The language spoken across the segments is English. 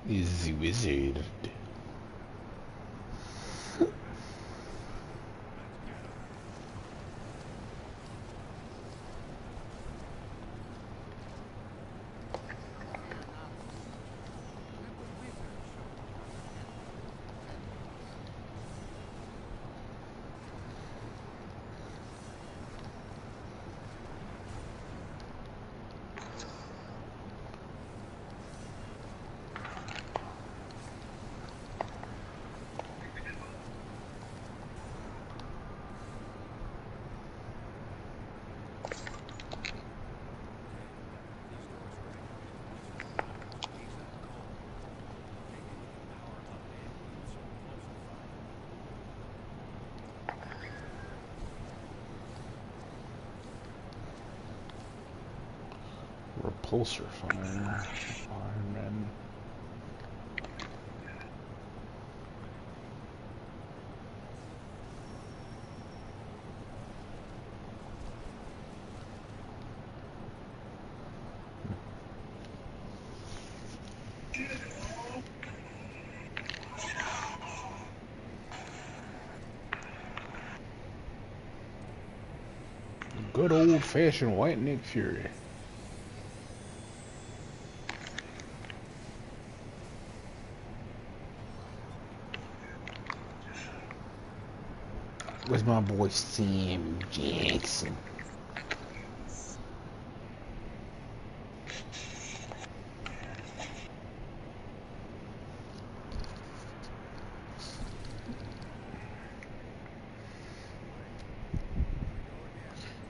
is the wizard. Repulsor fire. Fireman. Good old-fashioned white Nick Fury. Where's my boy Sam Jackson?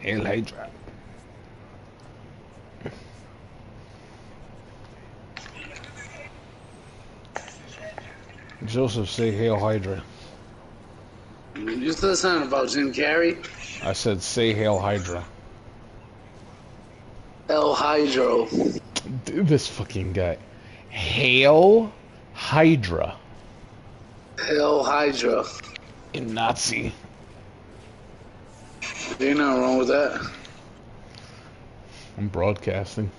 Hail Hydra. Joseph, say Hail Hydra. You said something about Jim Carrey? I said say Hail Hydra. El Hydro. Dude, this fucking guy. Hail Hydra. El Hydra. In Nazi. Ain't nothing wrong with that. I'm broadcasting.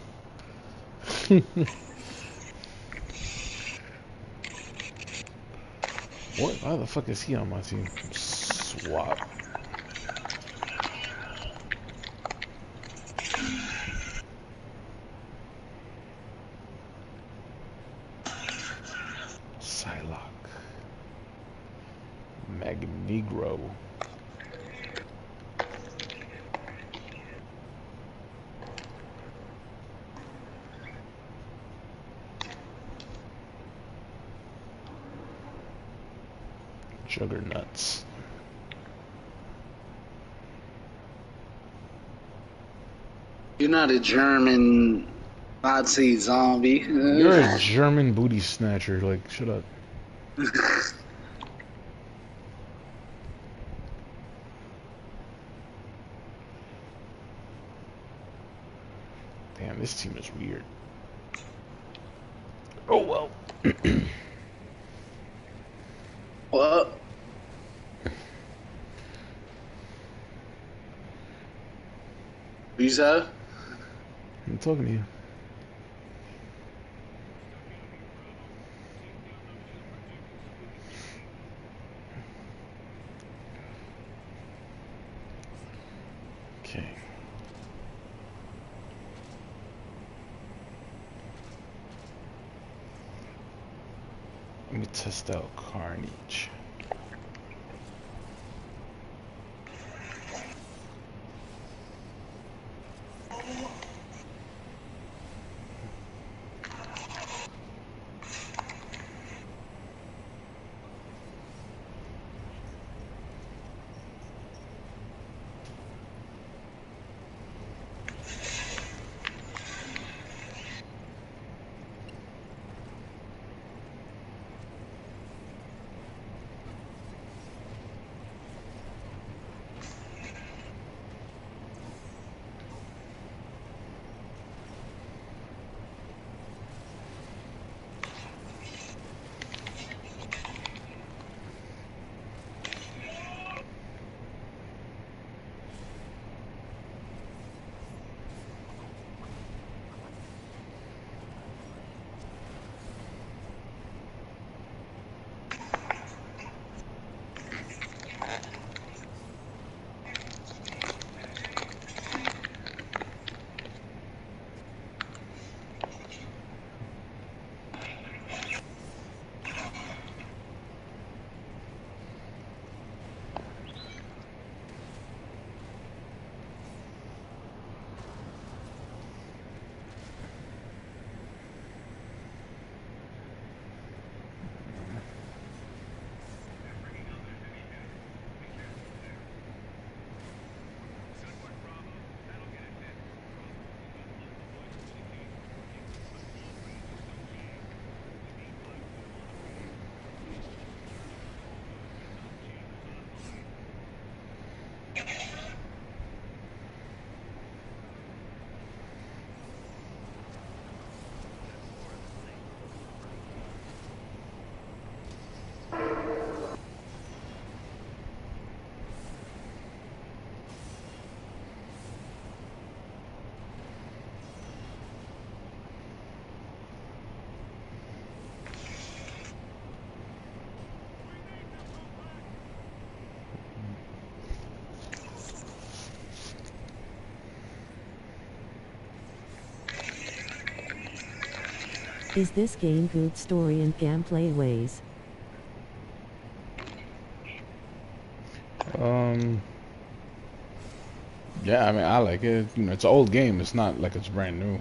What? Why the fuck is he on my team? Swap. Psylocke. Magneto. Juggernauts. You're not a German Nazi zombie. You're a German booty snatcher. Like, shut up. Damn, this team is weird. Oh well. What? You said? I'm talking to you. Okay. Let me test out Carnage. Is this game good story and gameplay ways? Yeah, I mean, I like it. You know, it's an old game. It's not like it's brand new.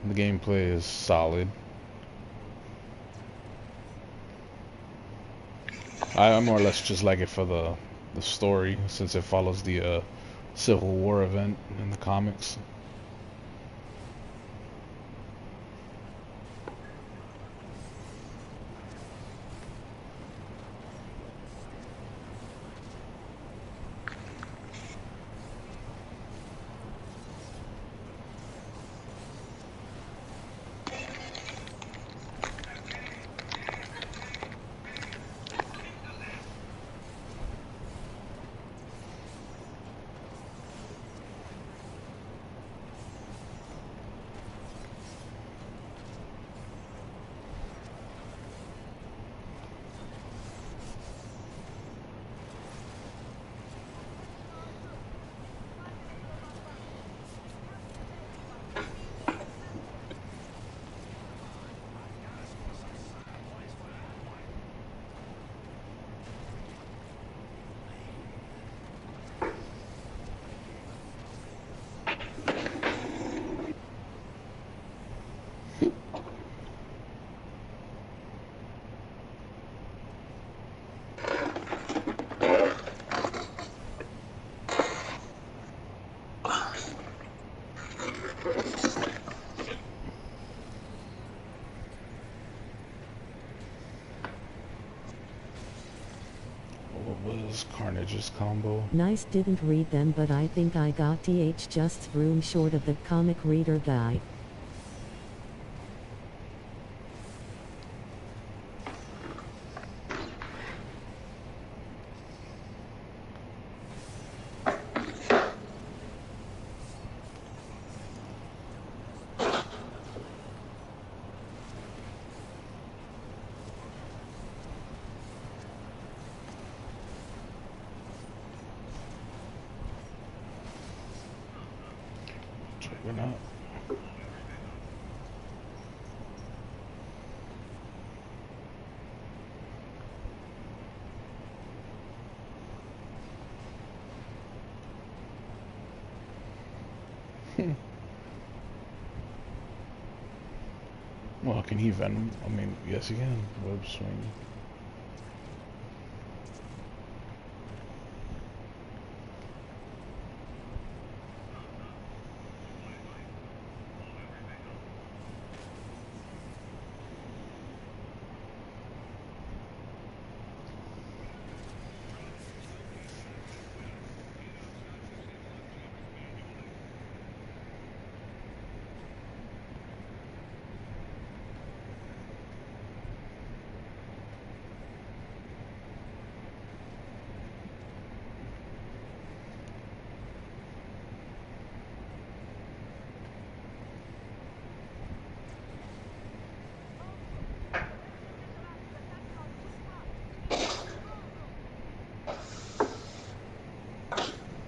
The gameplay is solid. I more or less just like it for the story, since it follows the Civil War event in the comics. What was Carnage's combo? Nice, didn't read them, but I think I got just room short of the comic reader guy. We're not. Well, can he Venom? I mean, yes, he can. Web swing.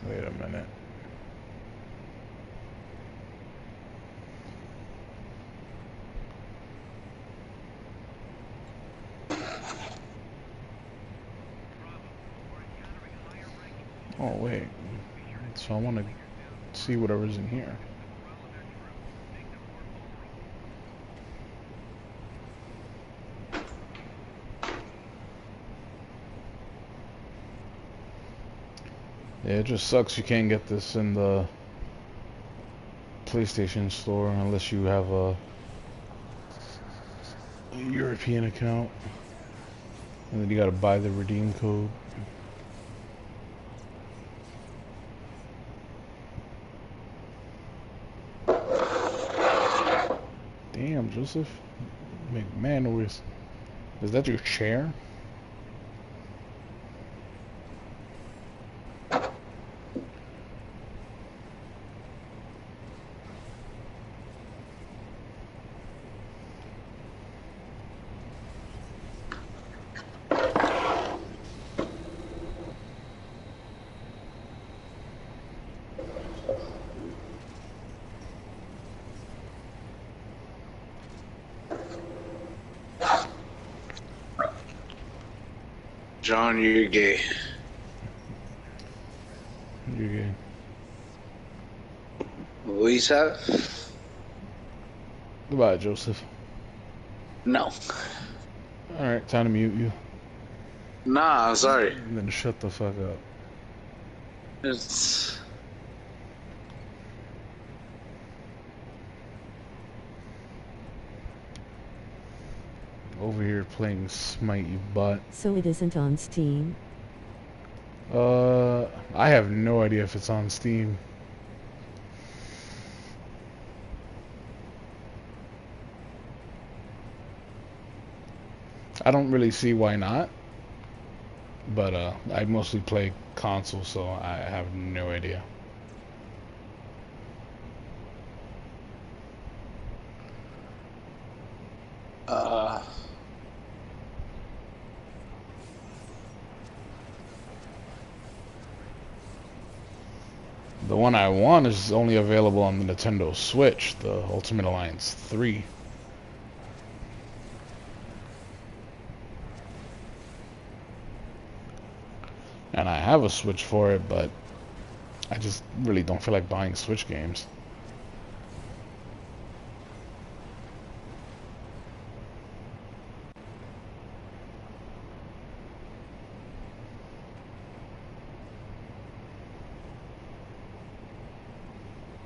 Wait a minute. Oh, wait. So I want to see whatever's in here. Yeah, it just sucks you can't get this in the PlayStation Store unless you have a European account. And then you gotta buy the redeem code. Damn, Joseph. Man, is that your chair? John, you're gay. You're good. What you said? Goodbye, Joseph. No. Alright, time to mute you. Nah, I'm sorry. And then shut the fuck up. It's... Over here playing Smite, you butt. So it isn't on Steam? I have no idea if it's on Steam. I don't really see why not. But I mostly play console, so I have no idea. The one I want is only available on the Nintendo Switch, the Ultimate Alliance 3. And I have a Switch for it, but I just really don't feel like buying Switch games.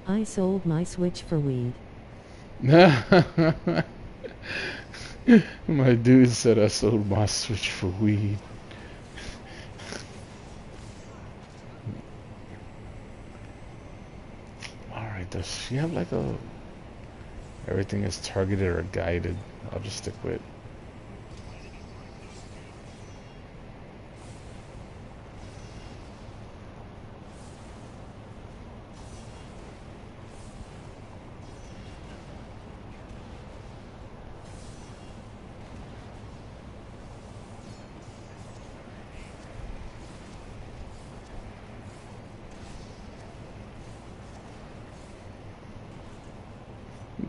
I sold my Switch for weed. My dude said I sold my Switch for weed. Alright, does she have like a... Everything is targeted or guided. I'll just stick with...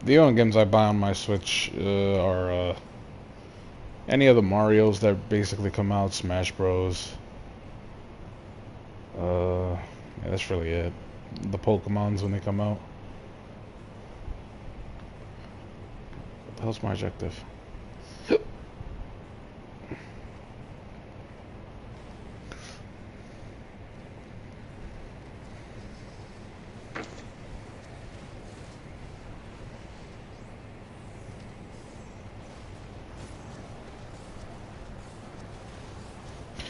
The only games I buy on my Switch are any of the Marios that basically come out, Smash Bros. Yeah, that's really it. The Pokemons when they come out. What the hell's my objective?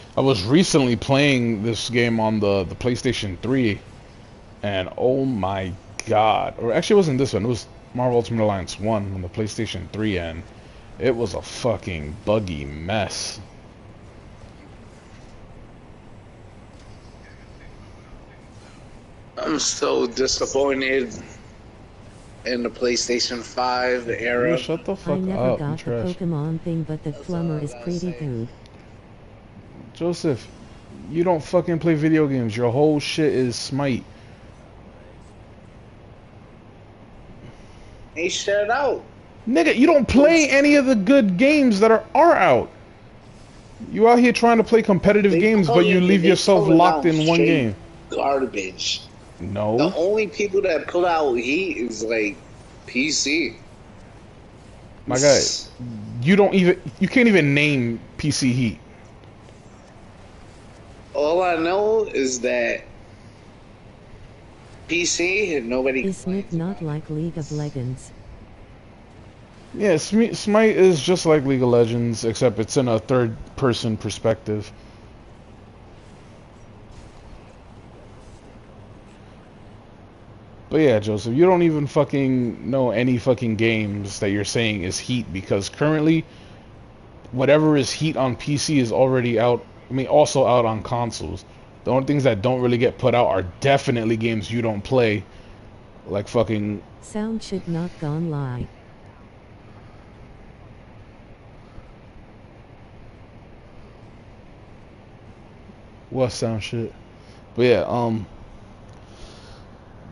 I was recently playing this game on the PlayStation 3, and oh my god. Or actually it wasn't this one, it was Marvel Ultimate Alliance 1 on the PlayStation 3, and it was a fucking buggy mess. I'm so disappointed in the PlayStation 5 era. Shut the I fuck never up, got the trash. Pokemon thing, but the That's plumber all I is gotta pretty say. good. Joseph, you don't fucking play video games. Your whole shit is Smite. He shut out. Nigga, you don't play any of the good games that are out. You out here trying to play competitive games, but you leave yourself locked in one game. Garbage. The No. only people that put out heat is like PC. My guy, you can't even name PC Heat. All I know is that PC and nobody. Isn't it not like League of Legends? Yeah, Smite is just like League of Legends, except it's in a third-person perspective. But yeah, Joseph, you don't even fucking know any fucking games that you're saying is Heat, because currently, whatever is Heat on PC is already out. I mean, also out on consoles. The only things that don't really get put out are definitely games you don't play, like fucking... Sound should not gone lie. What sound shit? But yeah,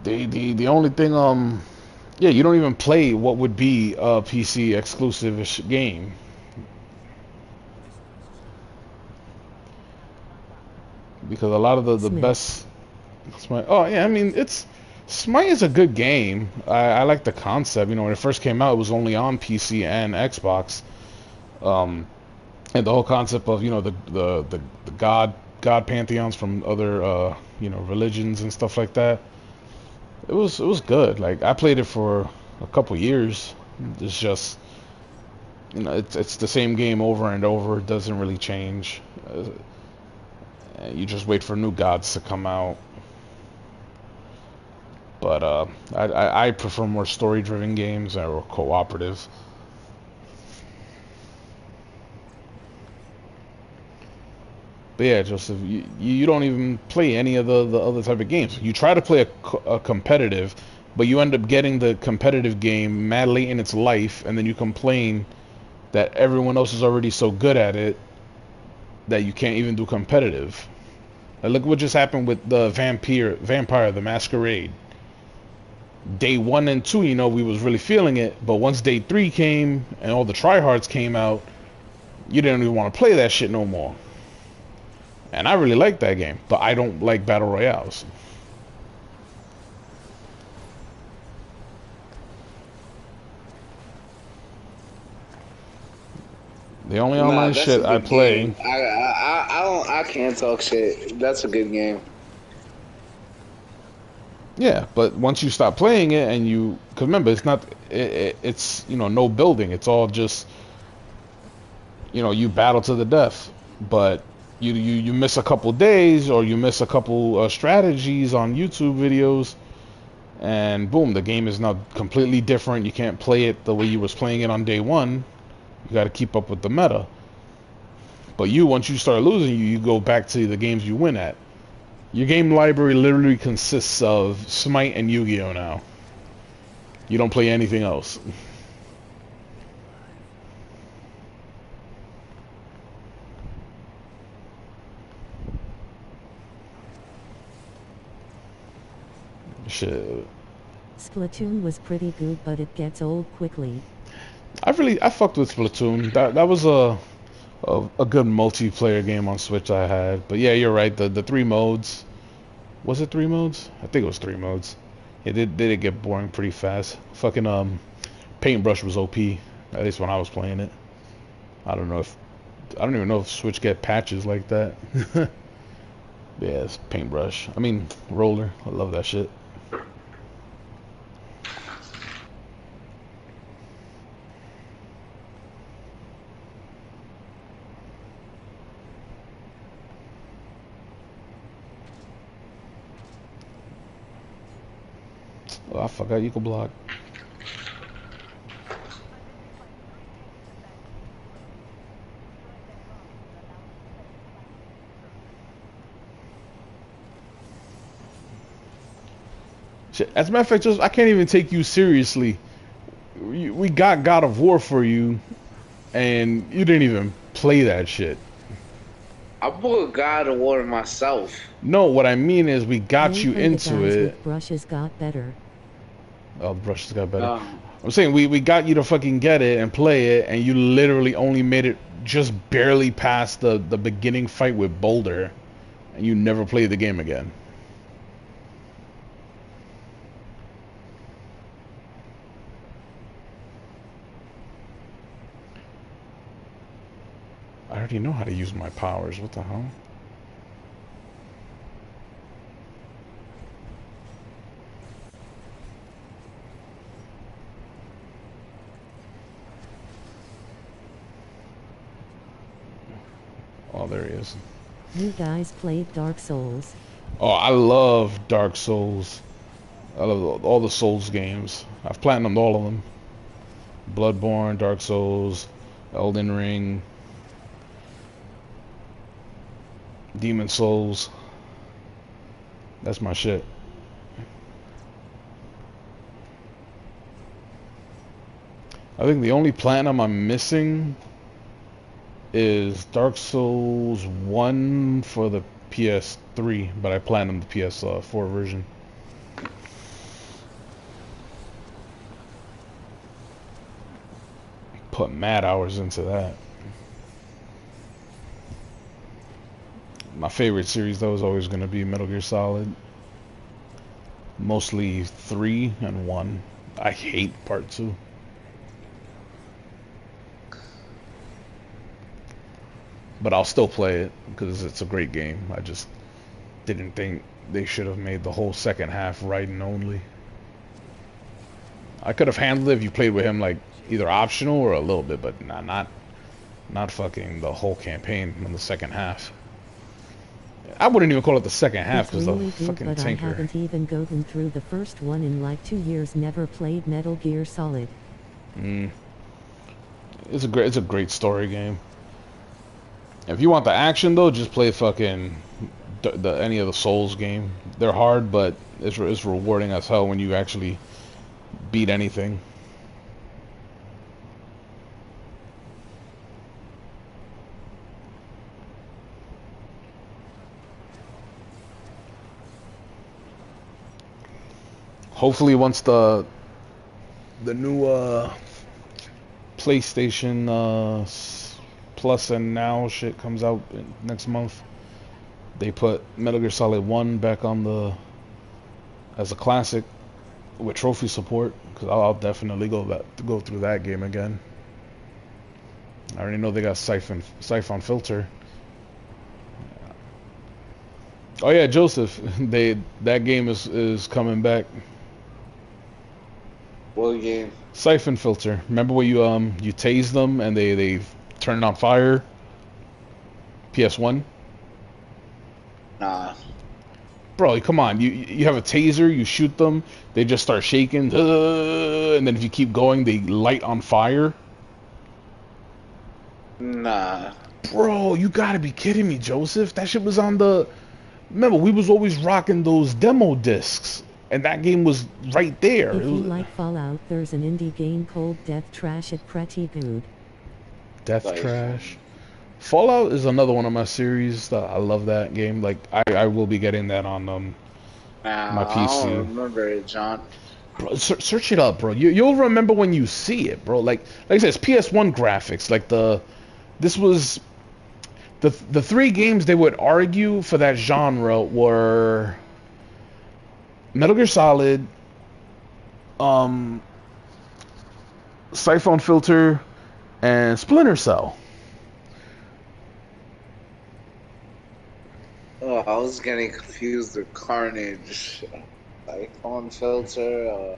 the only thing, yeah, you don't even play what would be a PC exclusive-ish game. because a lot of the Smith. best Smite. Oh yeah, I mean it's Smite is a good game. I like the concept. You know, when it first came out, it was only on PC and Xbox. Um, and the whole concept of the god pantheons from other religions and stuff like that. It was good. Like I played it for a couple years. It's just it's the same game over and over. It doesn't really change. You just wait for new gods to come out. But I prefer more story-driven games or cooperative. But yeah, Joseph, you don't even play any of the other type of games. You try to play a competitive, but you end up getting the competitive game mad late in its life, and then you complain that everyone else is already so good at it that you can't even do competitive. Like, look what just happened with the Vampire the Masquerade. Day 1 and 2, we was really feeling it, but once day 3 came and all the tryhards came out, you didn't even want to play that shit no more. And I really like that game, but I don't like battle royales. The only online shit I play. I can't talk shit. That's a good game. Yeah, but once you stop playing it and cause remember, it's not, it's no building. It's all just, you battle to the death. But you miss a couple days or you miss a couple strategies on YouTube videos, and boom, the game is now completely different. You can't play it the way you was playing it on day 1. You got to keep up with the meta. But once you start losing, you go back to the games you win at. Your game library literally consists of Smite and Yu-Gi-Oh! Now. You don't play anything else. Shit. Splatoon was pretty good, but it gets old quickly. I fucked with Splatoon. That was a good multiplayer game on Switch I had. But yeah, you're right. The 3 modes. Was it 3 modes? I think it was 3 modes. It did get boring pretty fast. Fucking Paintbrush was OP. At least when I was playing it. I don't even know if Switch get patches like that. Yeah, it's Paintbrush. I mean, Roller. I love that shit. Oh, I forgot you could block. Shit. As a matter of fact, I can't even take you seriously. We got God of War for you, and you didn't even play that shit. I bought God of War myself. No, what I mean is we got you into the guys it. With brushes got better. Oh, the brushes got better. I'm saying we got you to fucking get it and play it, and you literally only made it just barely past the beginning fight with Boulder, and you never played the game again. I already know how to use my powers. What the hell? Oh, there he is. You guys played Dark Souls. Oh, I love Dark Souls. I love all the Souls games. I've platinumed all of them. Bloodborne, Dark Souls, Elden Ring, Demon Souls. That's my shit. I think the only platinum I'm missing is Dark Souls 1 for the PS3, but I platinumed the PS4 version. Put mad hours into that. My favorite series though is always gonna be Metal Gear Solid. Mostly 3 and 1. I hate Part 2. But I'll still play it because it's a great game. I just didn't think they should have made the whole second half Raiden only. I could have handled it if you played with him like either optional or a little bit, but not fucking the whole campaign in the second half. I wouldn't even call it the second half because really the fucking but tanker. I haven't even gotten through the first one in like 2 years. Never played Metal Gear Solid. It's a great story game. If you want the action though, just play fucking any of the Souls game. They're hard, but it's rewarding as hell when you actually beat anything. Hopefully once the new PlayStation Plus and Now shit comes out next month, they put Metal Gear Solid 1 back on as a classic with trophy support, because I'll definitely go through that game again. I already know they got Siphon Filter. Oh yeah, Joseph, that game is coming back. What game? Siphon Filter. Remember where you tase them and they turn it on fire? PS1? Nah. Bro, come on. You have a taser, you shoot them, they just start shaking, and then if you keep going, they light on fire. Nah. Bro, you gotta be kidding me, Joseph. That shit was on the... Remember, we was always rocking those demo discs, and that game was right there. If you like Fallout, there's an indie game called Death Trash. It's pretty good. Death Trash. Fallout is another one of my series. I love that game. Like, I will be getting that on my PC. I don't remember it, John. Bro, search it up, bro. You'll remember when you see it, bro. Like I said, it's PS1 graphics. Like this was the three games they would argue for that genre were Metal Gear Solid, Siphon Filter, and Splinter Cell. Oh, I was getting confused with Carnage. Siphon Filter.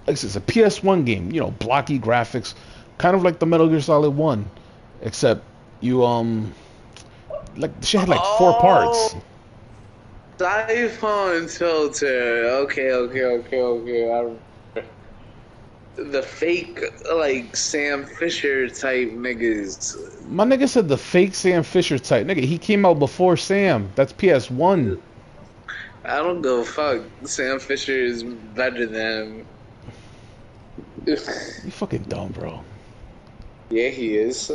Like it's a PS1 game, you know, blocky graphics, kind of like the Metal Gear Solid 1, except you like she had like 4 parts. Siphon Filter. Okay. I remember. The fake, like, Sam Fisher type niggas. My nigga said the fake Sam Fisher type. Nigga, he came out before Sam. That's PS1. I don't give a fuck. Sam Fisher is better than You fucking dumb, bro. Yeah, he is.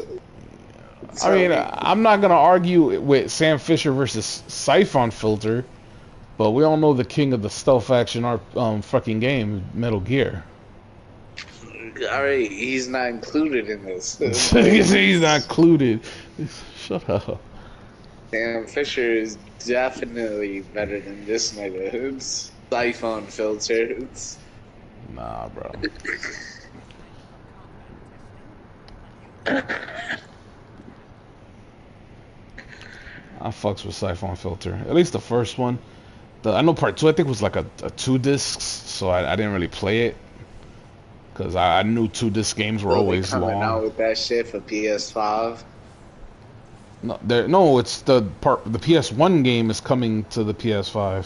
I mean, I'm not gonna argue with Sam Fisher versus Siphon Filter, but we all know the king of the stealth action fucking game, Metal Gear. Alright, he's not included in this. He's not included. Shut up. Sam Fisher is definitely better than this nigga. It's Siphon Filter. Nah, bro. I fucks with Siphon Filter. At least the first one. I know part 2 I think was like a 2 discs, so I didn't really play it. Because I knew 2 disc games were always long. Coming out with that shit for PS5. No, it's the PS1 game is coming to the PS5,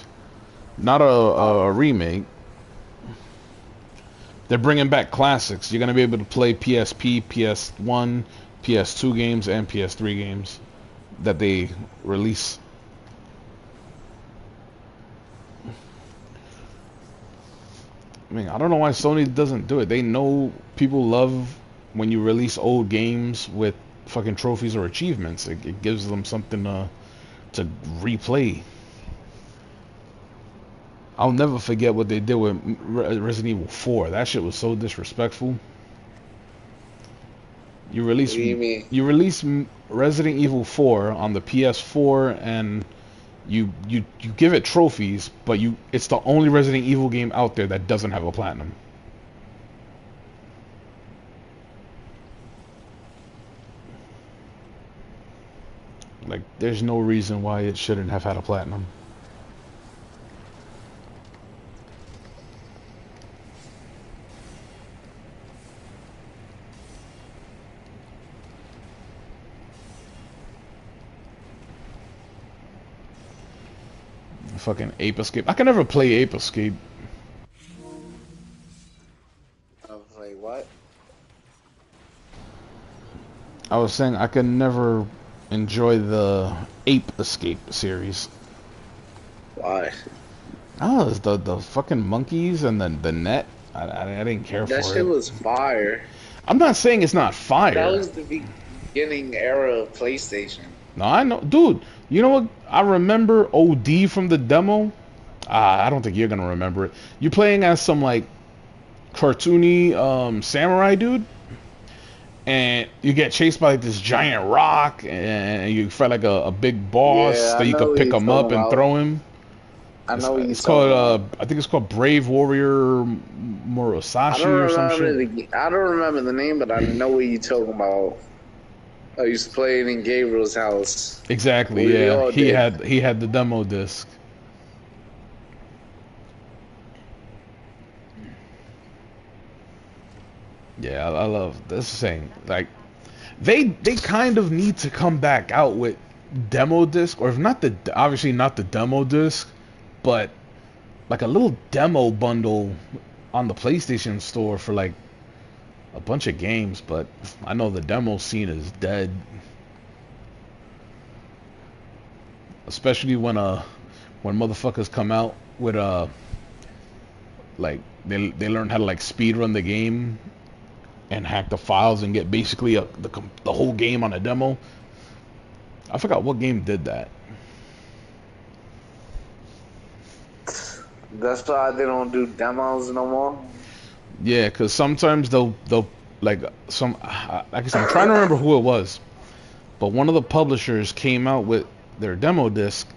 not a remake. They're bringing back classics. You're gonna be able to play PSP, PS1, PS2 games, and PS3 games that they release. I mean, I don't know why Sony doesn't do it. They know people love when you release old games with fucking trophies or achievements. It gives them something to replay. I'll never forget what they did with Resident Evil 4. That shit was so disrespectful. You What release do you mean? Resident Evil 4 on the PS4, and you give it trophies, but it's the only Resident Evil game out there that doesn't have a platinum. Like, there's no reason why it shouldn't have had a platinum. Fucking Ape Escape. I can never play Ape Escape. I was like, what? I was saying I can never enjoy the Ape Escape series. Why? Oh, it's the fucking monkeys and the net. I didn't care That for shit it. was fire. I'm not saying it's not fire. That was the beginning era of PlayStation. No, I know, dude. You know what? I remember OD from the demo. I don't think you're gonna remember it. You're playing as some like cartoony samurai dude, and you get chased by like, this giant rock, and you fight like a big boss Yeah, that I you know could what pick you're him up talking and about. throw him. I know what you're It's talking called about. I think it's called Brave Warrior I Morosashi don't or some remember shit. I don't remember the name, but I know what you're talking about. I used to play it in Gabriel's house. Exactly, We yeah. all He did. had the demo disc. Yeah, I love this thing. Like they kind of need to come back out with demo disc, or if not obviously not the demo disc, but like a little demo bundle on the PlayStation Store for like a bunch of games. But I know the demo scene is dead, especially when motherfuckers come out with like they learn how to like speed run the game and hack the files and get basically the whole game on a demo. I forgot what game did that. That's why they don't do demos no more. Yeah, because sometimes they'll like some like I said, I'm trying to remember who it was, but one of the publishers came out with their demo disc,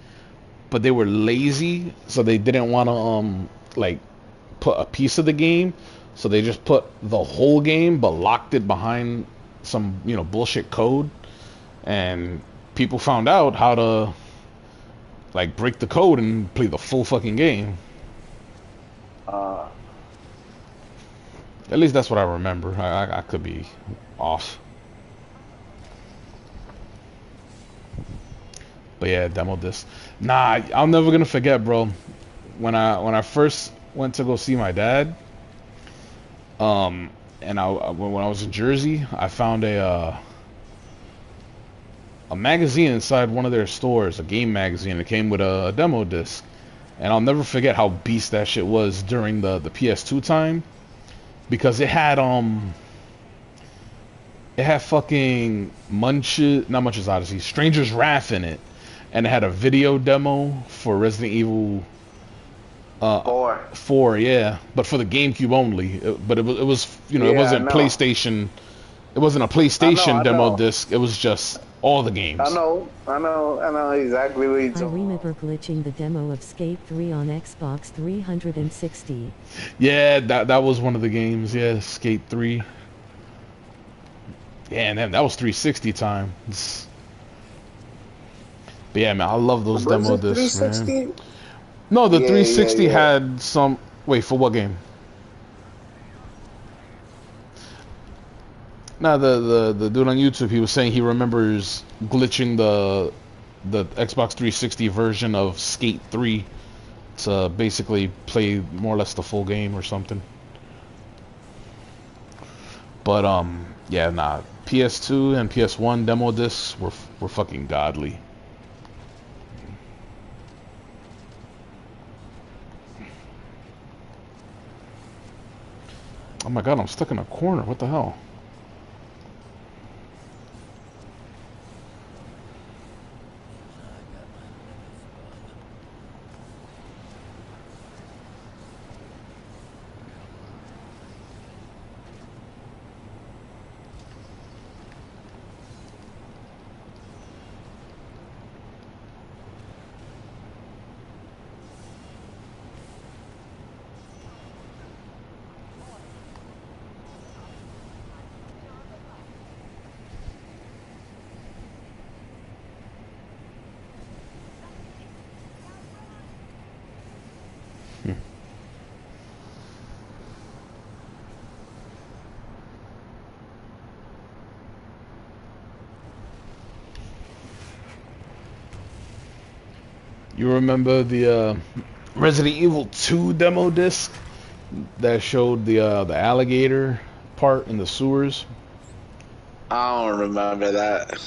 but they were lazy, so they didn't want to like put a piece of the game, so they just put the whole game but locked it behind some bullshit code, and people found out how to like break the code and play the full fucking game. Uh, At least that's what I remember. I could be off. But yeah, demo disc. Nah, I'm never gonna forget, bro. When I first went to go see my dad, and when I was in Jersey, I found a magazine inside one of their stores, a game magazine. It came with a demo disc, and I'll never forget how beast that shit was during the PS2 time, because it had fucking not Munch's Odyssey, Stranger's Wrath in it, and it had a video demo for Resident Evil 4, yeah, but for the GameCube only. But it was it yeah, I wasn't know. PlayStation. It wasn't a PlayStation I demo know. disc. It was just all the games. I know exactly what you're I talking remember about. glitching the demo of Skate 3 on Xbox 360. Yeah, that was one of the games. Yeah, Skate 3. Yeah, and that was 360 time. But yeah, man, I love those Was demo it discs, man. 360? No, the Yeah, 360 yeah. had some. Wait, for what game? Nah, the dude on YouTube, he was saying he remembers glitching the Xbox 360 version of Skate 3 to basically play more or less the full game or something. But yeah, nah, PS2 and PS1 demo discs were fucking godly. Oh my god, I'm stuck in a corner. What the hell? you remember the Resident Evil 2 demo disc that showed the alligator part in the sewers? I don't remember that.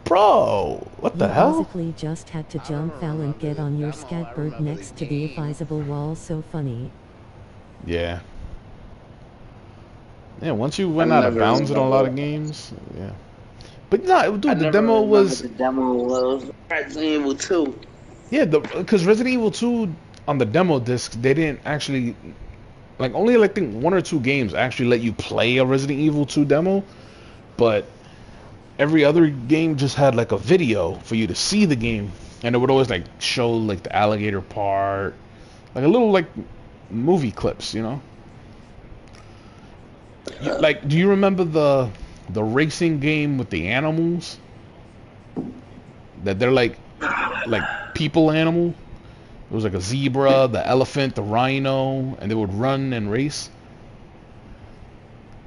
Bro, what the You hell? basically just had to jump foul and get on your scatbird next to the advisable wall. So funny. Yeah. Yeah, once you went I out of never bounds in a lot of remember. games, yeah. But nah, I dude, the never demo remember was the demo was Resident Evil 2. yeah, because Resident Evil 2 on the demo disc, they didn't actually like only like think one or two games actually let you play a Resident Evil 2 demo, but every other game just had like a video for you to see the game, and it would always like show like the alligator part, like a little like movie clips, you know. Like, do you remember the racing game with the animals? That they're like people animal. It was like a zebra, the elephant, the rhino, and they would run and race.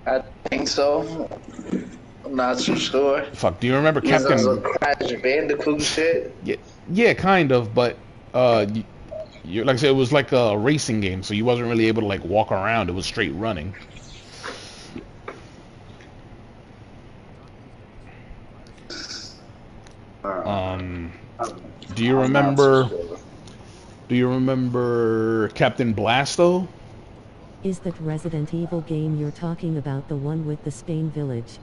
I think so. I'm not so sure. Fuck, do you remember Was that some Captain? Crash Bandicoot shit? Yeah, yeah, kind of, but you like I said, it was like a racing game, so you wasn't really able to like walk around. It was straight running. Um, do you I'm not so remember? sure. Do you remember Captain Blasto? Is that Resident Evil game you're talking about the one with the Spain village?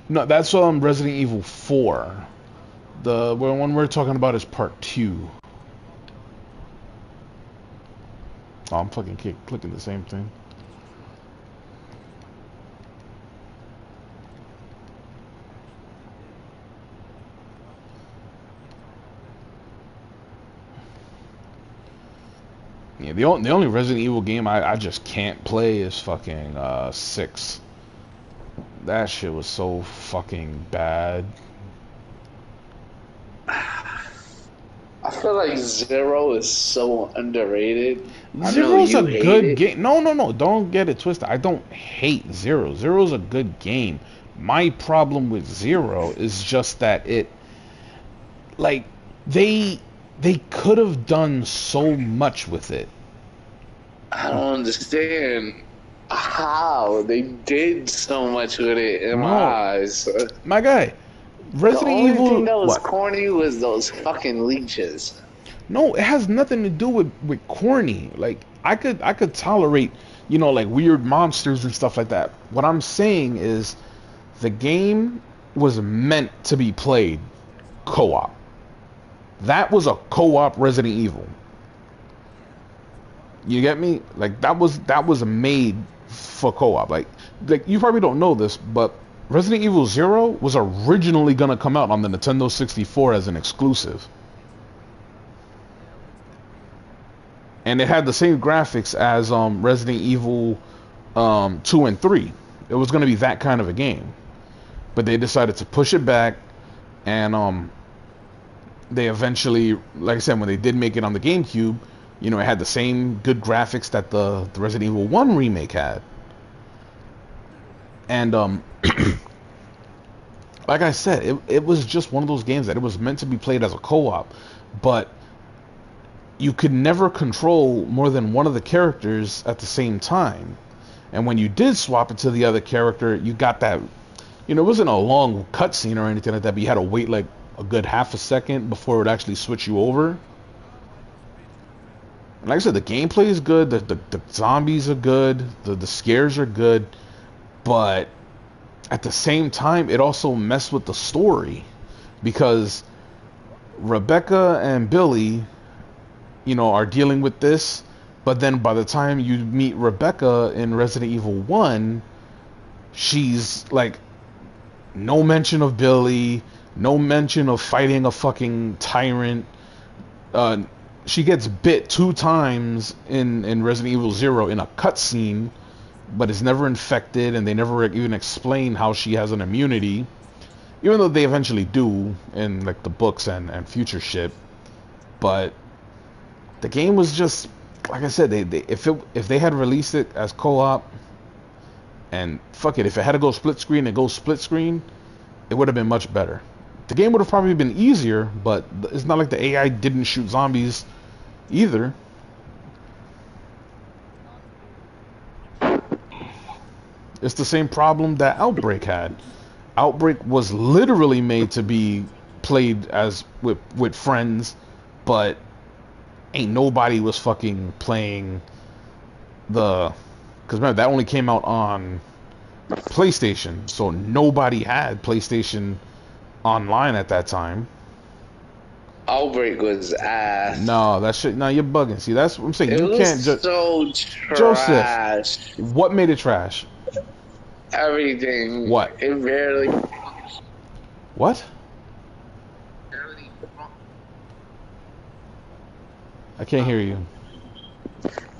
No, that's Resident Evil 4. The one we're talking about is part 2. Oh, I'm fucking clicking the same thing. Yeah, the only Resident Evil game I just can't play is fucking 6. That shit was so fucking bad. I feel like Zero is so underrated. I know Zero's a you hate good it. game. No, don't get it twisted. I don't hate Zero. Zero's a good game. My problem with Zero is just that like they could have done so much with it. I don't understand how they did so much with it in my No, eyes. my guy, The Resident only Evil. thing that was What? corny was those fucking leeches. No, it has nothing to do with corny. Like I could tolerate, like weird monsters and stuff like that. What I'm saying is the game was meant to be played co-op. That was a co-op Resident Evil. You get me? Like that was made for co-op. Like you probably don't know this, but Resident Evil 0 was originally gonna come out on the Nintendo 64 as an exclusive. And it had the same graphics as Resident Evil 2 and 3. It was going to be that kind of a game, but they decided to push it back, and they eventually, like I said, when they did make it on the GameCube, it had the same good graphics that the Resident Evil 1 remake had. And like I said, it was just one of those games that it was meant to be played as a co-op, but you could never control more than one of the characters at the same time. And when you did swap it to the other character, you got that, it wasn't a long cutscene or anything like that, but you had to wait like a good half a second before it would actually switch you over. And like I said, the gameplay is good, the zombies are good, the scares are good, but at the same time, it also messed with the story, because Rebecca and Billy, are dealing with this, but then by the time you meet Rebecca in Resident Evil 1, she's like, no mention of Billy, no mention of fighting a fucking tyrant. She gets bit 2 times in Resident Evil 0 in a cutscene, but is never infected, and they never even explain how she has an immunity, even though they eventually do in like the books and future shit. But the game was just, like I said, if they had released it as co-op, and fuck it, if it had to go split screen, it goes split screen, it would have been much better. The game would have probably been easier, but it's not like the AI didn't shoot zombies either. It's the same problem that Outbreak had. Outbreak was literally made to be played as with friends, but ain't nobody was fucking playing the, because remember that only came out on PlayStation, so nobody had PlayStation Online at that time. Outbreak was ass. No, that shit. No, you're bugging. See, that's what I'm saying. It You was can't just. so trash. Joseph, what made it trash? Everything. What? It barely. What? I can't hear you.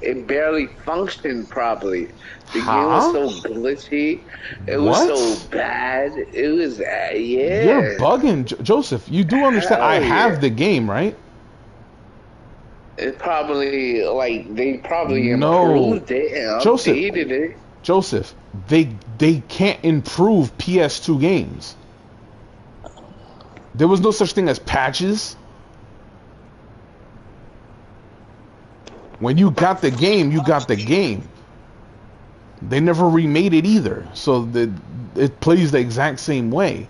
It barely functioned properly. The game Huh? was so glitchy. It What? was so bad. It was yeah. You're bugging, Joseph. You do understand? I Hell have yeah. the game, right? It probably they probably No. improved it and Joseph. updated it. Joseph, they can't improve PS2 games. There was no such thing as patches. When you got the game, you got the game. They never remade it either, so it plays the exact same way.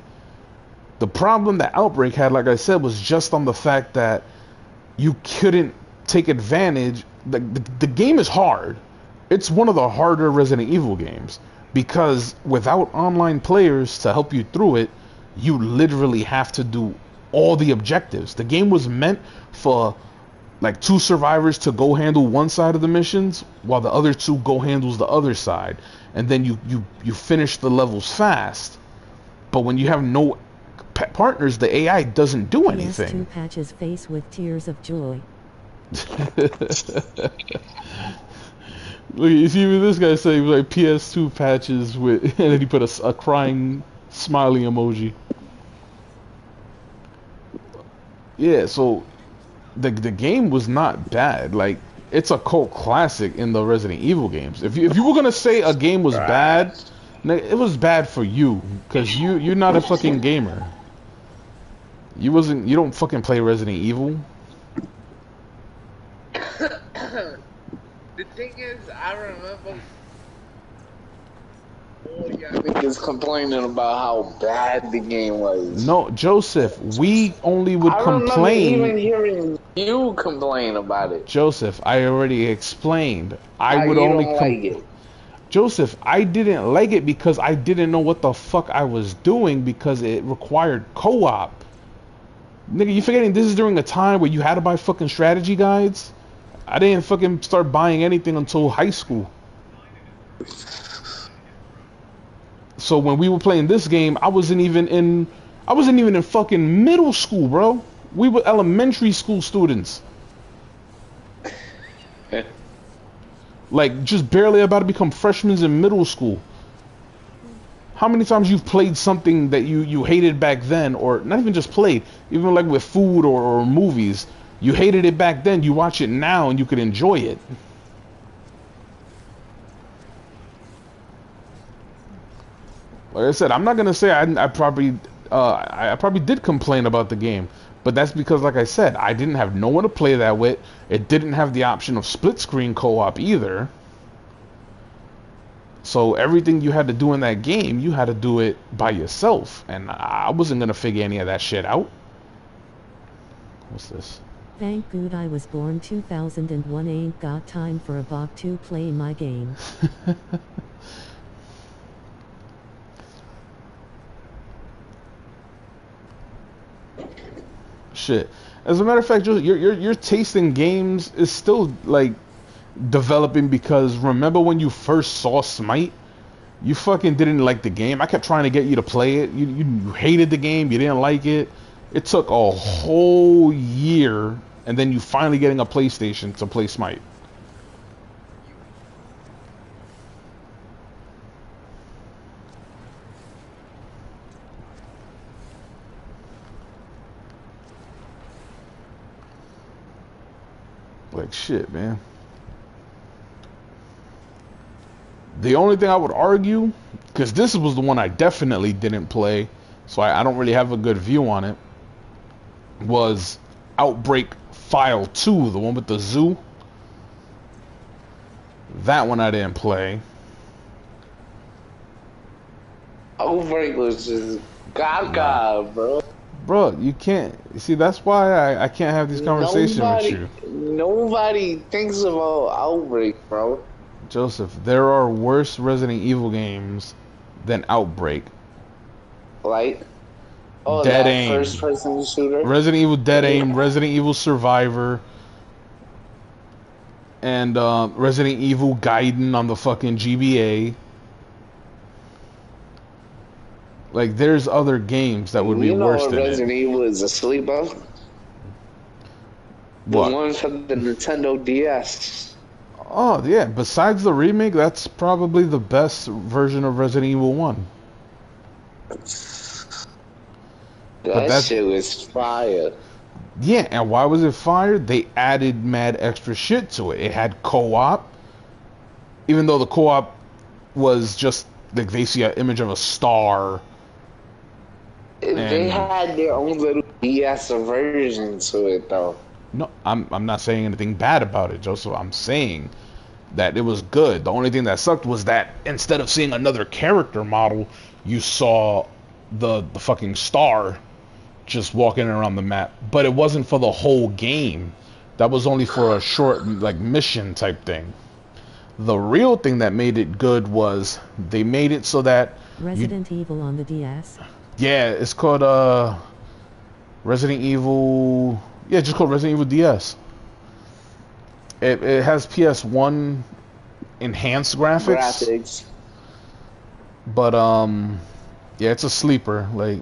The problem that Outbreak had, like I said, was just on the fact that you couldn't take advantage. The game is hard. It's one of the harder Resident Evil games because without online players to help you through it, you literally have to do all the objectives. The game was meant for like 2 survivors to go handle one side of the missions while the other 2 go handles the other side, and then you finish the levels fast. But when you have no partners, the AI doesn't do anything. PS2 patches face with tears of joy. Look, you see this guy saying like PS2 patches with, and then he put a crying smiley emoji. Yeah, so the game was not bad. Like, it's a cult classic in the Resident Evil games. If you were gonna say a game was bad, it was bad for you, cause you're not a fucking gamer. You don't fucking play Resident Evil. The thing is, I remember all y'all niggas complaining about how bad the game was. No, Joseph, we only would I remember complain. even hearing you complain about it. Joseph, I already explained. I How would you only don't like it. Joseph, I didn't like it because I didn't know what the fuck I was doing because it required co-op. Nigga, you forgetting this is during a time where you had to buy fucking strategy guides? I didn't fucking start buying anything until high school. So when we were playing this game, I wasn't even in fucking middle school, bro. We were elementary school students. Like, just barely about to become freshmen in middle school. How many times you've played something that you hated back then, or not even just played, even like with food or movies, you hated it back then, you watch it now and you could enjoy it. Like I said, I'm not gonna say I probably did complain about the game, but that's because, like I said, I didn't have no one to play that with. It didn't have the option of split screen co-op either. So everything you had to do in that game, you had to do it by yourself, and I wasn't gonna figure any of that shit out. What's this? Thank good I was born 2001, ain't got time for a bot to play my game. Shit. As a matter of fact, your taste in games is still like developing, because remember when you first saw Smite, you fucking didn't like the game. I kept trying to get you to play it. You hated the game. You didn't like it. It took a whole year, and then you finally getting a PlayStation to play Smite. Like, shit, man. The only thing I would argue, because this was the one I definitely didn't play, so I don't really have a good view on it, was Outbreak File 2, the one with the zoo. That one I didn't play. Outbreak was just gaga, bro. Bro, you can't. See, that's why I can't have these conversations with you. Nobody thinks about Outbreak, bro. Joseph, there are worse Resident Evil games than Outbreak. Like, oh, Dead that Aim. first-person shooter. Resident Evil Dead Aim, Resident Evil Survivor, and Resident Evil Gaiden on the fucking GBA. Like, there's other games that would be worse than Resident it. Evil is asleep of? The What? one from the Nintendo DS. Oh, yeah. Besides the remake, that's probably the best version of Resident Evil 1. That shit was fire. Yeah, and why was it fired? They added mad extra shit to it. It had co-op. Even though the co-op was just, like, they see an image of a star. They had their own little DS version to it, though. No, I'm not saying anything bad about it, Joseph. I'm saying that it was good. The only thing that sucked was that instead of seeing another character model, you saw the fucking star just walking around the map. But it wasn't for the whole game. That was only for a short, like, mission type thing. The real thing that made it good was they made it so that Resident Evil on the DS. Yeah, it's called Resident Evil. Yeah, just called Resident Evil DS. It has PS1 enhanced graphics. But yeah, it's a sleeper. Like,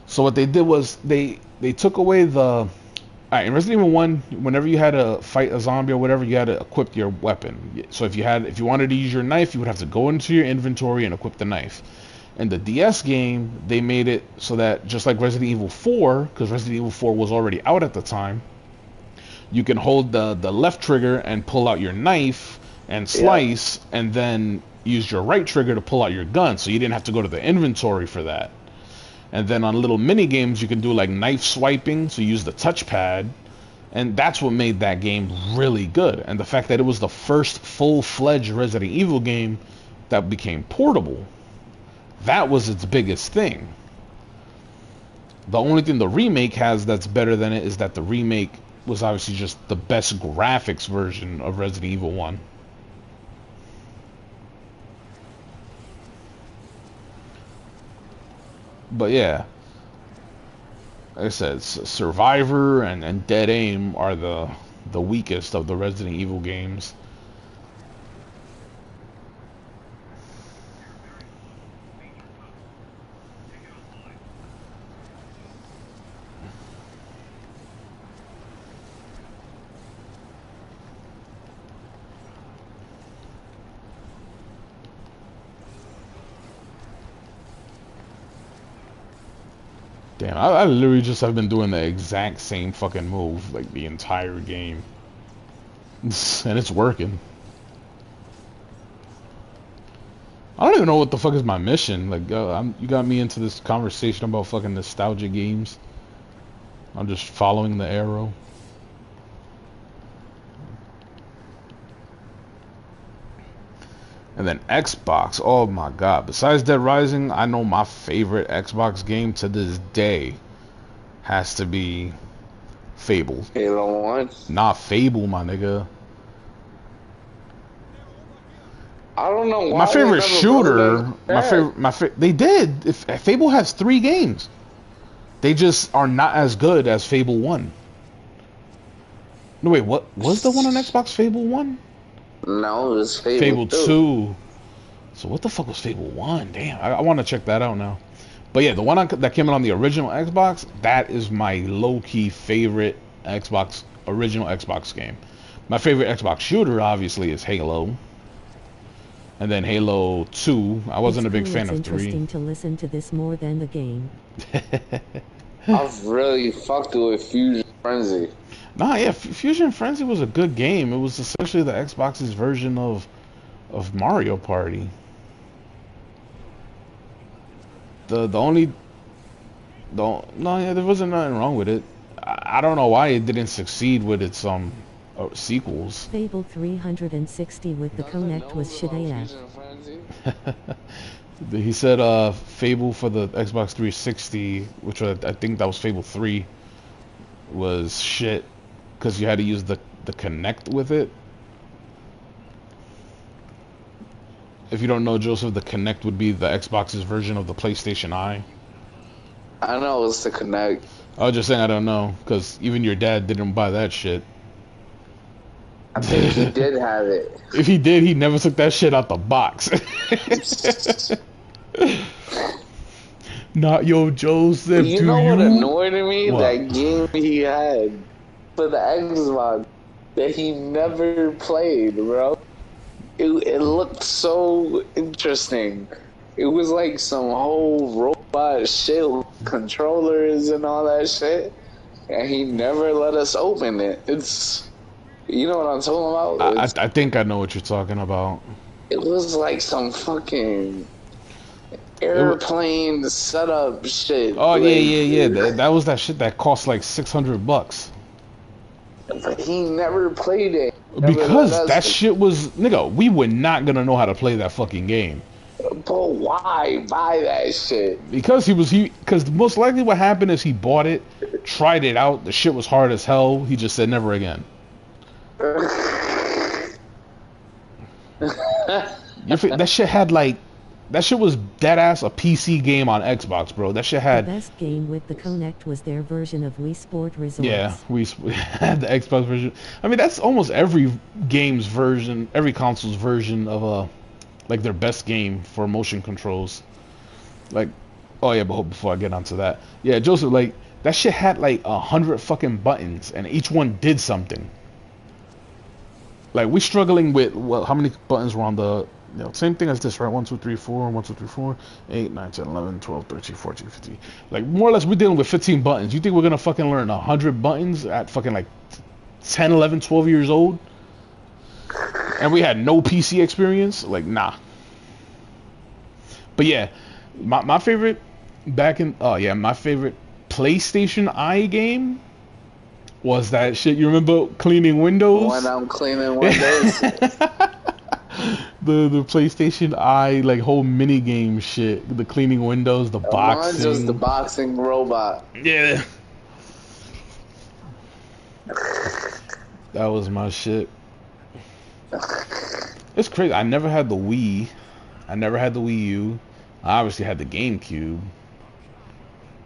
so what they did was they took away the. Alright, in Resident Evil 1, whenever you had to fight a zombie or whatever, you had to equip your weapon. So if you wanted to use your knife, you would have to go into your inventory and equip the knife. In the DS game, they made it so that just like Resident Evil 4, because Resident Evil 4 was already out at the time, you can hold the left trigger and pull out your knife and slice, and then use your right trigger to pull out your gun. So you didn't have to go to the inventory for that. And then on little mini games, you can do like knife swiping, so you use the touchpad, and that's what made that game really good. And the fact that it was the first full-fledged Resident Evil game that became portable, that was its biggest thing. The only thing the remake has that's better than it is that the remake was obviously just the best graphics version of Resident Evil 1. But yeah, like I said, Survivor and Dead Aim are the weakest of the Resident Evil games. Damn, I literally just have been doing the exact same fucking move like the entire game. And it's working. I don't even know what the fuck is my mission. Like, you got me into this conversation about fucking nostalgia games. I'm just following the arrow. And then Xbox, oh my god. Besides Dead Rising, I know my favorite Xbox game to this day has to be Fable. Halo 1? Nah, Fable, my nigga. I don't know why. My favorite shooter, they did. Fable has 3 games. They just are not as good as Fable 1. No, wait, what was the one on Xbox, Fable 1? No, it was Fable 2. So what the fuck was Fable 1? Damn, I want to check that out now. But yeah, the one that came out on the original Xbox, that is my low-key favorite original Xbox game. My favorite Xbox shooter, obviously, is Halo. And then Halo 2. I wasn't a big fan of 3. It's interesting to listen to this more than the game. I've really fucked with Fusion Frenzy. Nah, yeah, Fusion Frenzy was a good game. It was essentially the Xbox's version of Mario Party. The only no, yeah, there wasn't nothing wrong with it. I don't know why it didn't succeed with its sequels. Fable 360 with the Connect was shit AF. He said Fable for the Xbox 360, which I think that was Fable 3, was shit because you had to use the Connect with it. If you don't know, Joseph, the Connect would be the Xbox's version of the PlayStation Eye. I know it's the Connect. I was just saying I don't know, because even your dad didn't buy that shit. I think he did have it. If he did, he never took that shit out the box. Not yo, Joseph. You know what annoyed me? What? That game he had for the Xbox that he never played, bro. It looked so interesting. It was like some whole robot shit, controllers and all that shit, and he never let us open it. It's, you know what I'm talking about? I think I know what you're talking about. It was like some fucking airplane setup shit. Oh like, yeah. That was that shit that cost like $600. But he never played it. Never Because let us- that shit was, nigga, we were not gonna know how to play that fucking game. But why buy that shit? Because because most likely what happened is he bought it, tried it out, the shit was hard as hell, he just said never again. That shit had like, that shit was dead ass a PC game on Xbox, bro. That shit The had, best game with the Connect was their version of Wii Sport Resorts. yeah, we had the Xbox version. I mean, that's almost every game's version, every console's version of like their best game for motion controls. Like, oh yeah, but before I get onto that, yeah, Joseph, like that shit had like 100 fucking buttons, and each one did something. Like we struggling with how many buttons were on the, same thing as this, right? 1 2 3 4 1 2 3 4 8 9 10 11 12 13 14 15. Like more or less we're dealing with 15 buttons. You think we're gonna fucking learn 100 buttons at fucking like 10 11 12 years old? And we had no PC experience? Like, nah. But yeah, my favorite my favorite PlayStation Eye game was that shit. You remember cleaning windows? When I'm cleaning windows. the PlayStation Eye, like, whole mini game shit. The cleaning windows, the boxing. Mine's just the boxing robot. Yeah. That was my shit. It's crazy. I never had the Wii. I never had the Wii U. I obviously had the GameCube.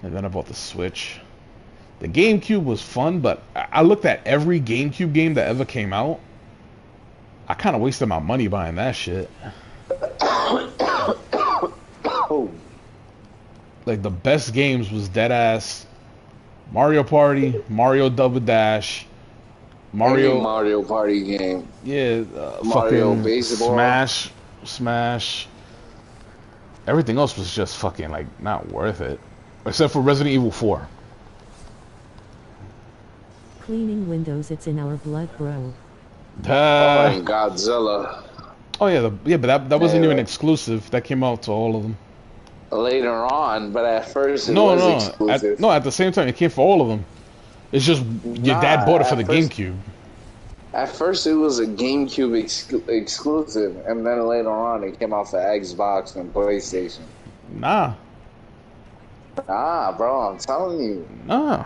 And then I bought the Switch. The GameCube was fun, but I looked at every GameCube game that ever came out. I kind of wasted my money buying that shit. Like, the best games was deadass Mario Party, Mario Double Dash, Any Mario Party game. yeah, Mario fucking Baseball. Smash. Everything else was just fucking, like, not worth it. Except for Resident Evil 4. Cleaning windows, it's in our blood, bro. And Godzilla. Oh yeah, but that wasn't Yeah. even exclusive. That came out to all of them. Later on, but at first it No, was exclusive. at the same time, it came for all of them. It's just your dad bought it for the at first- GameCube. At first it was a GameCube exclusive, and then later on it came out for Xbox and PlayStation. Nah. Bro, I'm telling you. I'm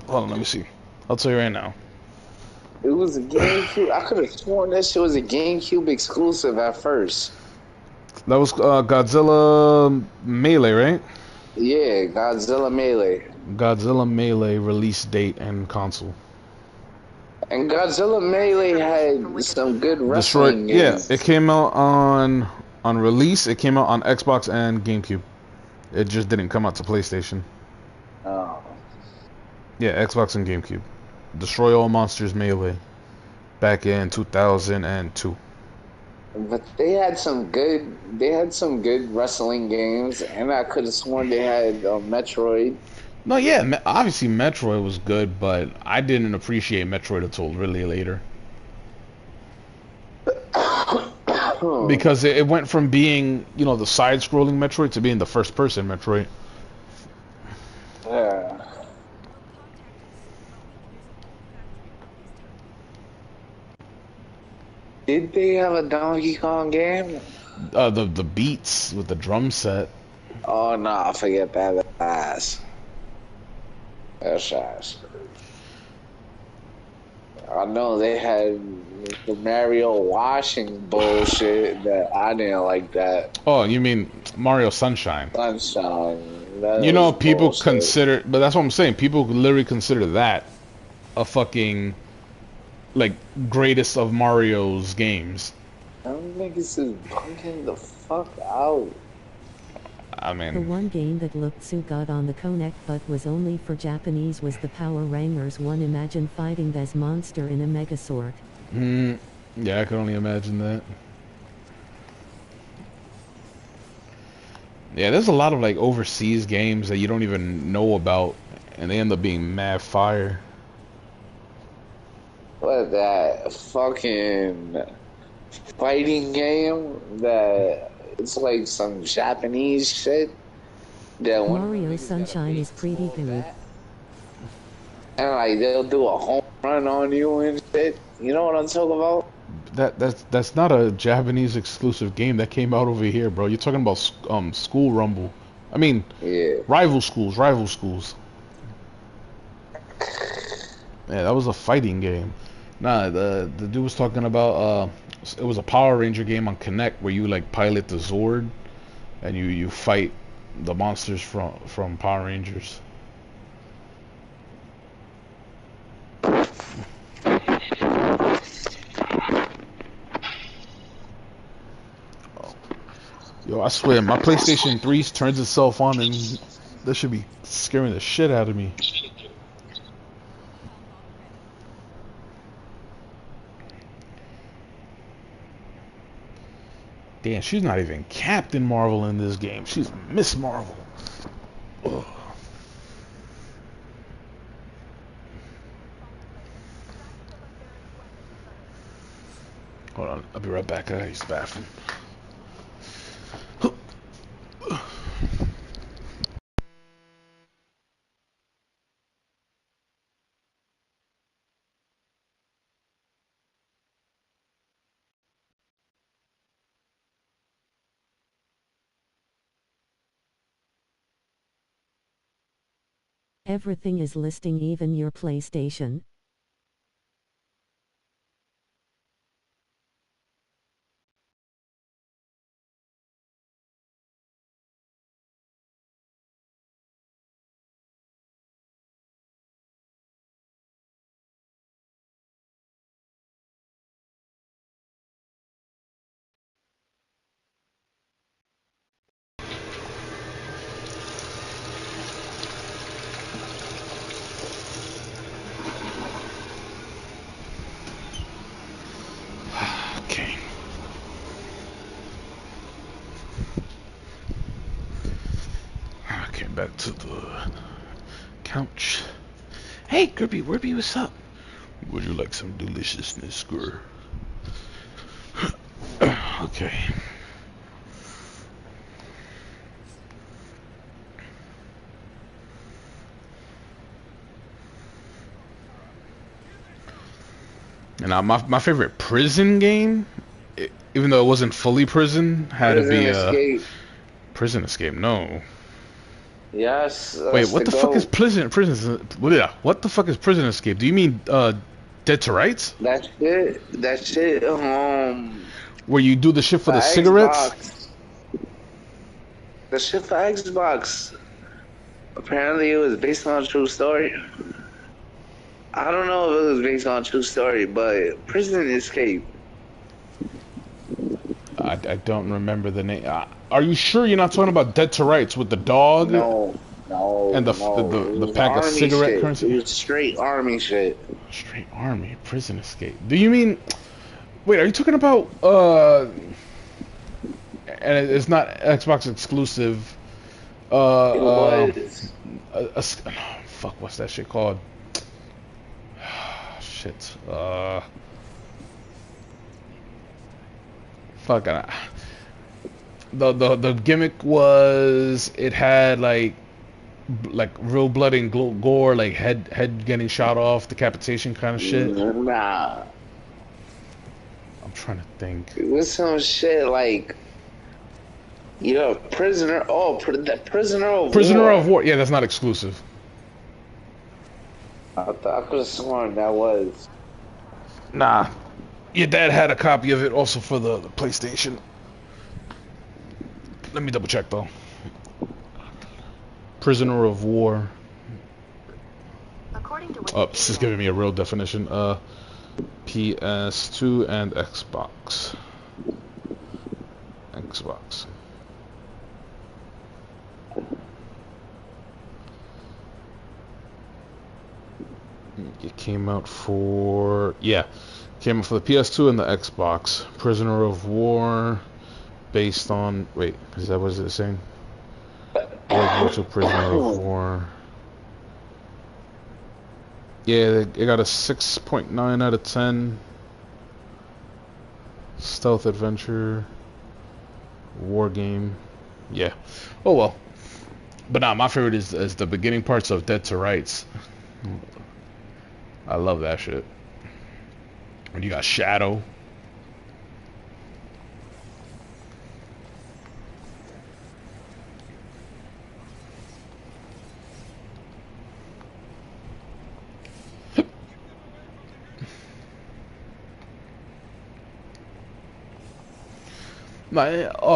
hold on, let me see. I'll tell you right now. It was a GameCube. I could have sworn that shit was a GameCube exclusive at first. That was Godzilla Melee, right? Yeah, Godzilla Melee. Godzilla Melee release date and console. And Godzilla Melee had some good wrestling games. Yeah, it came out on release. It came out on Xbox and GameCube. It just didn't come out to PlayStation. Oh. Yeah, Xbox and GameCube. Destroy All Monsters Melee. Back in 2002. But they had some good wrestling games, and I could have sworn they had Metroid. No, yeah, obviously Metroid was good, but I didn't appreciate Metroid until really later. because it went from being, you know, the side-scrolling Metroid to being the first-person Metroid. Yeah. Did they have a Donkey Kong game? The beats with the drum set. Oh no, forget that. That's ass. That's ass. I know they had the Mario washing bullshit that I didn't like that. Oh, you mean Mario Sunshine? Sunshine. That You was know, people bullshit. consider, but that's what I'm saying. People literally consider that a fucking like greatest of Mario's games. Them niggas is bugging the fuck out. I The mean, one game that looked so good on the Connect but was only for Japanese was the Power Rangers one. Imagine fighting this monster in a Megazord. yeah, I can only imagine that. Yeah, there's a lot of like overseas games that you don't even know about, and they end up being mad fire. What that fucking fighting game that it's like some Japanese shit that one of them Mario niggas got a Sunshine is pretty baseball good. bat and like they'll do a home run on you and shit. You know what I'm talking about? That's not a Japanese exclusive game that came out over here, bro. You're talking about School Rumble. I mean, Yeah. Rival Schools, Rival Schools. Yeah, that was a fighting game. Nah, the dude was talking about it was a Power Ranger game on Connect where you like pilot the Zord and you fight the monsters from Power Rangers. Yo, I swear, my PlayStation 3 turns itself on and that should be scaring the shit out of me. Damn, she's not even Captain Marvel in this game. She's Miss Marvel. Ugh. Hold on, I'll be right back. I use the bathroom. Everything is listing, even your PlayStation. Okay. Okay, back to the couch. Hey, Kirby, Wirby, what's up? Would you like some deliciousness, girl? Okay. And my favorite prison game, even though it wasn't fully prison, had to Prison be Escape. Prison Escape. No. Yes, Wait, that's what the the fuck is goat. prison? What the fuck is Prison Escape? Do you mean Dead to Rights, That shit, where you do the shit for for the cigarettes? Xbox. The shit for Xbox. Apparently, it was based on a true story. I don't know if it was based on a true story, but Prison Escape. I don't remember the name. Are you sure you're not talking about Dead to Rights with the dog No, no, and the no. It the was pack of army cigarette shit. It currency? was straight army shit. Straight Army, Prison Escape. Do you mean? Wait, are you talking about and it's not Xbox exclusive. It Uh, was. fuck, what's that shit called? Shit. fuck. The gimmick was it had like real blood and gore, like head getting shot off, decapitation kind of shit. Nah, I'm trying to think. it was some shit like you're a prisoner. Oh, the prisoner of Prisoner war. of War. Yeah, that's not exclusive. I could have sworn that was. Nah, your dad had a copy of it also for the PlayStation. Let me double check though. Prisoner of War. Oh, this is giving me a real definition. PS2 and Xbox. Xbox. It came out for came out for the PS2 and the Xbox. Prisoner of War, based on is that what it's saying? World War II Prisoner of War. Yeah, it got a 6.9 out of 10. Stealth adventure, war game. Yeah. Oh well. But nah, my favorite is the beginning parts of Dead to Rights. I love that shit. When you got Shadow.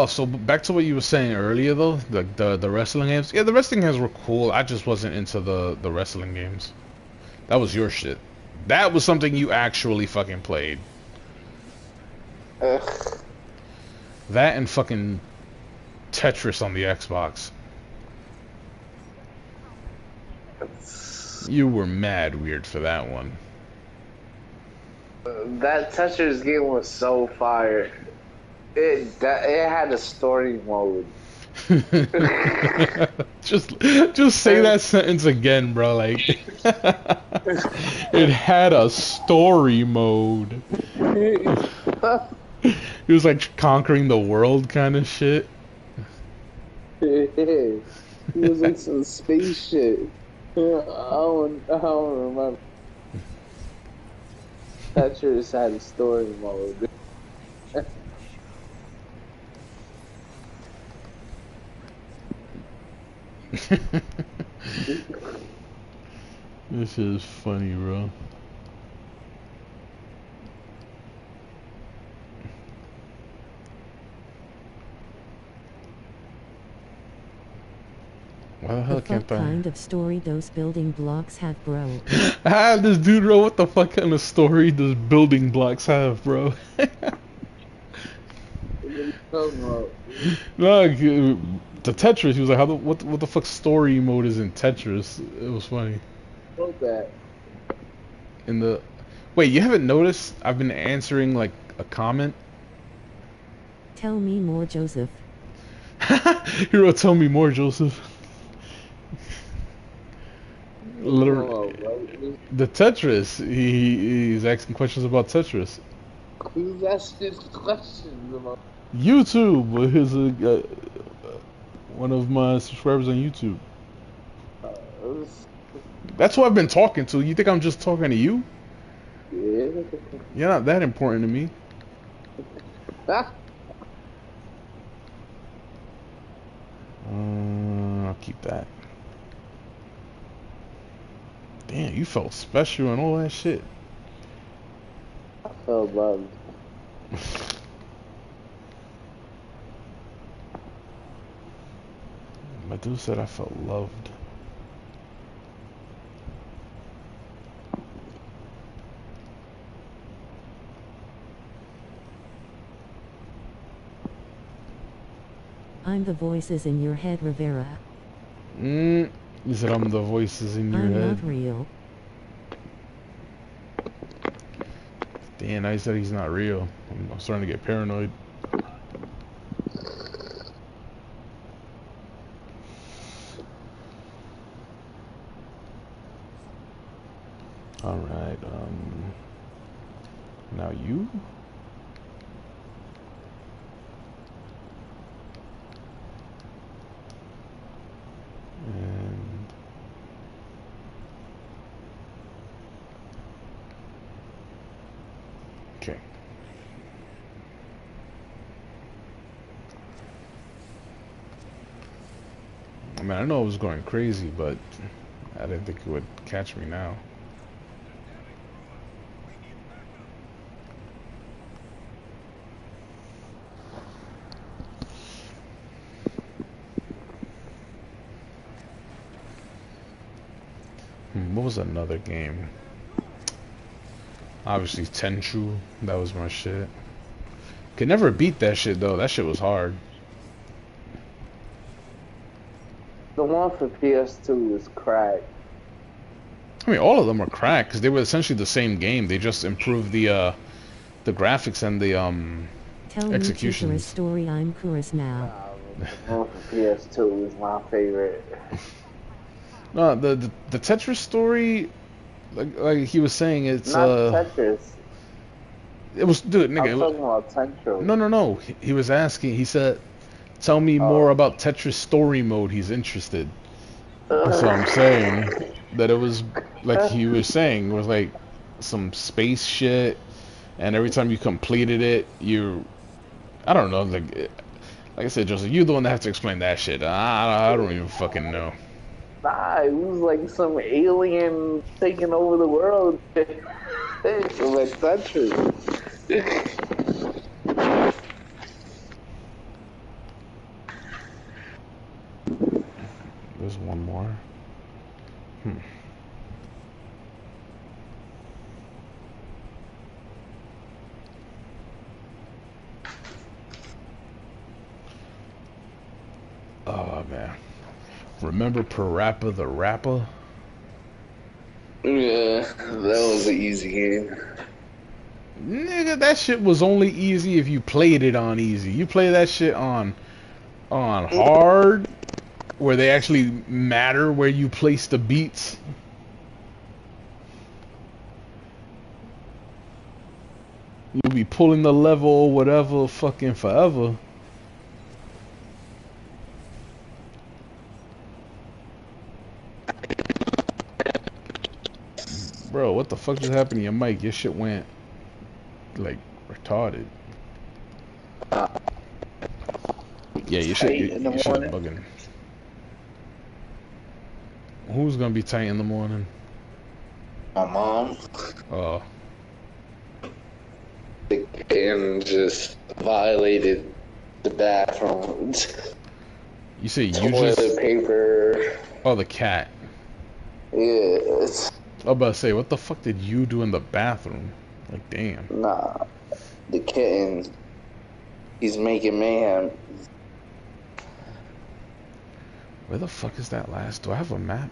So back to what you were saying earlier though, the wrestling games. Yeah, the wrestling games were cool. I just wasn't into the wrestling games. That was your shit. That was something you actually fucking played. Ugh. That and fucking Tetris on the Xbox. You were mad weird for that one. That Tetris game was so fire. It had a story mode. just say that sentence again, bro. Like it had a story mode. It was like conquering the world kind of shit. It was like some space shit. I don't remember. Tetris had a story mode. This is funny, bro. Why the hell can't I? What kind of story those building blocks have, bro? This dude wrote, what the fuck kind of story does building blocks have, bro? No, the Tetris, he was like, what the fuck story mode is in Tetris? It was funny. Wrote that. Wait, you haven't noticed I've been answering like a comment? Tell me more, Joseph. He wrote, tell me more, Joseph. Literally, the Tetris. He's asking questions about Tetris. Who's asking questions about? YouTube. He's one of my subscribers on YouTube. That's who I've been talking to. You think I'm just talking to you? Yeah. You're not that important to me. I'll keep that. Damn, you felt special and all that shit. I felt loved. My dude said I felt loved. I'm the voices in your head, Rivera. You said I'm the voices in your I'm head. not real. Damn, I said he's not real. I'm starting to get paranoid. Alright, now you? I mean, I know it was going crazy, but I didn't think it would catch me now. What was another game? Obviously Tenchu, that was my shit. Could never beat that shit though. That shit was hard. The one for PS2 is crack. I mean, all of them are cracked because they were essentially the same game. They just improved the graphics and the Tell executions. me Chikara's story, I'm curious now. The one for PS2 is my favorite. No, the Tetris story, like he was saying, it's Not Tetris. it was, dude, nigga. I'm talking about Tenchu. No. He was asking. He said, "Tell me more about Tetris story mode." He's interested. So I'm saying that it was like he was saying it was like some space shit, and every time you completed it, I don't know, like I said, Joseph, you're the one that has to explain that shit. I don't even fucking know. Nah, it was like some alien taking over the world. Like Tetris. There's one more. Oh man. Remember Parappa the Rapper? Yeah, that was an easy game. Nigga, that shit was only easy if you played it on easy. You play that shit on hard, where they actually matter where you place the beats. You'll be pulling the level or whatever fucking forever. Bro, what the fuck just happened to your mic? Your shit went like retarded. Yeah, your shit bugging. Who's gonna be tight in the morning? My mom. Oh. And just violated the bathroom. You say you Toilet just... paper. Oh, the cat. Yes. I was about to say, what the fuck did you do in the bathroom? Like, damn. Nah. The kitten. He's making mayhem. Where the fuck is that last? Do I have a map?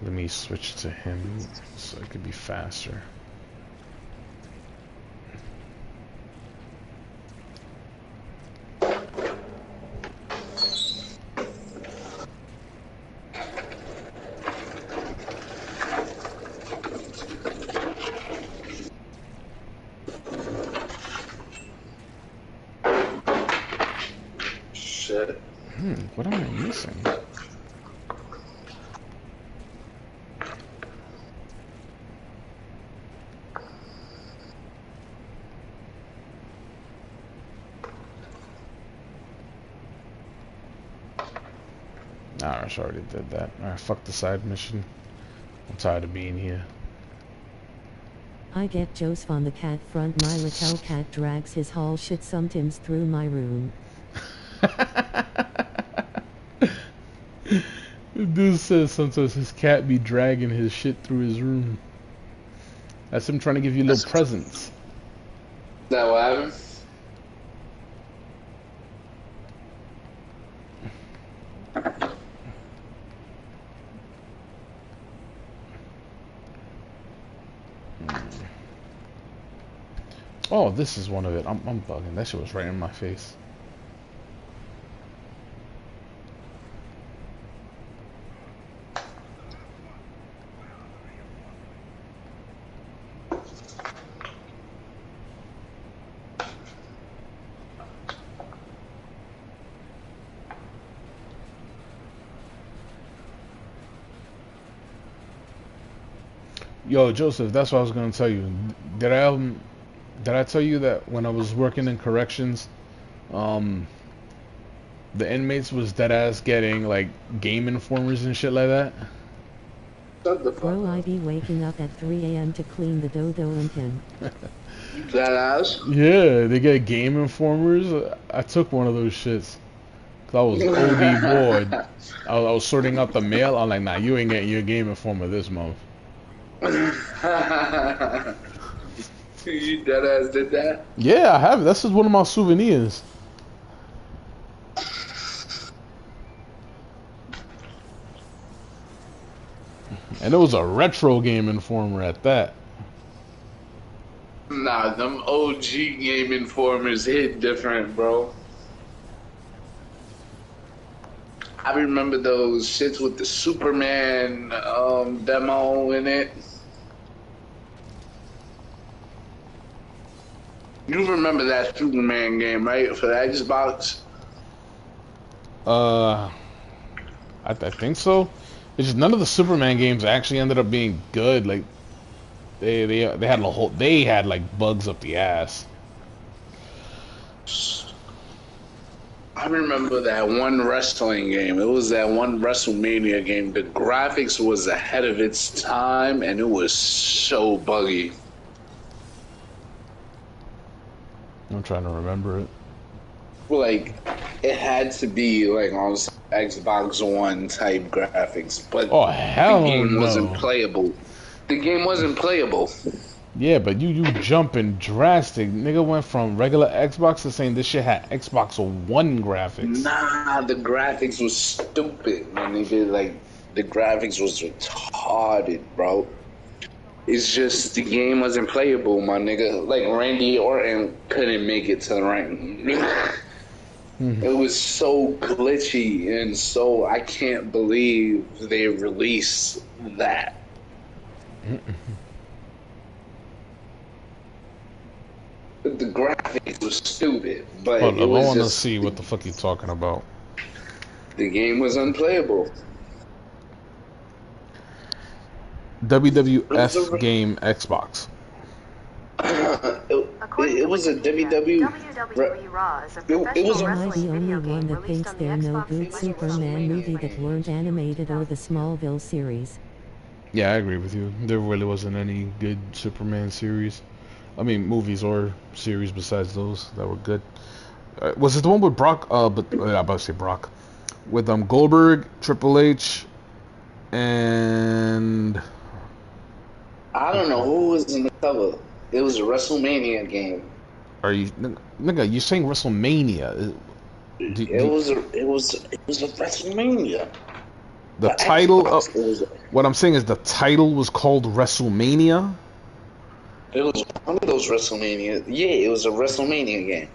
Let me switch to him so it could be faster. Shit. What am I missing? Nah, I already did that. Alright, fuck the side mission. I'm tired of being here. I get Joseph on the cat front. My little cat drags his whole shit sometimes through my room. Dude says sometimes his cat be dragging his shit through his room. That's him trying to give you little presents. That what happened? Oh, this is one of it. I'm bugging. That shit was right in my face. Yo, Joseph, that's what I was gonna tell you. Did I did I tell you that when I was working in corrections, um, the inmates was dead ass getting like Game Informers and shit like that? Shut the fuck Bro, I up. be waking up at 3 a.m. to clean the dodo and him. That ass? Yeah, they get Game Informers. I took one of those shits. 'Cause I was OD bored. I was sorting out the mail. I'm like, nah, you ain't getting your Game Informer this month. You dead ass did that? Yeah, I have it. That's just one of my souvenirs. And it was a retro Game Informer at that. Nah, them OG Game Informers hit different, bro. I remember those shits with the Superman demo in it. You remember that Superman game, right? For the Xbox? I think so. It's just none of the Superman games actually ended up being good. Like they had a whole like bugs up the ass. I remember that one wrestling game. It was that one WrestleMania game. The graphics was ahead of its time, and it was so buggy. I'm trying to remember it. Like, it had to be like on Xbox One type graphics, but Oh hell the game wasn't no. playable. The game wasn't playable. Yeah, but you jumping drastic. Nigga went from regular Xbox to saying this shit had Xbox One graphics. Nah, the graphics was stupid, man. Like, the graphics was retarded, bro. It's just the game wasn't playable, my nigga. Like, Randy Orton couldn't make it to the ring. It was so glitchy, and so I can't believe they released that. The graphics was stupid, but Hold it up, I was want to just see what the fuck you talking about. the game was unplayable. WWF game Xbox. It was a WWE. WWE Raw is a It was professional a- Am I the wrestling only video one game that released thinks on the there are no Xbox good 360. Superman movie that weren't animated or the Smallville series? Yeah, I agree with you. There really wasn't any good Superman series. I mean, movies or series besides those that were good. Was it the one with Brock? But I'm about to say Brock. With Goldberg, Triple H, and I don't know who was in the cover. It was a WrestleMania game. are you nigga? You saying WrestleMania? It was a WrestleMania. The title of Xbox, what I'm saying is the title was called WrestleMania. it was one of those WrestleMania. Yeah, it was a WrestleMania game.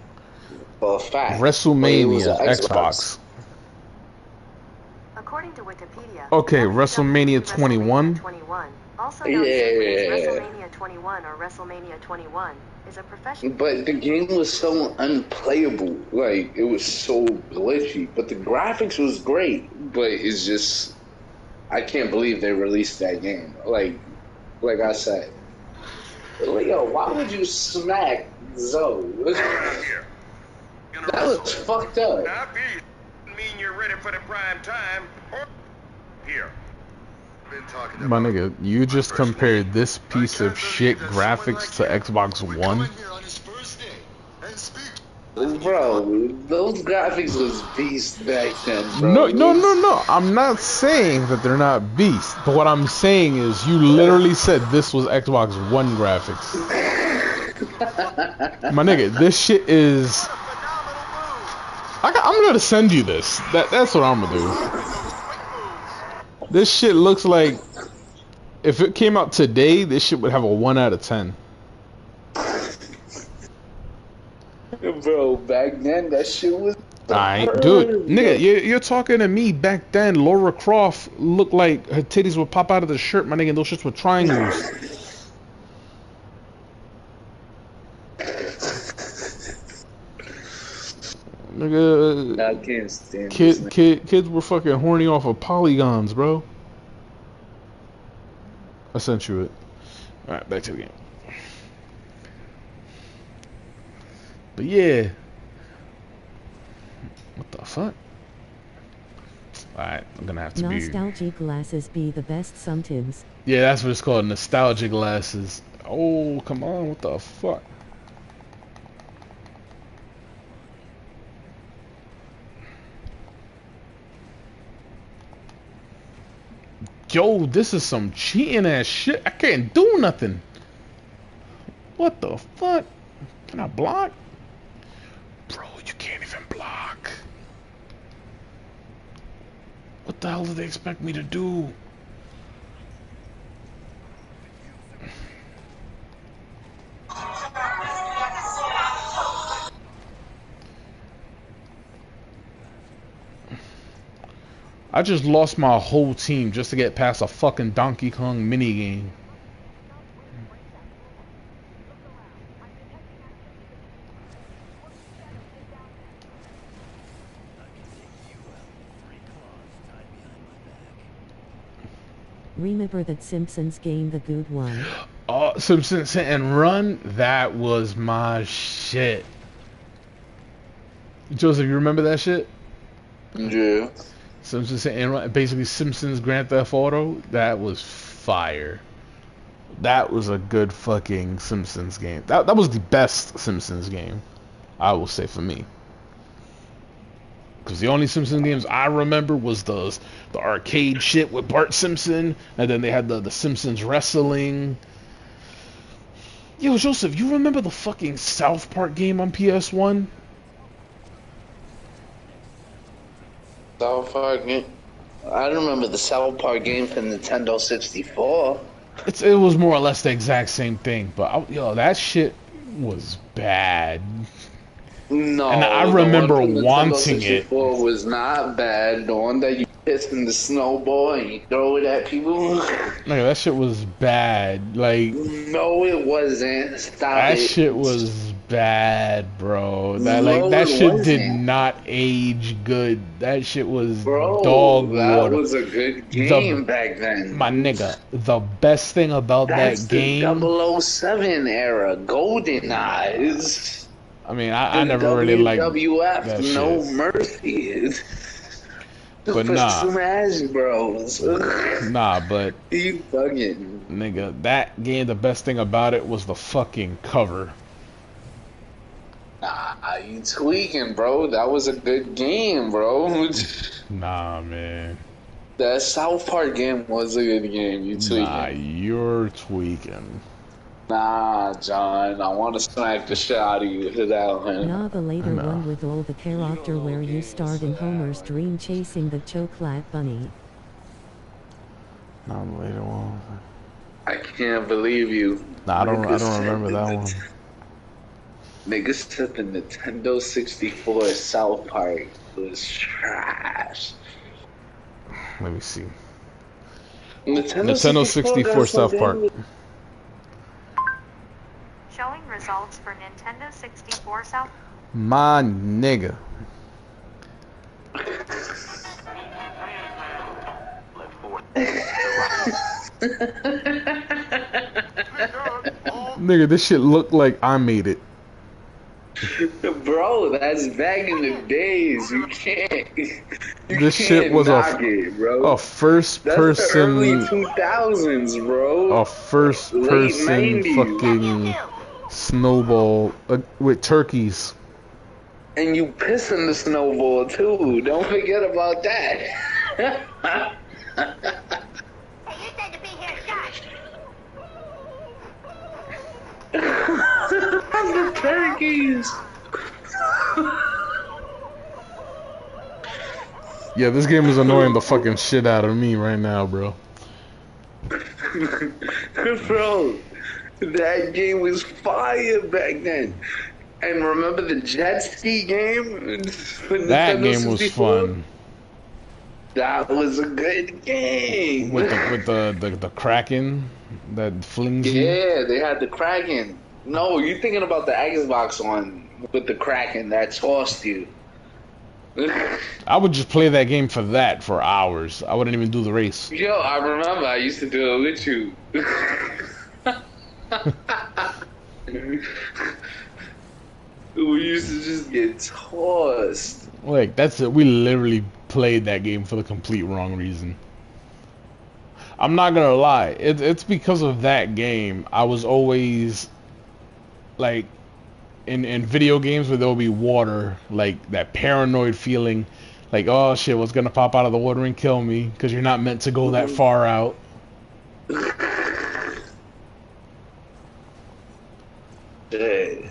For a fact. But it was WrestleMania an Xbox. According to Wikipedia, Okay, WWE WrestleMania 21. 21, also known simply as Yeah. WrestleMania 21 or WrestleMania 21, is a professional. But the game was so unplayable. Like, it was so glitchy. But the graphics was great. But it's just, I can't believe they released that game. Like I said. Yo, why would you smack Zoe? That was fucked up. Not be mean you're ready for the prime time. Or here. Been talking My about nigga, you just compared this piece of shit graphics to Xbox One. Bro, those graphics was beast back then, bro. No. I'm not saying that they're not beast, but what I'm saying is you literally said this was Xbox One graphics. My nigga, this shit is. I'm gonna send you this. That's what I'm gonna do. This shit looks like if it came out today, this shit would have a 1 out of 10. Bro, back then that shit was. Alright, dude, nigga, you're talking to me back then. Laura Croft looked like her titties would pop out of the shirt, my nigga. And those shits were triangles. Nigga, I can't stand this, man. kids were fucking horny off of polygons, bro. I sent you it. Alright, back to the game. But yeah. What the fuck? Alright, I'm gonna have to be... Nostalgia glasses be the best sometimes. Yeah, that's what it's called, nostalgia glasses. Oh, come on, what the fuck? Yo, this is some cheating ass shit. I can't do nothing. What the fuck? Can I block? Bro, you can't even block. What the hell do they expect me to do? I just lost my whole team just to get past a fucking Donkey Kong minigame. Remember that Simpsons game, the good one? Oh, Simpsons Hit and Run? That was my shit. Joseph, you remember that shit? Yeah. Simpsons Hit and Run, basically Simpsons Grand Theft Auto. That was fire. That was a good fucking Simpsons game. That was the best Simpsons game, I will say, for me. Because the only Simpsons games I remember was the arcade shit with Bart Simpson, and then they had the Simpsons wrestling. Yo, Joseph, you remember the fucking South Park game on PS1? South Park game. I remember the South Park game for Nintendo 64. It was more or less the exact same thing, but yo, that shit was bad. No, and I the remember one from wanting Nintendo it. 64 was not bad. The one that you piss in the snowball and you throw it at people. Like, that shit was bad. Like, No, it wasn't. Stop that it. shit was bad, bro. That No, that it shit did wasn't. not age good. That shit was Bro, dog that water. was a good game back then. My nigga, the best thing about That's that game. the 007 era, Golden Eyes. I mean, I never really liked WWF, that No shit. Mercy. But For nah. Smash Bros. Nah, but You fucking. nigga, that game, the best thing about it was the fucking cover. Nah, you tweaking, bro. That was a good game, bro. Nah, man. That South Park game was a good game. You tweaking. Nah, you're tweaking. Nah, John. I want to smack the shit out of you for that one. Nah, the later No. one with all the character where you starred in Homer's dream chasing the chocolate bunny. Nah, the later one. I can't believe you. Nah, I don't Niggas remember said that the one. Niggas said the Nintendo 64 South Park was trash. Let me see. Nintendo 64 got South some Park. damn- Showing results for Nintendo 64 South. My nigga. Nigga, this shit looked like I made it. Bro, that's back in the days. You can't. This shit was knock it, bro. a first That's the early person 2000s, bro. a first Late person 90s. fucking snowball with turkeys. And you piss in the snowball too. Don't forget about that. Hey, you said to be here, guys. The turkeys. Yeah, this game is annoying the fucking shit out of me right now, bro. Bro, that game was fire back then. And remember the jet ski game? For That Nintendo game was 64? fun. That was a good game. With the Kraken that flings you. Yeah, they had the Kraken. No, you're thinking about the Xbox one with the Kraken that tossed you. I would just play that game for that for hours. I wouldn't even do the race. Yo, I remember I used to do it with you. We used to just get tossed. Like, that's it. We literally played that game for the complete wrong reason. I'm not gonna lie. It's because of that game. I was always, like, in video games where there'll be water, like, that paranoid feeling. Like, oh shit, what's gonna pop out of the water and kill me? Because you're not meant to go that far out. Shit.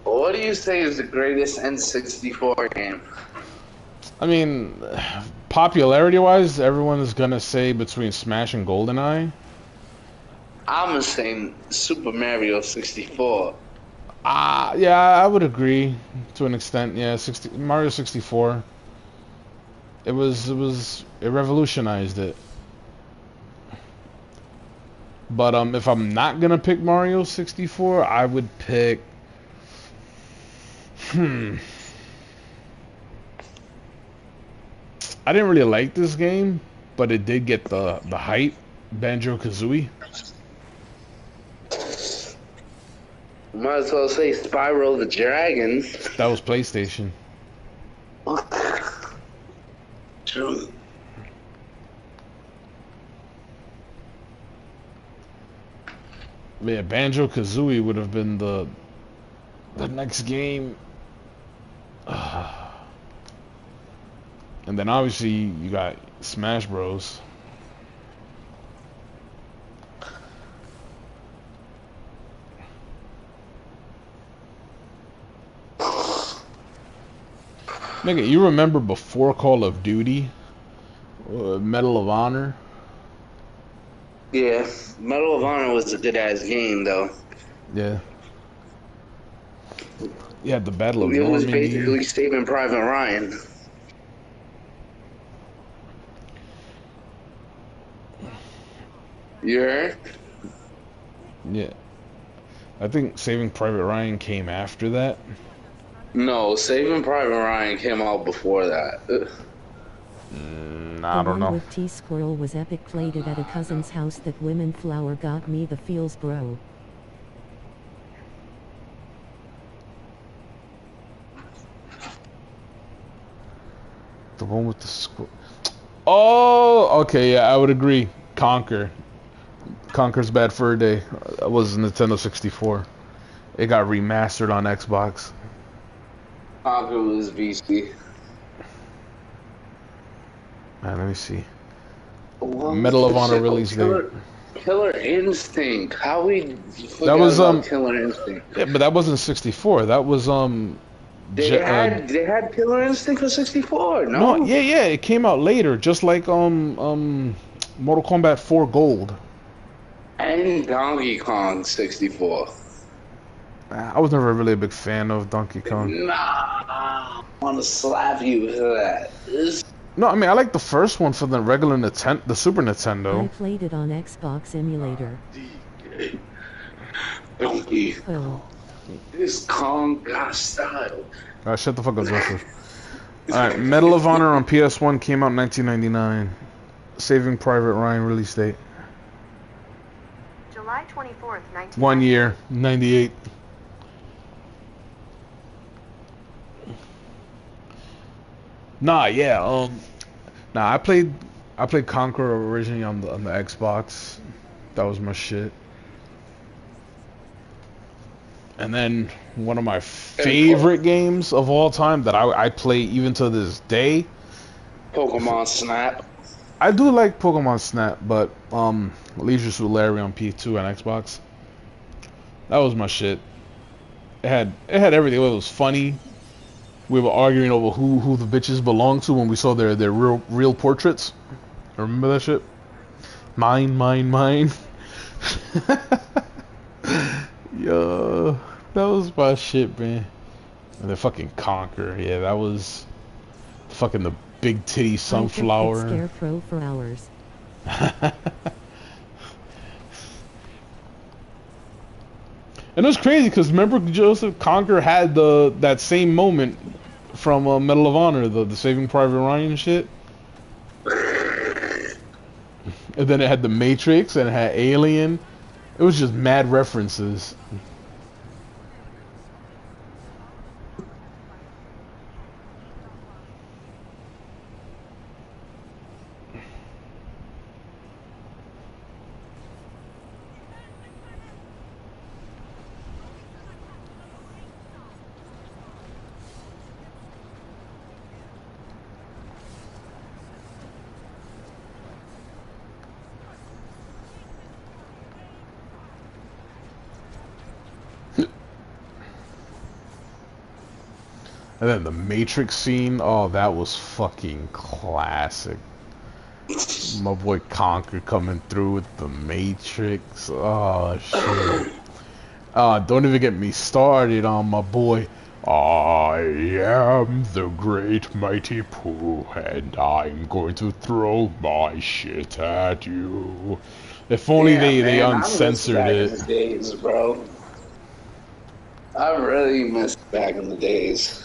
What do you say is the greatest N64 game? I mean, popularity-wise, everyone is gonna say between Smash and GoldenEye. I'm gonna say Super Mario 64. Yeah, I would agree to an extent. Yeah, Mario 64. It revolutionized it. But if I'm not gonna pick Mario 64, I would pick. I didn't really like this game, but it did get the hype. Banjo-Kazooie. Might as well say Spyro the Dragon. That was PlayStation. True. Yeah, Banjo-Kazooie would have been the next game. And then obviously you got Smash Bros. Nigga, you remember before Call of Duty? Medal of Honor? Yeah, Medal of Honor was a good ass game though. Yeah. You had the Battle of It was Normandy. basically Saving Private Ryan. You heard? Yeah. I think Saving Private Ryan came after that. No, Saving Private Ryan came out before that. I The don't one know. with T-Squirrel was epic. Played it at a cousin's house. That women flower got me the feels, bro. The one with the squirrel. Oh, okay, yeah, I would agree. Conquer. Conquer's Bad Fur Day was Nintendo 64. It got remastered on Xbox. Conquer was VC. Man, let me see. What Medal was of the Honor shit? release date. Killer Instinct. How we That was Killer Instinct? yeah, but that wasn't 64. That was They had Killer Instinct for 64. No, no, yeah, it came out later, just like Mortal Kombat 4 Gold. and Donkey Kong 64. I was never really a big fan of Donkey Kong. Nah, I want to slap you for that. No, I mean I like the first one for the regular Nintendo, the Super I Nintendo. played it on Xbox emulator. Donkey, Oh, this Kong got style. Shut the fuck up, Joseph. Alright, Medal of Honor on PS1 came out in 1999. Saving Private Ryan release date. July 24th, 19. 1 year, 98. Nah, yeah, I played Conquer originally on the Xbox. That was my shit. And then one of my favorite games of all time that I play even to this day. Pokemon Snap. I do like Pokemon Snap, but Leisure Suit Larry on PS2 and Xbox. That was my shit. It had everything. It was funny. We were arguing over who the bitches belonged to when we saw their real portraits. Remember that shit? Mine. Yo, that was my shit, man. And then fucking Conquer, yeah, that was fucking the big titty sunflower. Scarecrow for hours. And it was crazy because remember Joseph, Conquer had that same moment from Medal of Honor, the Saving Private Ryan shit. And then it had The Matrix and it had Alien. It was just mad references. And then the Matrix scene, oh, that was fucking classic. My boy Conker coming through with the Matrix. Oh, shit. Don't even get me started on my boy. I am the great mighty Pooh, and I'm going to throw my shit at you. If only they uncensored I it. miss back in the days, bro. I really miss back in the days.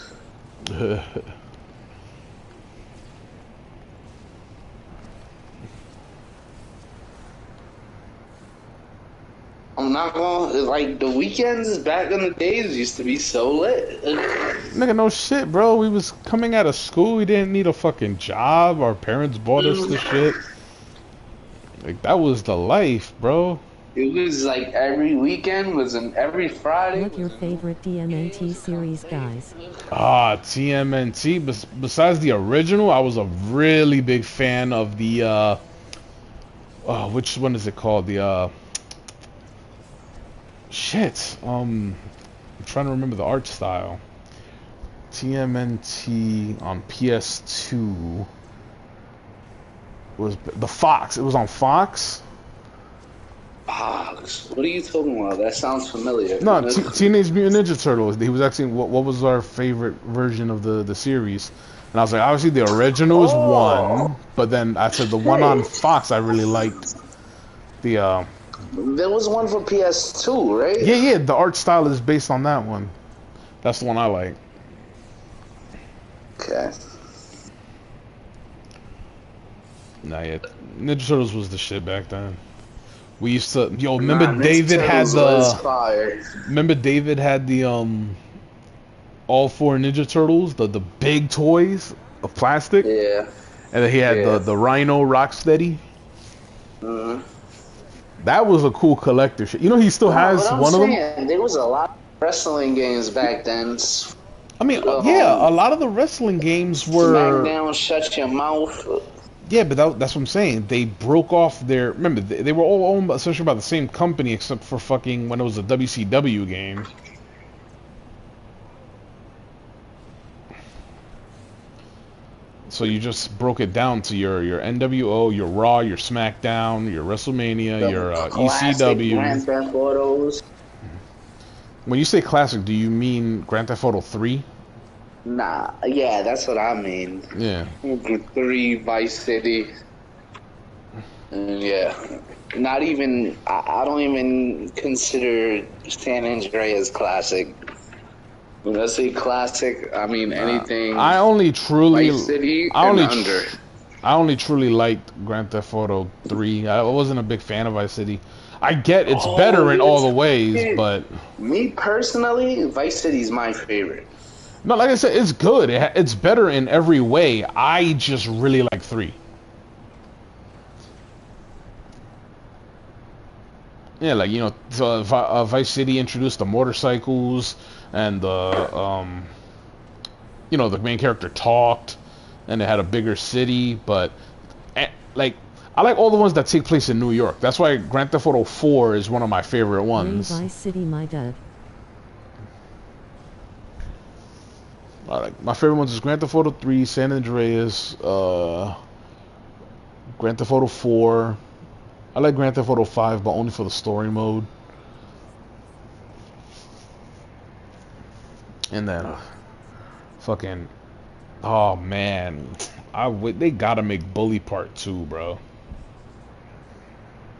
I'm not gonna, like, the weekends back in the days used to be so lit. Nigga, no shit, bro. We was coming out of school. We didn't need a fucking job. Our parents bought us the shit. Like, that was the life, bro. It was like every weekend was an every Friday. What your favorite TMNT series, guys? TMNT. Besides the original, I was a really big fan of the, which one is it called? The, shit. I'm trying to remember the art style. TMNT on PS2 was the Fox. It was on Fox. Fox. What are you talking about? That sounds familiar. No, Teenage Mutant Ninja Turtles. He was asking what was our favorite version of the series, and I was like, obviously the original is one, but then I said the one on Fox I really liked. The There was one for PS2, right? yeah, the art style is based on that one. That's the one I like. Okay. Nah, yeah, Ninja Turtles was the shit back then. We used to, remember David had remember David had the all four Ninja Turtles, the big toys of plastic. Yeah. And then he had the Rhino Rocksteady. That was a cool collector shit. You know, he still has one of them. There was a lot of wrestling games back then. I mean, yeah, a lot of the wrestling games were. SmackDown, Shut Your Mouth. Yeah, but that's what I'm saying. They broke off their. Remember, they were all owned essentially by the same company, except for fucking when it was a WCW game. So you just broke it down to your NWO, your Raw, your SmackDown, your WrestleMania, your ECW. Grand Theft Autos. When you say classic, do you mean Grand Theft Auto 3? Nah, yeah, that's what I mean. Yeah. 3, Vice City. Yeah. Not even, I don't even consider San Andreas classic. When I say classic, I mean anything. I only truly, Vice City I only, and under. I only truly liked Grand Theft Auto 3. I wasn't a big fan of Vice City. I get it's better in all the ways, but me personally, Vice City is my favorite. No, like I said, it's good. It's better in every way. I just really like 3. Yeah, like, so Vice City introduced the motorcycles and the main character talked, and it had a bigger city. But like, I like all the ones that take place in New York. That's why Grand Theft Auto 4 is one of my favorite ones. Vice City, my dad. My favorite ones is Grand Theft Auto 3, San Andreas, Grand Theft Auto 4. I like Grand Theft Auto 5, but only for the story mode. And then, fucking, oh man, they gotta make Bully Part 2, bro.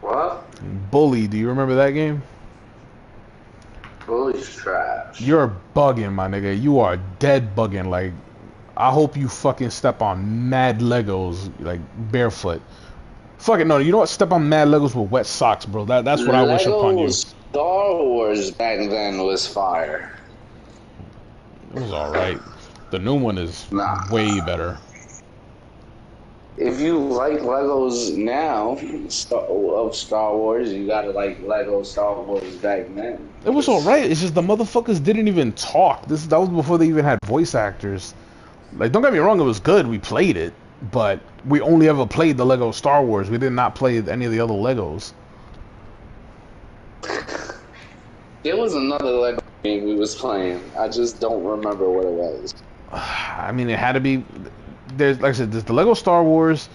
What? Bully, do you remember that game? Bully's trash. You're bugging, my nigga. You are dead bugging. Like, I hope you fucking step on mad Legos, like, barefoot. Fuck it, no. You know what? Step on mad Legos with wet socks, bro. That's what I wish upon Lego you. Star Wars back then was fire. It was all right. The new one is Nah. way better. If you like Legos now of Star Wars, you gotta like Lego Star Wars back then. It was all right. It's just the motherfuckers didn't even talk. That was before they even had voice actors. Like, don't get me wrong, it was good. We played it, but we only ever played the Lego Star Wars. We did not play any of the other Legos. There was another Lego game we was playing. I just don't remember what it was. I mean, it had to be. There's, like I said, there's the Lego Star Wars.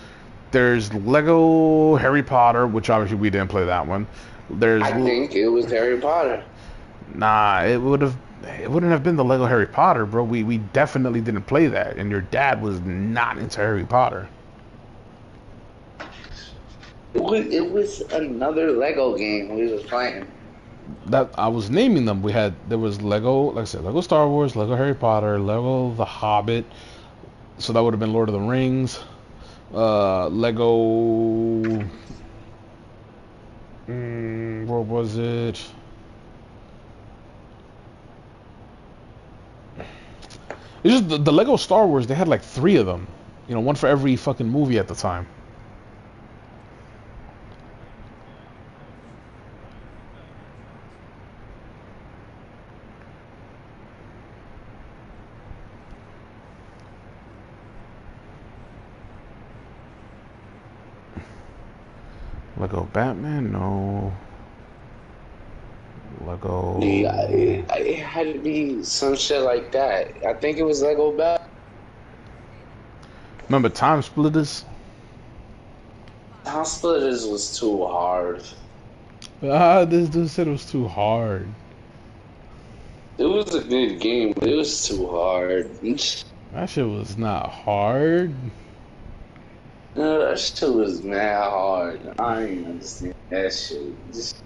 There's Lego Harry Potter, which obviously we didn't play that one. I think it was Harry Potter. Nah, it wouldn't have been the Lego Harry Potter, bro. We definitely didn't play that, and your dad was not into Harry Potter. It was another Lego game we was playing. That I was naming them. There was Lego, like I said, Lego Star Wars, Lego Harry Potter, Lego The Hobbit. So that would have been Lord of the Rings. Lego. What was it? It's just the Lego Star Wars. They had like 3 of them. You know, one for every fucking movie at the time. Lego Batman? No. Lego. Yeah, it had to be some shit like that. I think it was Lego Batman. Remember Time Splitters? Time Splitters was too hard. This dude said it was too hard. It was a good game, but it was too hard. That shit was not hard. No, that shit was mad hard. I didn't understand that shit. Just...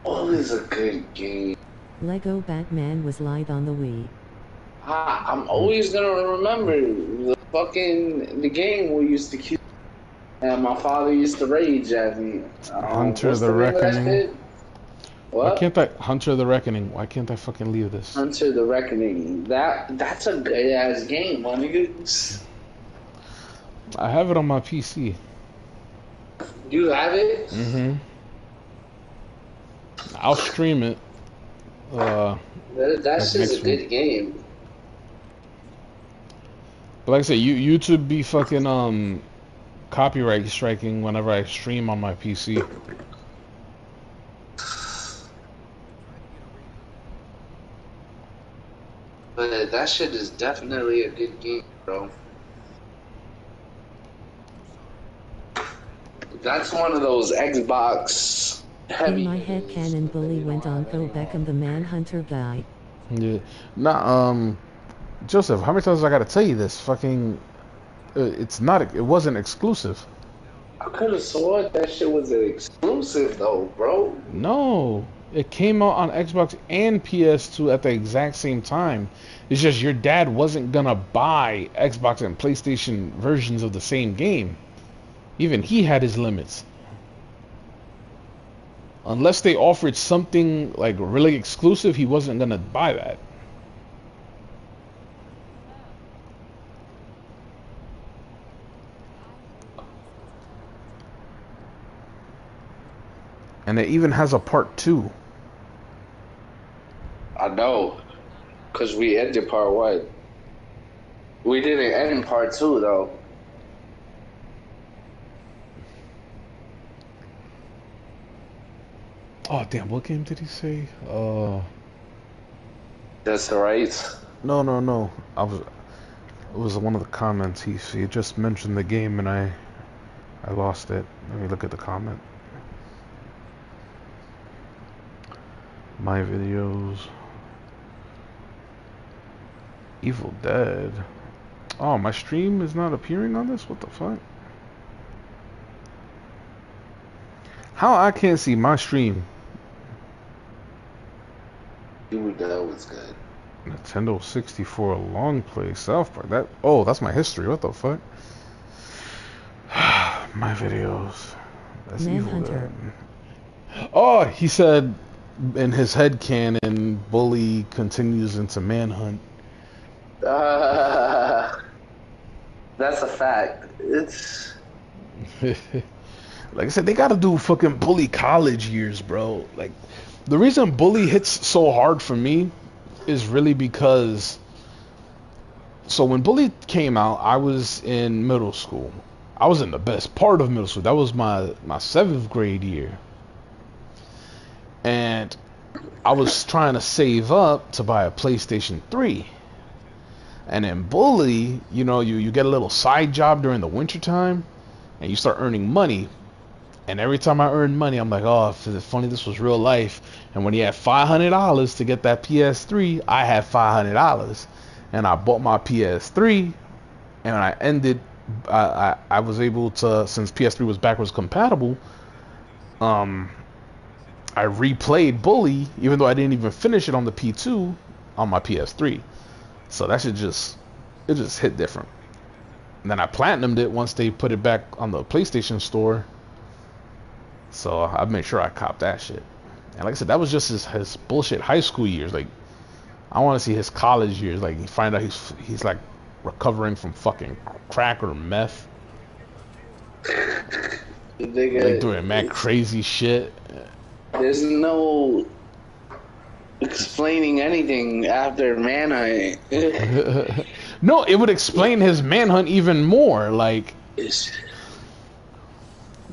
Always a good game. Lego Batman was light on the Wii. I'm always gonna remember the game we used to keep. And my father used to rage at me. Hunter the Reckoning. What? Why can't I Hunter the Reckoning? Why can't I fucking leave this? Hunter the Reckoning. That's a good ass game, my nigga. I have it on my PC. You have it? Mm-hmm. I'll stream it. That's just a good game. But like I said, YouTube be fucking copyright striking whenever I stream on my PC. But that shit is definitely a good game, bro. That's one of those Xbox heavy. In my head canon, Bully went on Phil Beckham the Manhunter guy. Yeah. Nah, Joseph, how many times I gotta tell you this? Fucking, it wasn't exclusive. I could have sworn that shit was an exclusive though, bro. No, it came out on Xbox and PS2 at the exact same time. It's just your dad wasn't gonna buy Xbox and PlayStation versions of the same game. Even he had his limits. Unless they offered something like really exclusive, he wasn't gonna buy that. And it even has a part 2. I know, cause we ended part 1. We didn't end part 2 though. Oh damn, what game did he say? That's right. No. It was one of the comments. He just mentioned the game and I lost it. Let me look at the comment. My videos. Evil Dead. Oh, my stream is not appearing on this? What the fuck? How I can't see my stream? Dude, that was good. Nintendo 64 long play South Park. That that's my history. What the fuck? My videos. That's evil. Manhunter. Oh, he said in his head canon, Bully continues into Manhunt. That's a fact. It's Like I said, they gotta do fucking Bully college years, bro. Like, the reason Bully hits so hard for me is really because, so when Bully came out, I was in middle school. I was in the best part of middle school. That was my 7th grade year. And I was trying to save up to buy a PlayStation 3. And then Bully, you know, you get a little side job during the winter time, and you start earning money. And every time I earned money, I'm like, oh, if funny, this was real life. And when he had $500 to get that PS3, I had $500. And I bought my PS3, and I ended, I was able to, since PS3 was backwards compatible, I replayed Bully, even though I didn't even finish it on the P2, on my PS3. So that shit just hit different. And then I platinumed it once they put it back on the PlayStation Store. So I made sure I copped that shit. And like I said, that was just his bullshit high school years. Like, I want to see his college years. Like, you find out he's like recovering from fucking crack or meth. Like doing mad crazy shit. There's no explaining anything after Manhunt. No, it would explain his Manhunt even more. Like,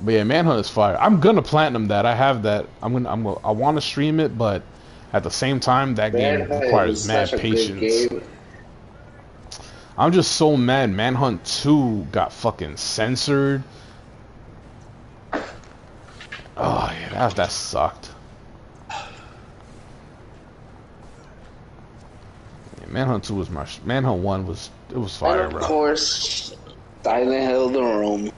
but yeah, Manhunt is fire. I'm gonna platinum that. I have that. I want to stream it, but at the same time, that game requires mad patience. I'm just so mad. Manhunt 2 got fucking censored. Oh yeah, that sucked. Yeah, Manhunt 2 was Manhunt 1 was fire, and bro. Of course, Silent Hill: The Room.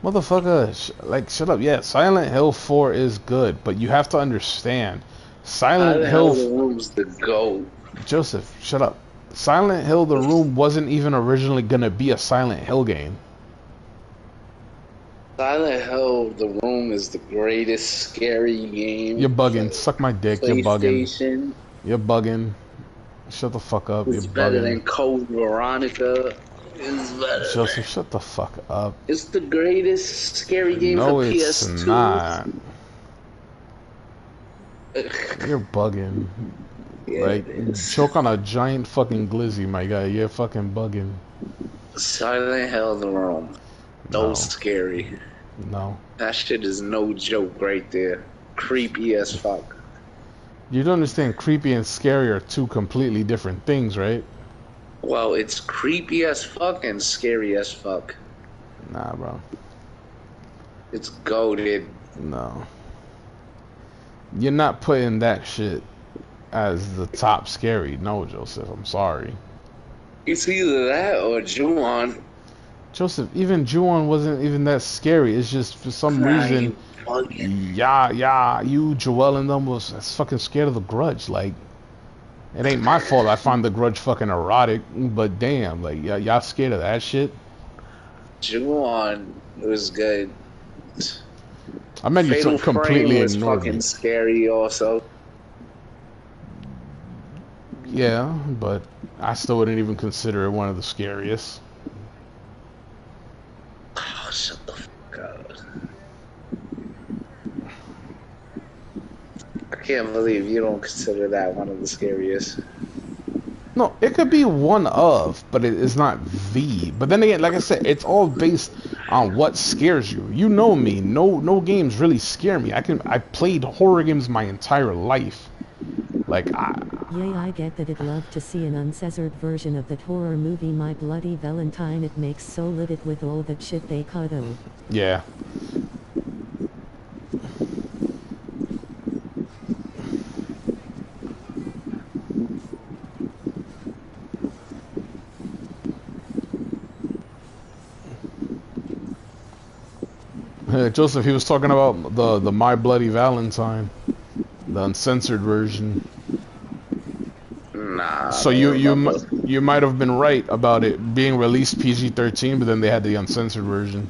Motherfucker, shut up. Yeah, Silent Hill 4 is good, but you have to understand, Silent Hill The Room's the GOAT. Joseph, shut up. Silent Hill: The Room wasn't even originally gonna be a Silent Hill game. Silent Hill: The Room is the greatest scary game. You're bugging. Suck my dick. You're bugging. PlayStation. You're bugging. Shut the fuck up. It's You're better bugging. than Code Veronica. It's better. Joseph, shut the fuck up. It's the greatest scary game No, for it's PS2. not. You're bugging. Yeah, Like, it is. choke on a giant fucking glizzy, my guy. You're fucking bugging. Silent Hill: The Room. So No. scary. No. That shit is no joke right there. Creepy as fuck. You don't understand, creepy and scary are two completely different things, right? Well, it's creepy as fuck and scary as fuck. Nah, bro. It's goated. No. You're not putting that shit as the top scary. No, Joseph. I'm sorry. It's either that or Ju-On. Joseph, even Ju-On wasn't even that scary. It's just for some reason, you, Joel, and them was fucking scared of The Grudge. Like, it ain't my fault I find The Grudge fucking erotic, but damn, like, y'all scared of that shit? Ju-On was good. I meant you Fatal completely Frame was ignored fucking me. scary also. Yeah, but I still wouldn't even consider it one of the scariest. Oh, shut the fuck up. I can't believe you don't consider that one of the scariest. No, it could be one of, but it is not the. But then again, like I said, it's all based on what scares you. You know me. No games really scare me. I played horror games my entire life. Like, Yay, I get that I'd love to see an uncensored version of that horror movie My Bloody Valentine. It makes so livid with all that shit they cut out. yeah. Joseph, he was talking about the My Bloody Valentine, the uncensored version. Nah, I So don't remember. you might have been right about it being released PG-13, but then they had the uncensored version.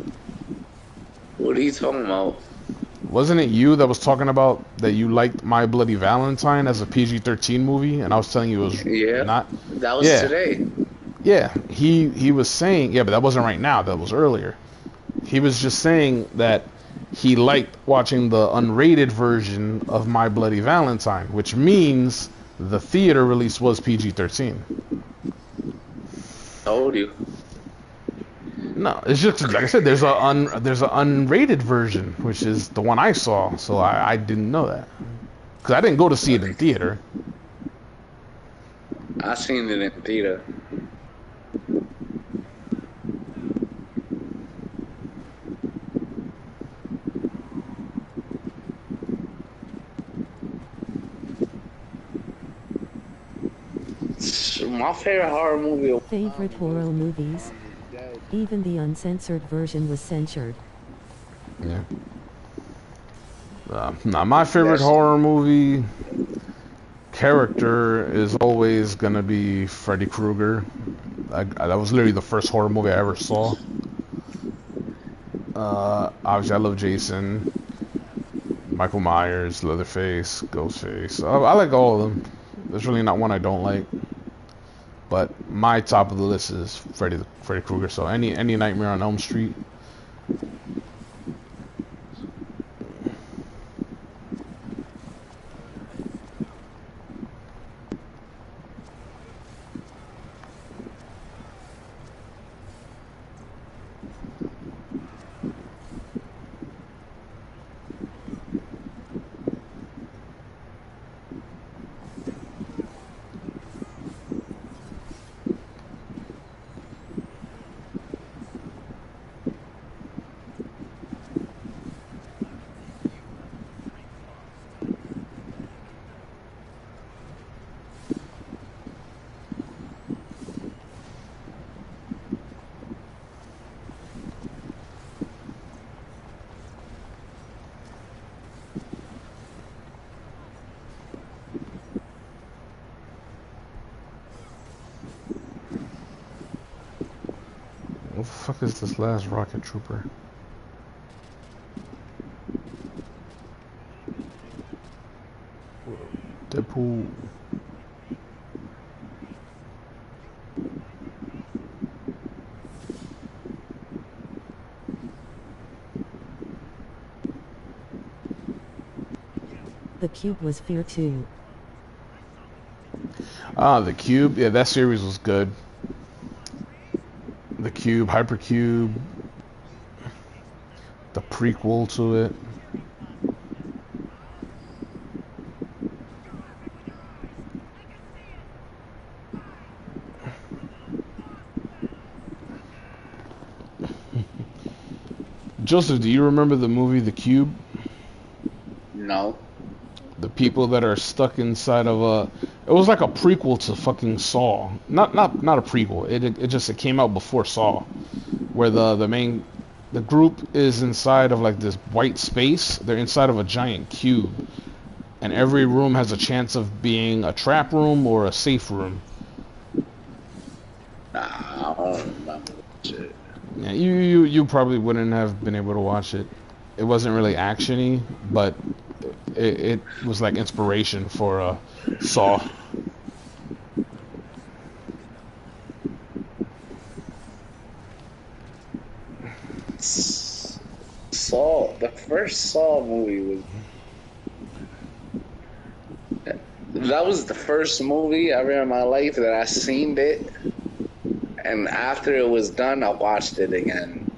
What are you talking about? Wasn't it you that was talking about that you liked My Bloody Valentine as a PG-13 movie, and I was telling you it was Yeah, not? that was Yeah, today. yeah. He was saying, yeah, but that wasn't right now. That was earlier. He was just saying that he liked watching the unrated version of My Bloody Valentine, which means the theater release was PG-13. Told you. No, it's just like I said. There's an unrated version, which is the one I saw. So I didn't know that because I didn't go to see it in theater. I seen it in theater. My favorite horror movie. Favorite horror movies? Even the uncensored version was censored. Yeah. Now my favorite horror movie character is always gonna be Freddy Krueger. That was literally the first horror movie I ever saw. Obviously, I love Jason, Michael Myers, Leatherface, Ghostface. I like all of them. There's really not one I don't like. But my top of the list is Freddy Krueger. So any Nightmare on Elm Street. What the fuck is this last rocket trooper? Deadpool. The Cube was Fear 2. Ah, The Cube. Yeah, that series was good. The Cube, Hypercube, the prequel to it. Joseph, do you remember the movie The Cube? No. The people that are stuck inside of a... It was like a prequel to fucking Saw. Not a prequel. It came out before Saw, where the group is inside of like this white space. They're inside of a giant cube, and every room has a chance of being a trap room or a safe room. Nah, I don't remember that shit. Yeah, you probably wouldn't have been able to watch it. It wasn't really actiony, but it was like inspiration for Saw. Saw, the first Saw movie was. That was the first movie ever in my life that I seen it, and after it was done, I watched it again.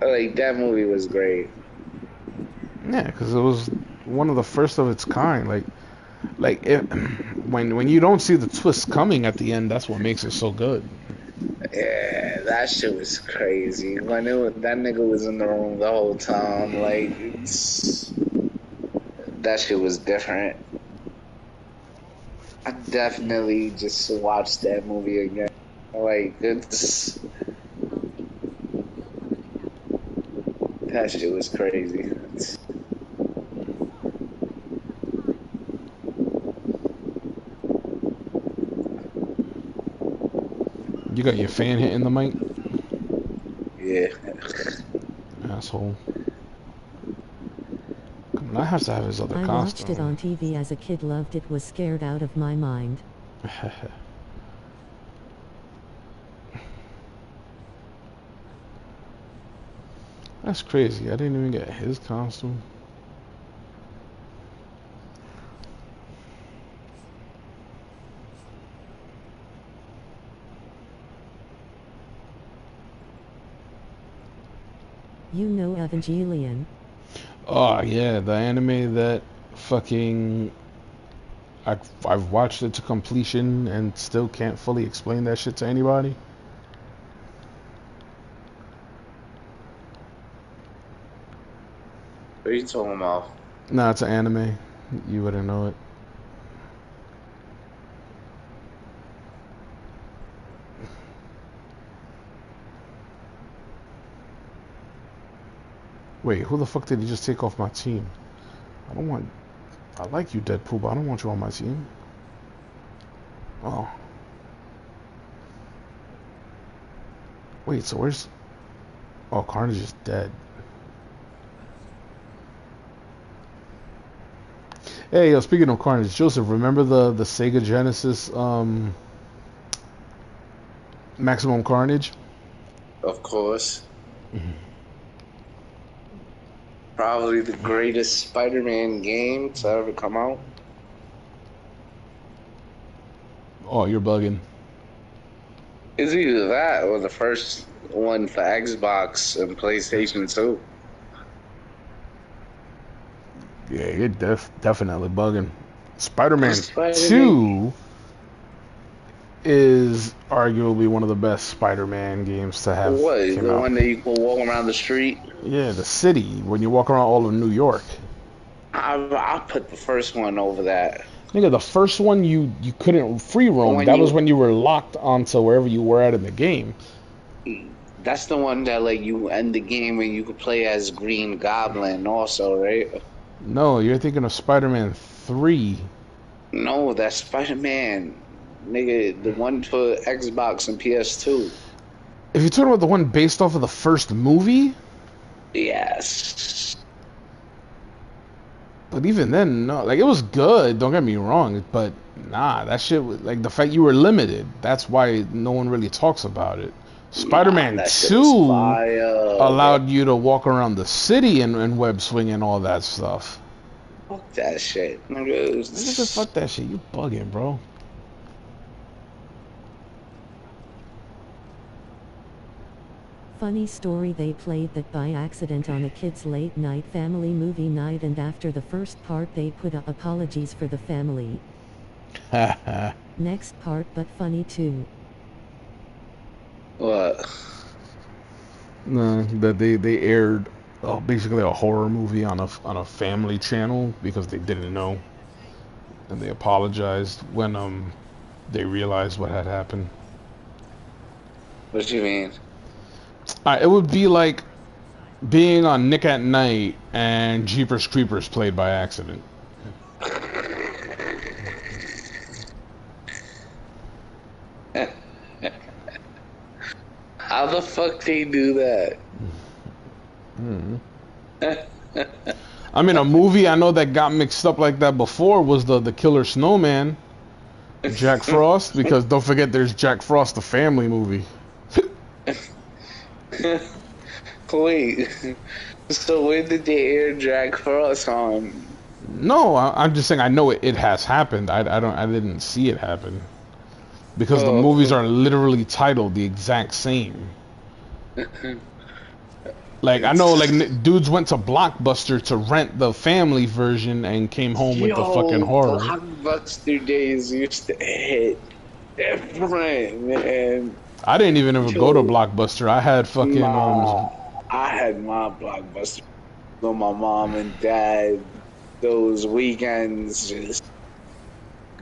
Like, that movie was great. Yeah, because it was one of the first of its kind. When you don't see the twist coming at the end, that's what makes it so good. Yeah, that shit was crazy. When that nigga was in the room the whole time, like, that shit was different. I definitely just watched that movie again. Like, That shit was crazy. You got your fan hitting the mic? Yeah. Asshole. Come on, I have to have his other I watched it costume. on TV as a kid, loved it, was scared out of my mind. That's crazy. I didn't even get his costume. You know Evangelion. Oh yeah, the anime that fucking I've watched it to completion and still can't fully explain that shit to anybody. What are you talking about? Nah, it's an anime. You wouldn't know it. Wait, who the fuck did he just take off my team? I don't want... I like you, Deadpool, but I don't want you on my team. Oh. Wait, so where's... Oh, Carnage is dead. Hey, yo, speaking of Carnage, Joseph, remember the Sega Genesis Maximum Carnage? Of course. Probably the greatest Spider-Man game to ever come out. Oh, you're bugging. It's either that or the first one for Xbox and PlayStation 2. Yeah, you're definitely bugging. Spider-Man Spider-Man 2 is arguably one of the best Spider-Man games to have What? came The out. one that you can walk around the street? Yeah, the city, when you walk around all of New York. I'll put the first one over that. Nigga, the first one you couldn't free roam. When That you- was when you were locked onto wherever you were at in the game. That's the one that like you end the game and you could play as Green Goblin also, right? No, you're thinking of Spider-Man 3. No, that's Spider-Man. Nigga, the one for Xbox and PS2. If you're talking about the one based off of the first movie, Yes. but even then, no, like it was good. Don't get me wrong, but nah, that shit was like the fact you were limited. That's why no one really talks about it. Spider-Man That shit 2 was fire. allowed you to walk around the city and web swing and all that stuff. Fuck that shit. Nigga, Nigga, fuck that shit. You bugging, bro. Funny story, they played that by accident on a kid's late night family movie night, and after the first part they put up apologies for the family. Next part, but funny too. What? No, that they aired basically a horror movie on a family channel because they didn't know, and they apologized when they realized what had happened. What you mean? It would be like being on Nick at Night and Jeepers Creepers played by accident. How the fuck they do that? I mean, a movie I know that got mixed up like that before was the Killer Snowman, Jack Frost, because don't forget there's Jack Frost, the family movie. Wait. So when did they air Jack Frost on? No, I'm just saying I know it has happened. I didn't see it happen because the movies are literally titled the exact same. Like I know, like dudes went to Blockbuster to rent the family version and came home with the fucking horror. Blockbuster days used to hit different, man. I didn't even ever go to Blockbuster. I had fucking I had my Blockbuster. So my mom and dad, those weekends, just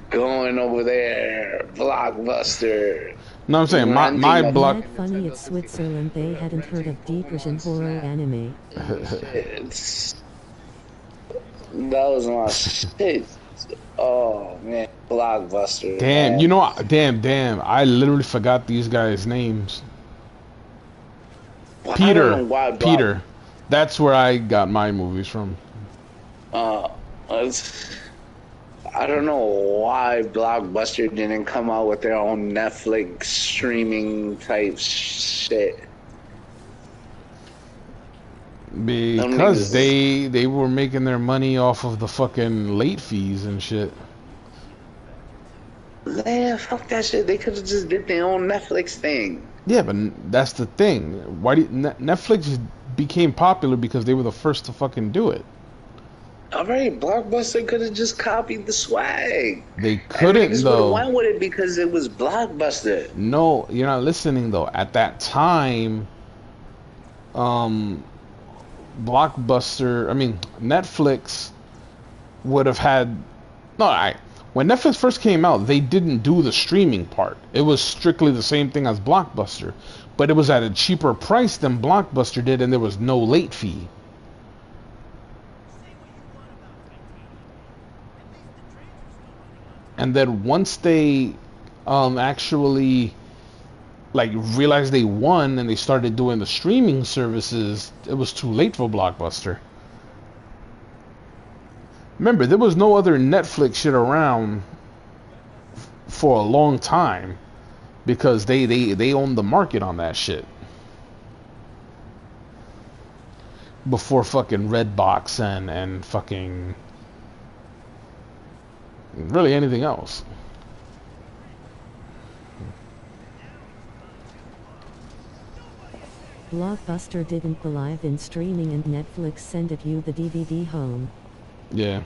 going over there, Blockbuster. No, I'm saying my Renting my a block. Mad funny it's Switzerland, they hadn't heard of deep Russian horror anime. It's, that was my shit. Oh man, Blockbuster. Damn, Man. damn. I literally forgot these guys' names. Well, I don't know Peter, why Peter. That's where I got my movies from. It's- I don't know why Blockbuster didn't come out with their own Netflix streaming type shit. Because niggas- they were making their money off of the fucking late fees and shit. Man, fuck that shit. They could have just did their own Netflix thing. Yeah, but that's the thing. Why do Netflix became popular because they were the first to fucking do it. Alright, Blockbuster could have just copied the swag. They couldn't Niggas though. went with it because it was Blockbuster. No, you're not listening though. At that time, Netflix would have had no. When Netflix first came out, they didn't do the streaming part. It was strictly the same thing as Blockbuster, but it was at a cheaper price than Blockbuster did, and there was no late fee. And then once they actually like realized they won and they started doing the streaming services, it was too late for Blockbuster. Remember, there was no other Netflix shit around for a long time because they owned the market on that shit. Before fucking Redbox and fucking really anything else. Blockbuster didn't believe in streaming and Netflix sent it you the DVD home. Yeah.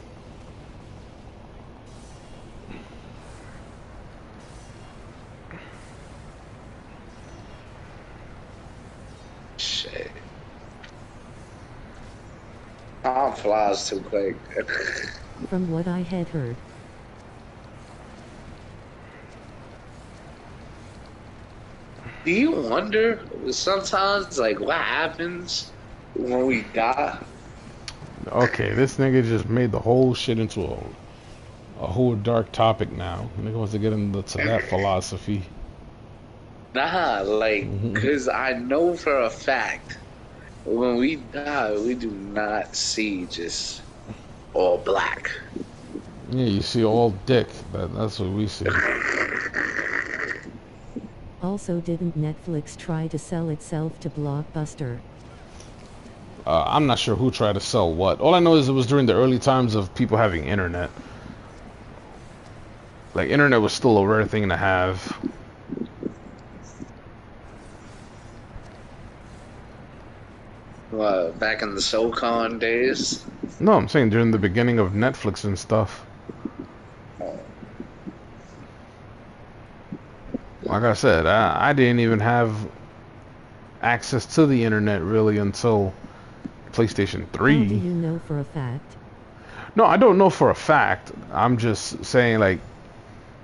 Shit. Time flies too quick. From what I had heard. Do you wonder sometimes, like, what happens when we die? Okay, this nigga just made the whole shit into a whole dark topic now. Nigga wants to get into that philosophy. Nah, like, because I know for a fact when we die, we do not see just all black. Yeah, you see all dick. That's what we see. Also, didn't Netflix try to sell itself to Blockbuster? I'm not sure who tried to sell what. All I know is it was during the early times of people having internet. Like, internet was still a rare thing to have. Back in the SoCon days? No, I'm saying during the beginning of Netflix and stuff. Like I said, I didn't even have access to the internet really until PlayStation 3. How do you know for a fact? No, I don't know for a fact. I'm just saying, like,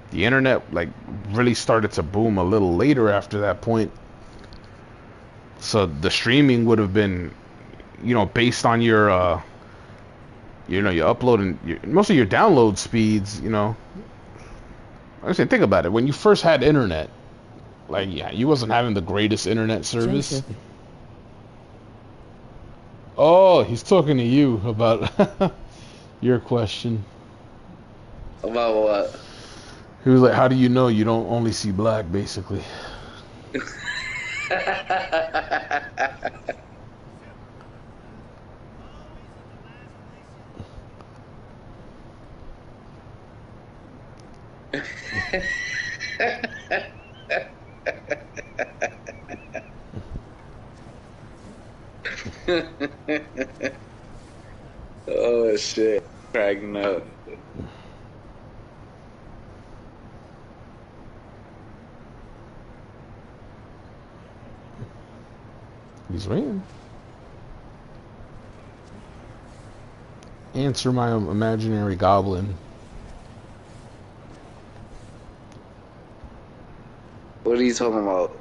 the internet, like, really started to boom a little later after that point. So the streaming would have been, you know, based on your, your upload and most of your download speeds, you know. I say, think about it. When you first had internet, like, yeah, you wasn't having the greatest internet service. Joseph. Oh, he's talking to you about your question. About what? He was like, how do you know you don't only see black, basically? Oh shit. Cracking up. He's ringing. Answer my imaginary goblin. What are you talking about?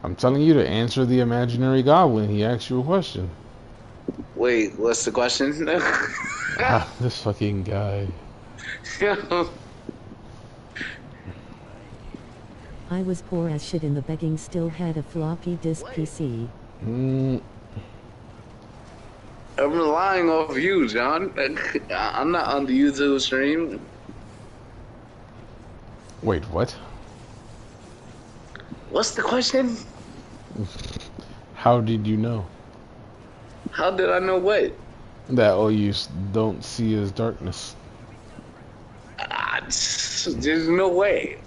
I'm telling you to answer the imaginary god when he asks you a question. Wait, what's the question? Ah, this fucking guy. I was poor as shit in the begging, still had a floppy disk PC. Mm, I'm relying off you, John. I'm not on the YouTube stream. wait, what? What's the question? How did you know? How did I know what? That all you don't see is darkness. There's no way.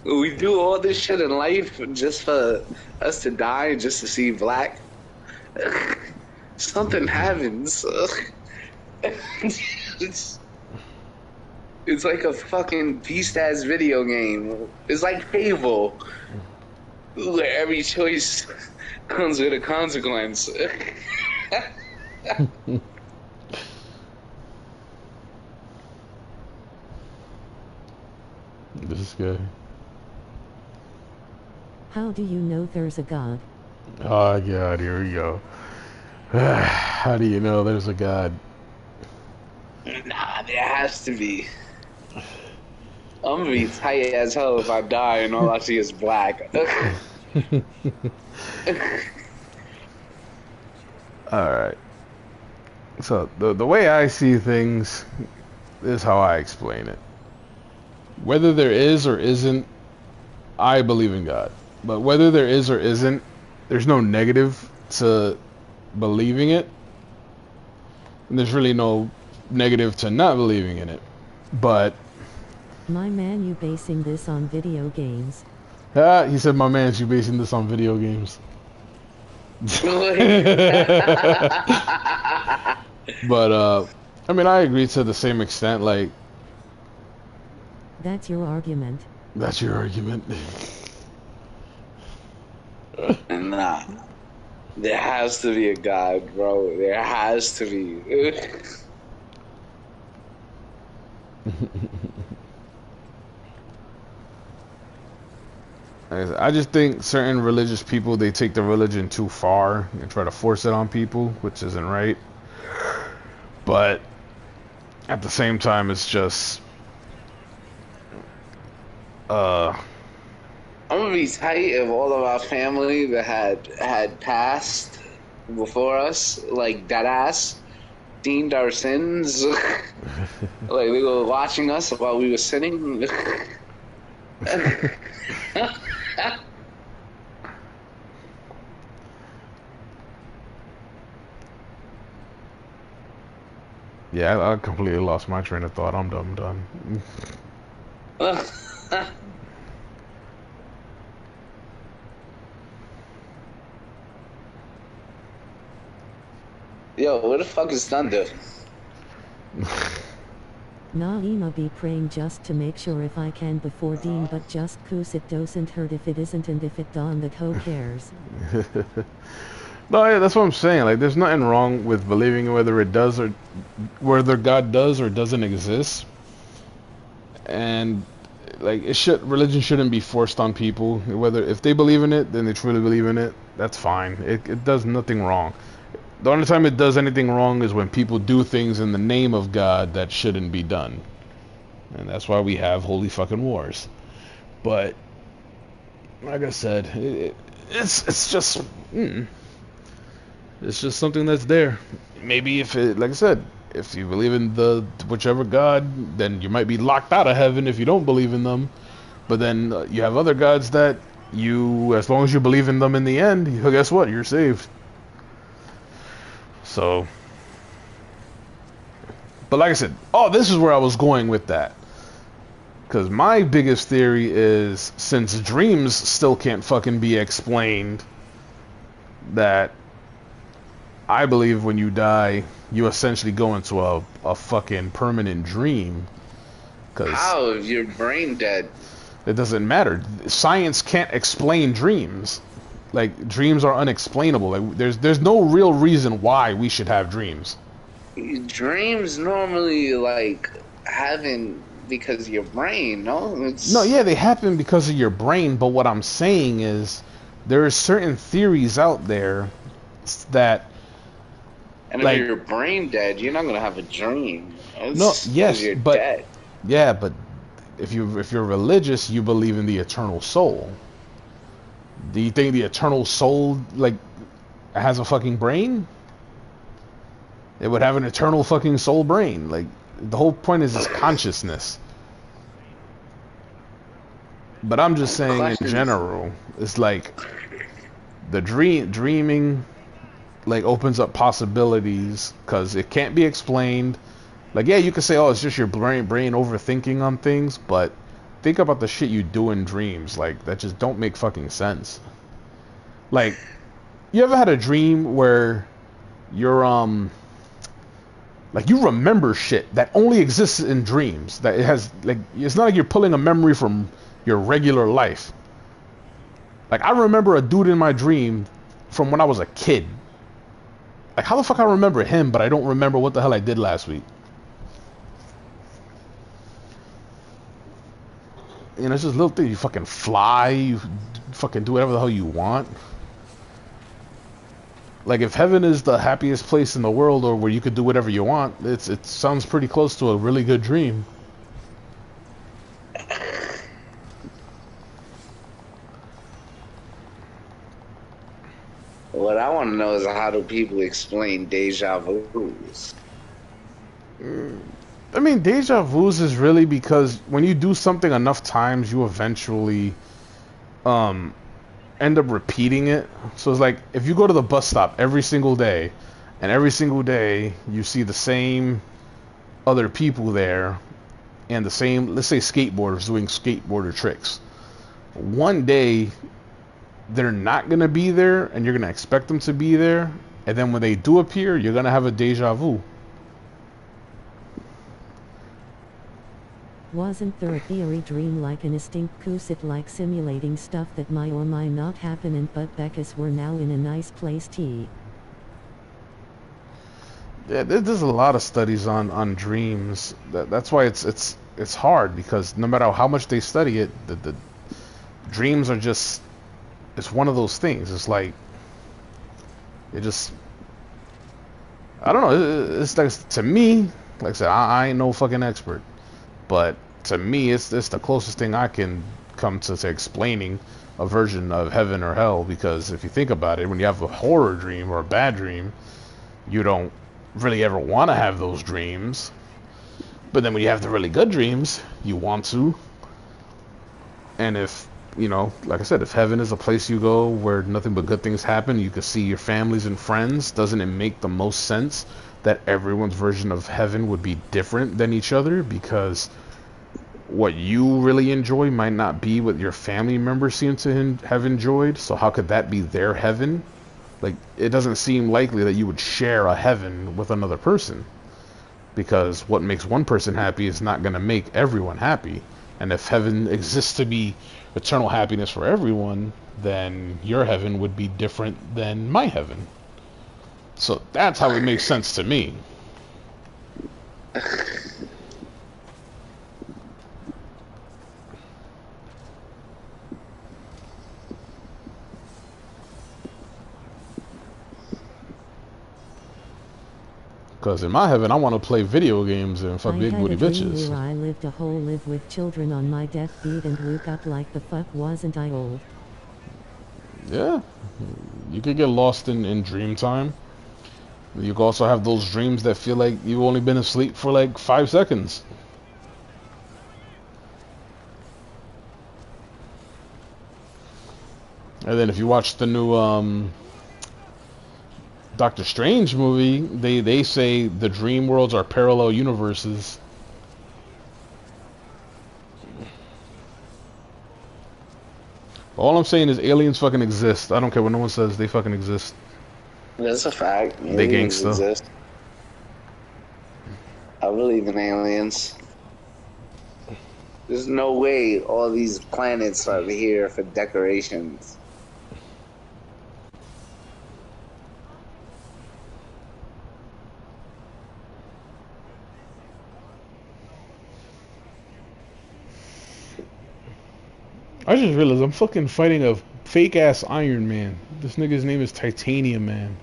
We do all this shit in life just for us to die, just to see black. Something happens. It's like a fucking beast-ass video game. It's like Fable, where every choice comes with a consequence. This guy. How do you know there's a God? Oh god, here we go. How do you know there's a god? Nah, there has to be. I'm gonna be tight as hell if I die and all I see is black. Alright. So, the way I see things is how I explain it. Whether there is or isn't, I believe in God. But whether there is or isn't, there's no negative to believing it. And there's really no negative to not believing in it. But My man, you basing this on video games. he said, my man, you basing this on video games. But I mean, I agree to the same extent. Like, That's your argument. that's your argument. Nah. There has to be a God, bro. There has to be. I just think certain religious people, they take the religion too far and try to force it on people, which isn't right. But at the same time, it's just I'm gonna be tight if all of our family that had passed before us, like that ass, deemed our sins. Like they were watching us while we were sinning. yeah, I completely lost my train of thought. I'm done. Yo, where the fuck is Thunder? Nah, I'ma be praying just to make sure if I can before Dean, but just 'cause it doesn't hurt if it isn't, and if it don't, that who cares? No, yeah, that's what I'm saying. Like, there's nothing wrong with believing whether it does or whether God does or doesn't exist. And like, religion shouldn't be forced on people. Whether if they believe in it, then they truly believe in it. That's fine. It does nothing wrong. The only time it does anything wrong is when people do things in the name of God that shouldn't be done. And that's why we have holy fucking wars. But like I said, it's just it's just something that's there. Maybe if it, like I said, if you believe in the whichever God, then you might be locked out of heaven if you don't believe in them. But then you have other gods that you, as long as you believe in them in the end, guess what? You're saved. So, but like I said, this is where I was going with that. Because my biggest theory is, since dreams still can't fucking be explained, that I believe when you die, you essentially go into a fucking permanent dream. Cause How is your brain dead? it doesn't matter. Science can't explain dreams. Like, dreams are unexplainable. Like, there's no real reason why we should have dreams. Dreams normally like having because of your brain, no? It's... No, yeah, they happen because of your brain, but what I'm saying is there are certain theories out there that, And if like, your brain dead, you're not gonna have a dream. no, It's because yes, you're but dead. yeah, but if you're religious, you believe in the eternal soul. Do you think the eternal soul like has a fucking brain? It would have an eternal fucking soul brain. Like the whole point is consciousness. But I'm just saying in Questions. general, it's like the dreaming like opens up possibilities because it can't be explained. Like yeah, you could say oh it's just your brain overthinking on things, but think about the shit you do in dreams like that just don't make fucking sense. Like you ever had a dream where you're like you remember shit that only exists in dreams, that it has like it's not like you're pulling a memory from your regular life. Like I remember a dude in my dream from when I was a kid. Like how the fuck I remember him but I don't remember what the hell I did last week. You know, it's just little things. You fucking fly, you fucking do whatever the hell you want. Like if heaven is the happiest place in the world or where you could do whatever you want, it sounds pretty close to a really good dream. What I want to know is how do people explain deja vu's? I mean, deja vu's is really because when you do something enough times, you eventually end up repeating it. So it's like if you go to the bus stop every single day, and every single day you see the same other people there, and the same, let's say, skateboarders doing skateboarder tricks. One day they're not gonna be there, and you're gonna expect them to be there, and then when they do appear, you're gonna have a deja vu. Wasn't there a theory dream like an instinct lucid like simulating stuff that might or might not happen and but because we're now in a nice place t. Yeah, there's a lot of studies on dreams. That's why it's hard because no matter how much they study it, the dreams are just it's one of those things. It's like it just I don't know. It's like to me, like I said, I ain't no fucking expert. But to me, it's the closest thing I can come to explaining a version of heaven or hell. Because if you think about it, when you have a horror dream or a bad dream, you don't really ever want to have those dreams. But then when you have the really good dreams, you want to. And if, you know, like I said, if heaven is a place you go where nothing but good things happen, you can see your families and friends, doesn't it make the most sense that everyone's version of heaven would be different than each other because what you really enjoy might not be what your family members seem to have enjoyed. So how could that be their heaven? Like, it doesn't seem likely that you would share a heaven with another person because what makes one person happy is not going to make everyone happy. And if heaven exists to be eternal happiness for everyone, then your heaven would be different than my heaven. So that's how it makes sense to me. Because in my heaven, I want to play video games and fuck big booty bitches. Where I lived a whole live with children on my deathbed and woke up like the fuck wasn't I old? Yeah, you could get lost in dream time. You can also have those dreams that feel like you've only been asleep for like 5 seconds. And then if you watch the new Doctor Strange movie, they say the dream worlds are parallel universes. All I'm saying is aliens fucking exist. I don't care what no one says, they fucking exist. That's a fact. They gangsta. Exist. I believe in aliens. There's no way all these planets are here for decorations. I just realized I'm fucking fighting a fake ass Iron Man. This nigga's name is Titanium Man.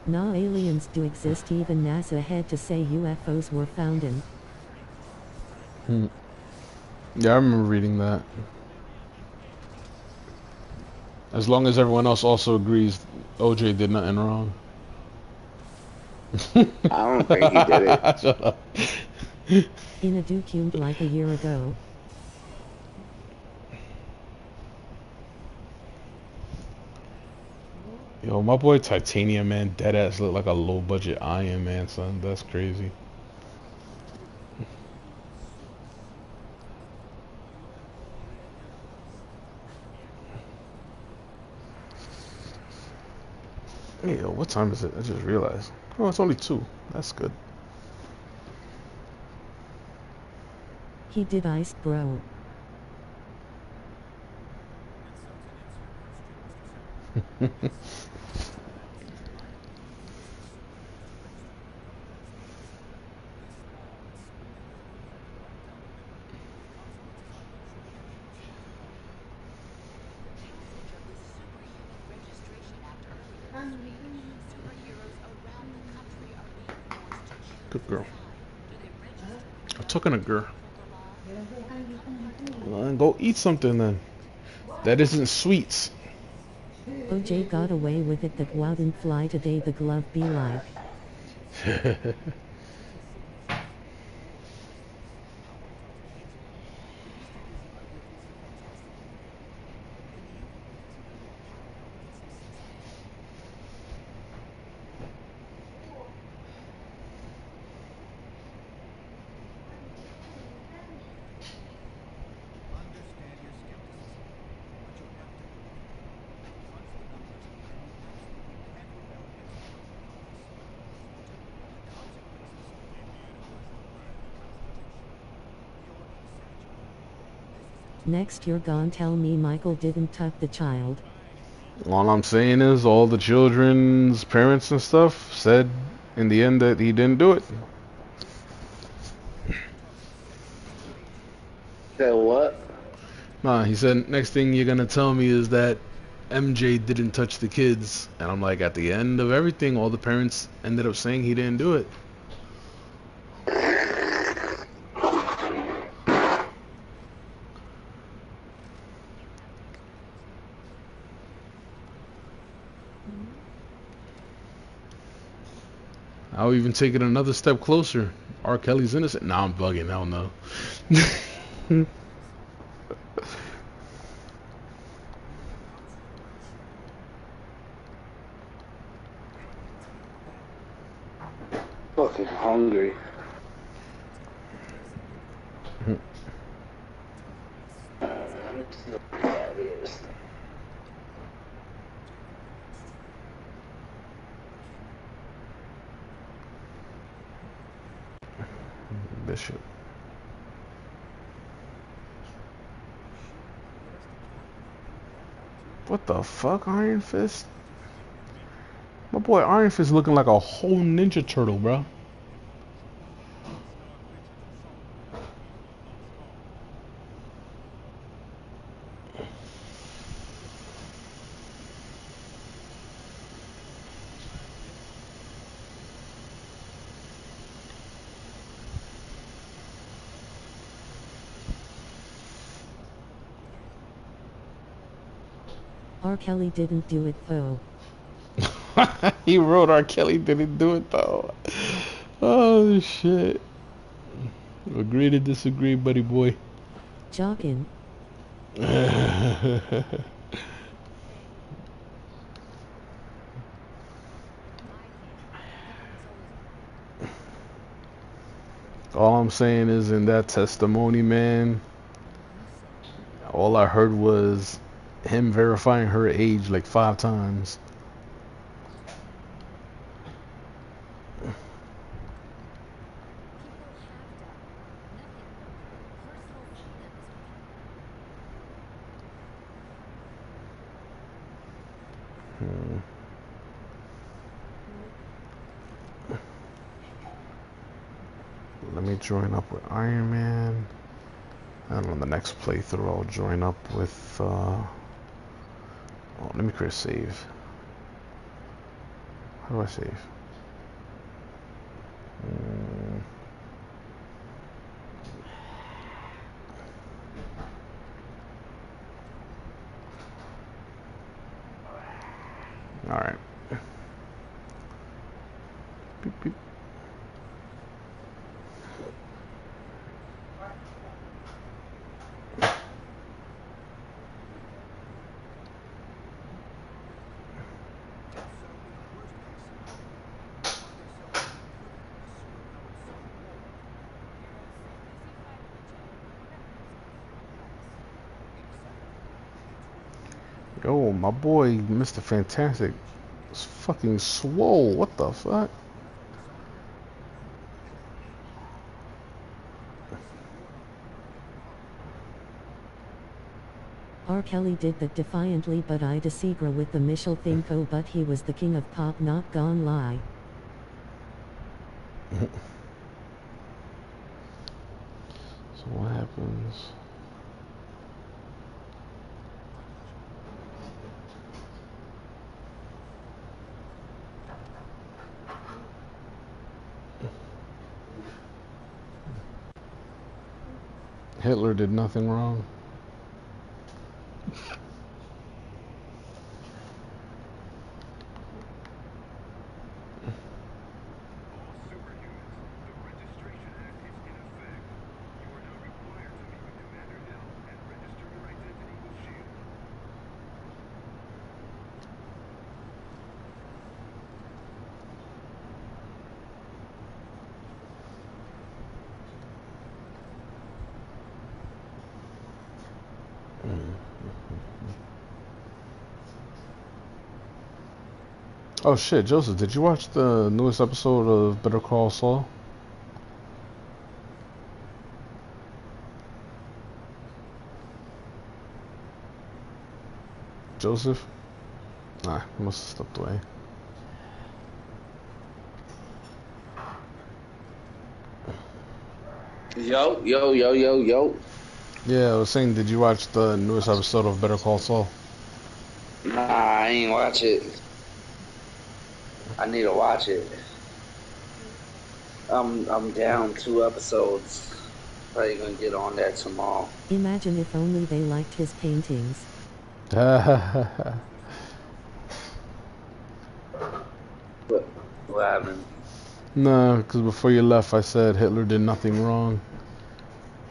Nah, aliens do exist. Even NASA had to say UFOs were found in. Yeah, I remember reading that. As long as everyone else also agrees, OJ did nothing wrong. I don't think he did it. Shut up. In a document like a year ago. Yo, my boy Titanium Man deadass look like a low budget Iron Man, son. That's crazy. Hey, yo, what time is it? I just realized. Oh, it's only 2. That's good. He did ice, bro. Good girl. I'm talking to girl. Well, go eat something then. That isn't sweets. OJ got away with it. That wouldn't fly today. The glove be like. Next you're gon' tell me Michael didn't tuck the child. All I'm saying is all the children's parents and stuff said in the end that he didn't do it. Said what? Nah, he said next thing you're gonna tell me is that MJ didn't touch the kids. And I'm like, at the end of everything, all the parents ended up saying he didn't do it. I'll even take it another step closer. R. Kelly's innocent. Nah, I'm bugging. Hell no. Fucking hungry. Bishop. What the fuck, Iron Fist? My boy Iron Fist looking like a whole Ninja Turtle, bro. R. Kelly didn't do it though. He wrote R. Kelly didn't do it though. Oh shit. Agree to disagree, buddy boy. Jockin'. All I'm saying is in that testimony, man, all I heard was him verifying her age like 5 times. Let me join up with Iron Man. And on the next playthrough, I'll join up with, oh, let me create a save. How do I save? Alright. Beep, beep. Yo, my boy, Mr. Fantastic, is fucking swole. What the fuck? R. Kelly did that defiantly, but I disagree with the Michelle Thinko, but he was the king of pop, not gon' lie. So what happens? Hitler did nothing wrong. Oh shit, Joseph, did you watch the newest episode of Better Call Saul? Joseph? Nah, he must have stepped away. Yo, yo, yo, yo, yo. Yeah, I was saying, did you watch the newest episode of Better Call Saul? Nah, I ain't watch it. I need to watch it. I'm down 2 episodes. Probably gonna get on that tomorrow. Imagine if only they liked his paintings. What happened? No, because before you left, I said Hitler did nothing wrong.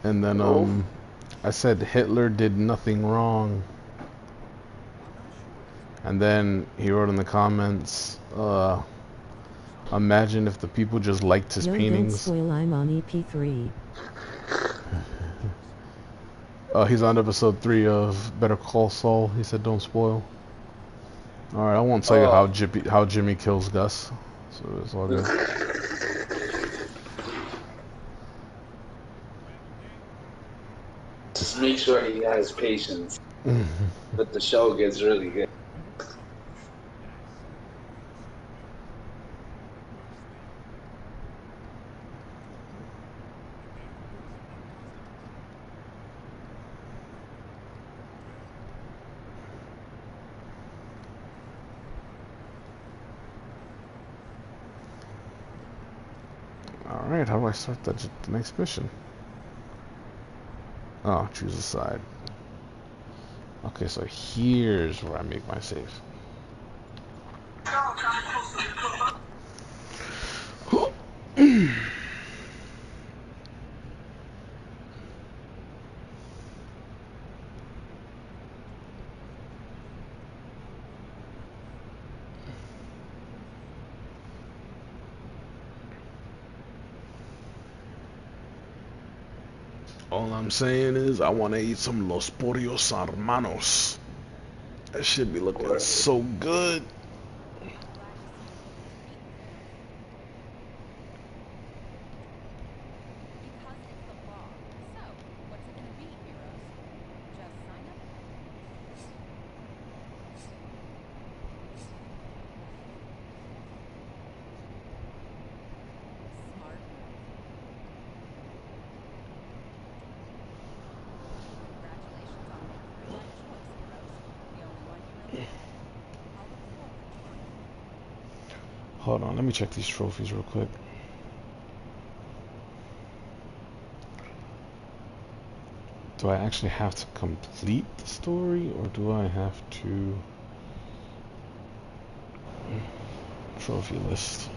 And then, I said Hitler did nothing wrong. And then he wrote in the comments, imagine if the people just liked his paintings. Don't spoil, I'm on EP3. He's on episode 3 of Better Call Saul. He said don't spoil. Alright, I won't tell you how Jimmy kills Gus. So it's all good. Just make sure he has patience. But the show gets really good. Alright, how do I start the next mission? Oh, choose a side. Okay, so here's where I make my save. All I'm saying is I want to eat some Los Pollos Hermanos. That should be looking so good. Hold on, let me check these trophies real quick. Do I actually have to complete the story, or do I have to... Trophy list.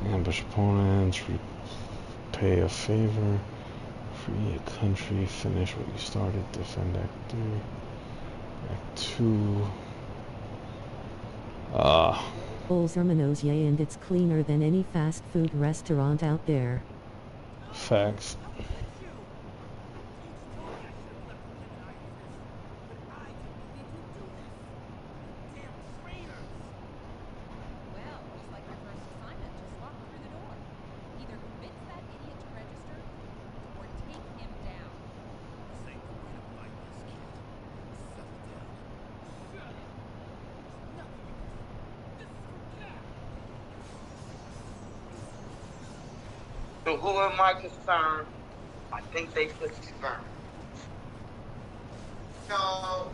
Ambush opponents, repay a favor, free a country, finish what you started, defend Act 3, Act 2. Old Hermanos, yay, and it's cleaner than any fast food restaurant out there. Facts. So who am I concerned? I think they could be burned. No.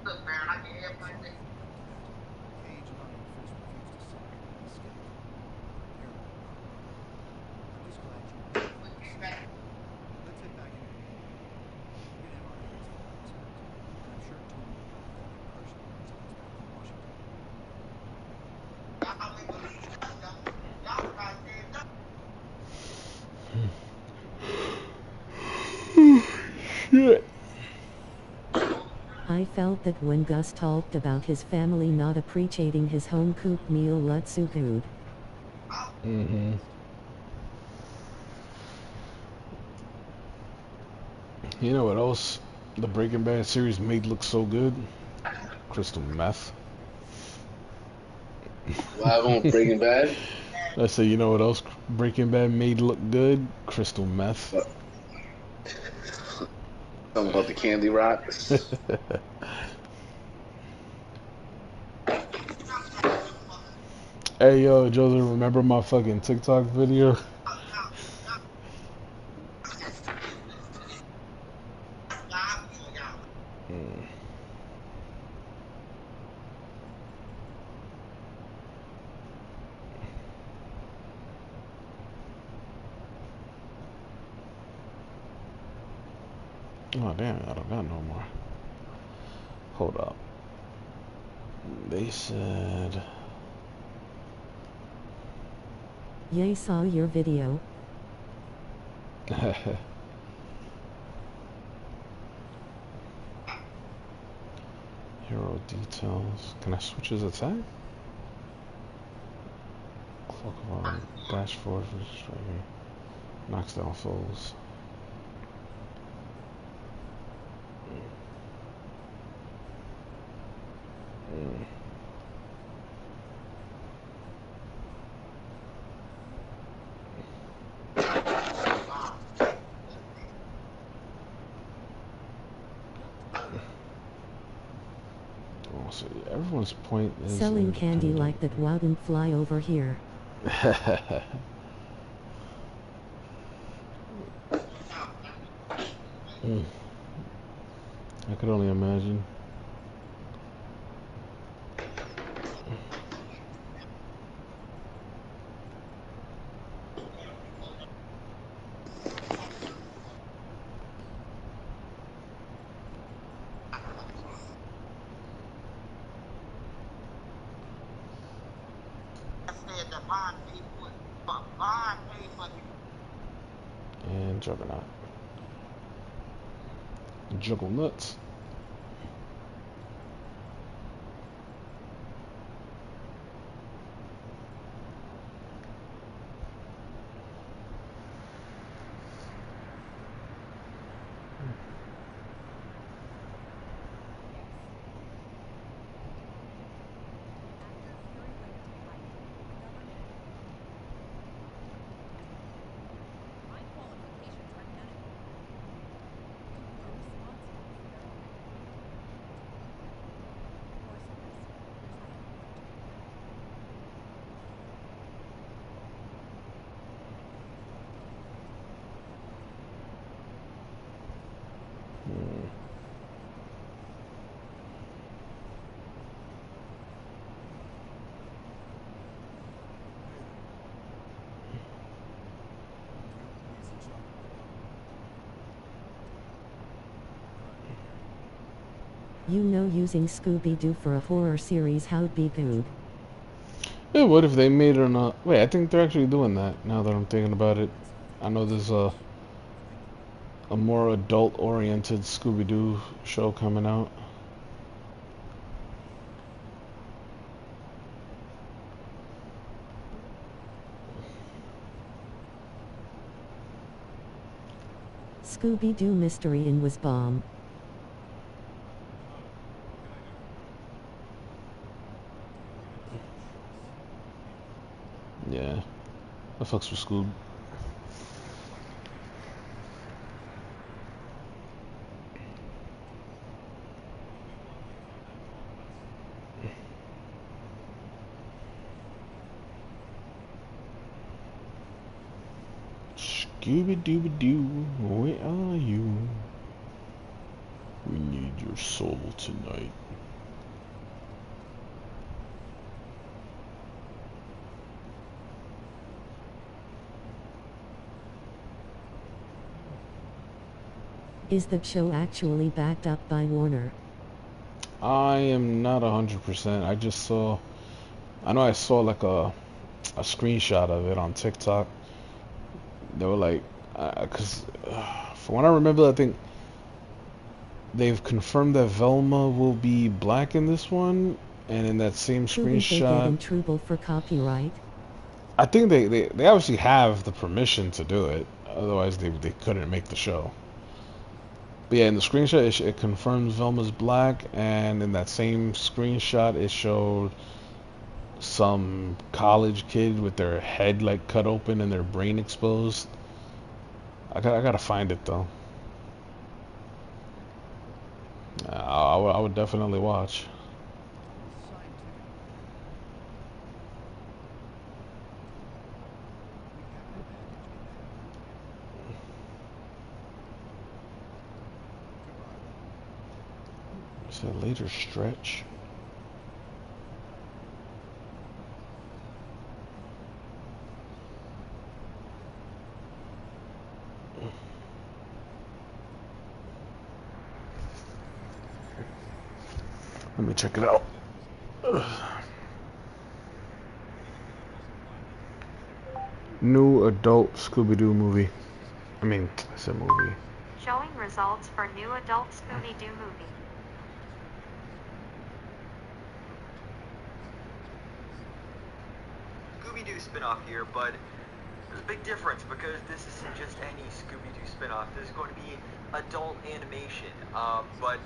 Look, man, I can have my thing. Shit. I felt that when Gus talked about his family not appreciating his home-cooked meal Lutsukud. Mm-hmm. You know what else the Breaking Bad series made look so good? Crystal meth. Live on Breaking Bad. I say, you know what else Breaking Bad made look good? Crystal meth. Something about the candy rock. Hey yo, Joseph, remember my fucking TikTok video? Oh damn, I don't got no more. Hold up. They said... Yay, saw your video. Hero details. Can I switch his attack? Cloak of Arm, dash forward for striker. Knocks down foes. Oh, so everyone's point is Selling candy independent. like that wouldn't fly over here. I could only imagine. that Bond paid for it. But Bond paid for it. And Juggernaut. Juggle nuts. You know, using Scooby-Doo for a horror series how'd be good. Yeah, what if they made it on a... Wait, I think they're actually doing that, now that I'm thinking about it. I know there's a more adult-oriented Scooby-Doo show coming out. Scooby-Doo Mystery Inn was bomb. Yeah. I fucks with Scoob. Scooby-Dooby-Doo, where are you? We need your soul tonight. Is the show actually backed up by Warner? I am not 100%. I just saw... I know I saw like a screenshot of it on TikTok. They were like... Because from what I remember, I think they've confirmed that Velma will be black in this one. And in that same Could they get screenshot... in trouble for copyright? I think they obviously have the permission to do it. Otherwise, they couldn't make the show. But yeah, in the screenshot, it confirms Velma's black, and in that same screenshot, it showed some college kid with their head like cut open and their brain exposed. I gotta find it though. I would definitely watch. It's a later stretch. Let me check it out. Ugh. New adult Scooby-Doo movie. I mean, it's a movie. Showing results for new adult Scooby-Doo movie. Scooby-Doo spin-off here, but there's a big difference because this isn't just any Scooby-Doo spin-off. This is going to be adult animation, but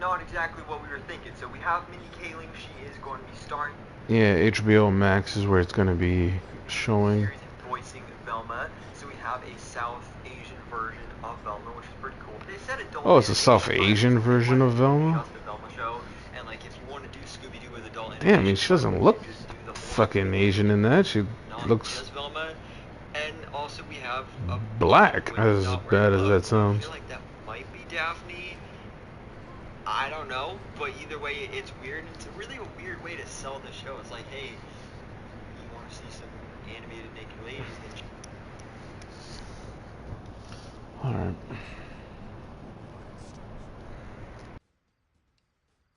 not exactly what we were thinking. So we have Mindy Kaling. She is going to be starring. Yeah, HBO Max is where it's going to be showing. Series and voicing Velma. So we have a South Asian version of Velma, which is pretty cool. They said adult. Oh, it's a South Asian version of Velma? Just the Velma show, and like if you want to do Scooby-Doo with adult animation, Damn, I mean, she doesn't look fucking Asian in that. She looks just Velma. And also we have a black, as bad as that I sounds. feel like that might be Daphne. I don't know, but either way, it's weird. It's really a weird way to sell the show. It's like, hey, you want to see some animated naked ladies? Alright.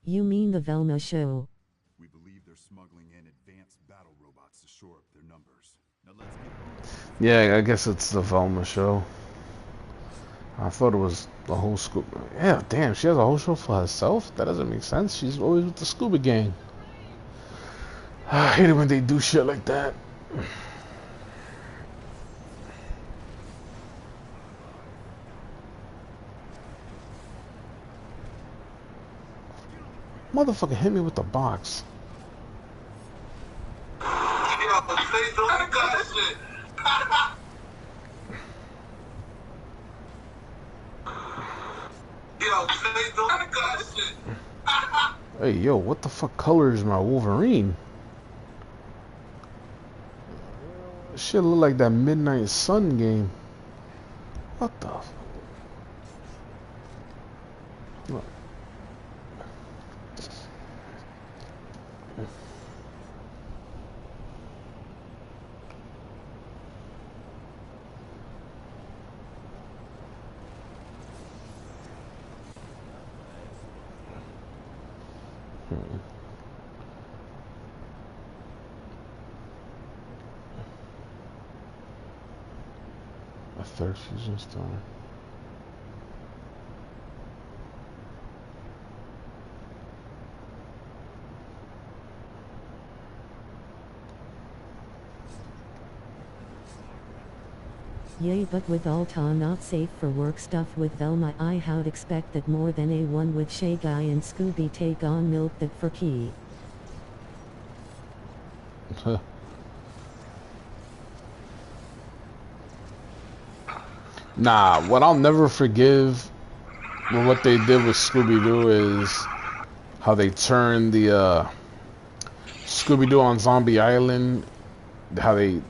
You mean the Velma show? We believe they're smuggling in advanced battle robots to Yeah, I guess it's the Velma show. I thought it was the whole Scooby. Yeah, damn, she has a whole show for herself? That doesn't make sense. She's always with the Scooby Gang. I hate it when they do shit like that. Motherfucker hit me with the box. Hey, yo, what the fuck color is my Wolverine? Shit look like that Midnight Sun game. What the fuck? Look. A third fusion star. Yay, but with Alta not safe for work stuff with Velma, I how'd expect that more than a one with Shay Guy and Scooby take on Milk that for key. Nah, what I'll never forgive with what they did with Scooby-Doo is how they turned the Scooby-Doo on Zombie Island, how they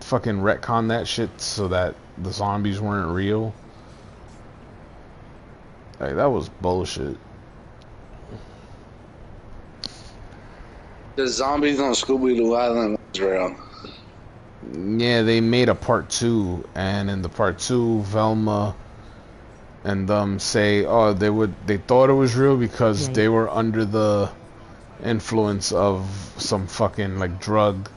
fucking retcon that shit so that the zombies weren't real. Like, that was bullshit. The zombies on Scooby-Doo Island was real. Yeah, they made a part 2, and in the part 2, Velma and them say, oh, they thought it was real because they were under the influence of some fucking like drug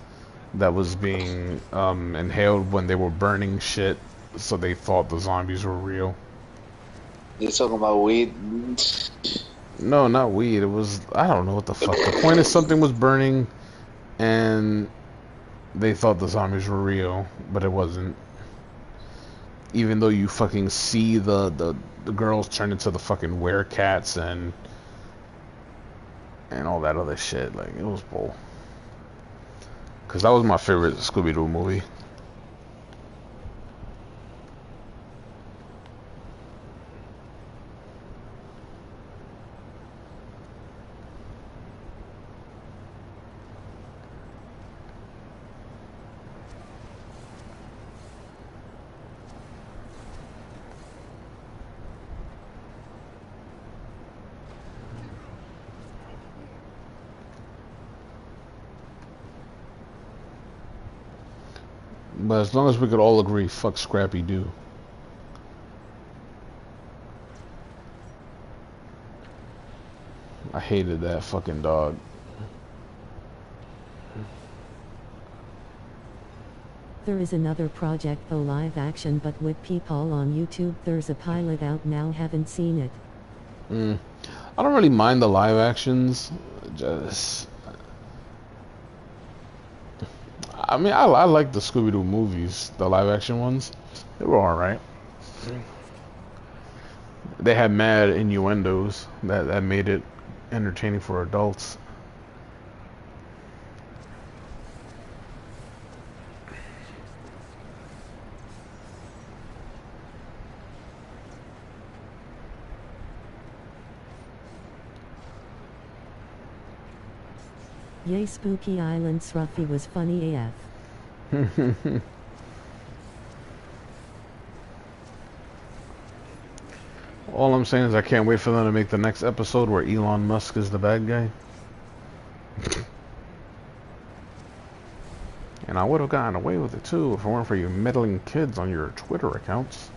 that was being inhaled when they were burning shit, so they thought the zombies were real. You talking about weed? No, not weed. It was, I don't know what the fuck. The point is something was burning, and they thought the zombies were real, but it wasn't. Even though you fucking see the girls turn into the fucking werecats and all that other shit. Like, it was bull. Because that was my favorite Scooby-Doo movie. But as long as we could all agree, fuck Scrappy-Doo. I hated that fucking dog. There is another project though live action but with people on YouTube. There's a pilot out now, haven't seen it. I don't really mind the live actions. Just, I mean, I like the Scooby-Doo movies, the live action ones. They were alright. They had mad innuendos that made it entertaining for adults. Yay, Spooky Island Sruffy was funny AF. All I'm saying is I can't wait for them to make the next episode where Elon Musk is the bad guy. And I would have gotten away with it too if it weren't for you meddling kids on your Twitter accounts.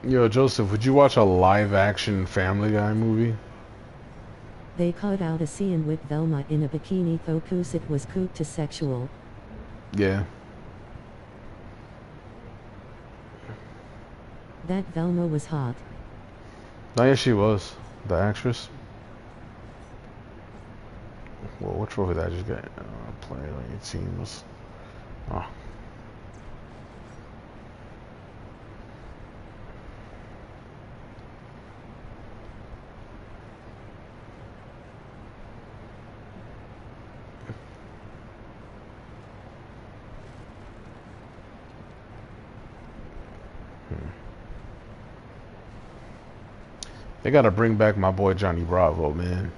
Yo, Joseph, would you watch a live-action Family Guy movie? They cut out a scene with Velma in a bikini focus. It was cooked to sexual. Yeah. That Velma was hot. Oh, yeah, she was. The actress. Well, what trophy did I just get? Player like 18 was. Oh. They gotta bring back my boy Johnny Bravo, man.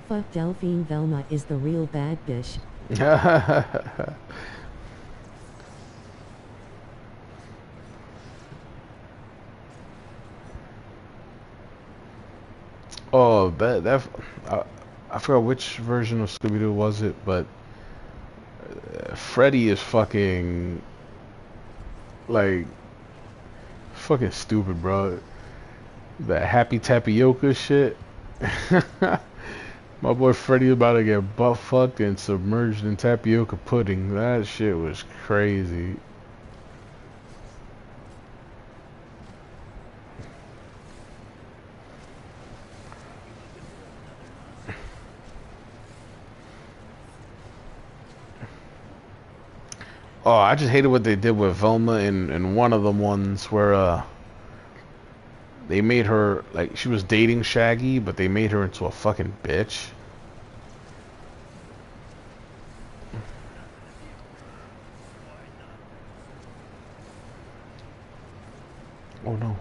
Fuck Delphine, Velma is the real bad bitch. Oh, I forgot which version of Scooby-Doo was it, but Freddy is fucking like fucking stupid, bro. That happy tapioca shit. My boy Freddy about to get butt fucked and submerged in tapioca pudding. That shit was crazy. Oh, I just hated what they did with Velma in one of the ones where they made her like she was dating Shaggy, but they made her into a fucking bitch. Oh no.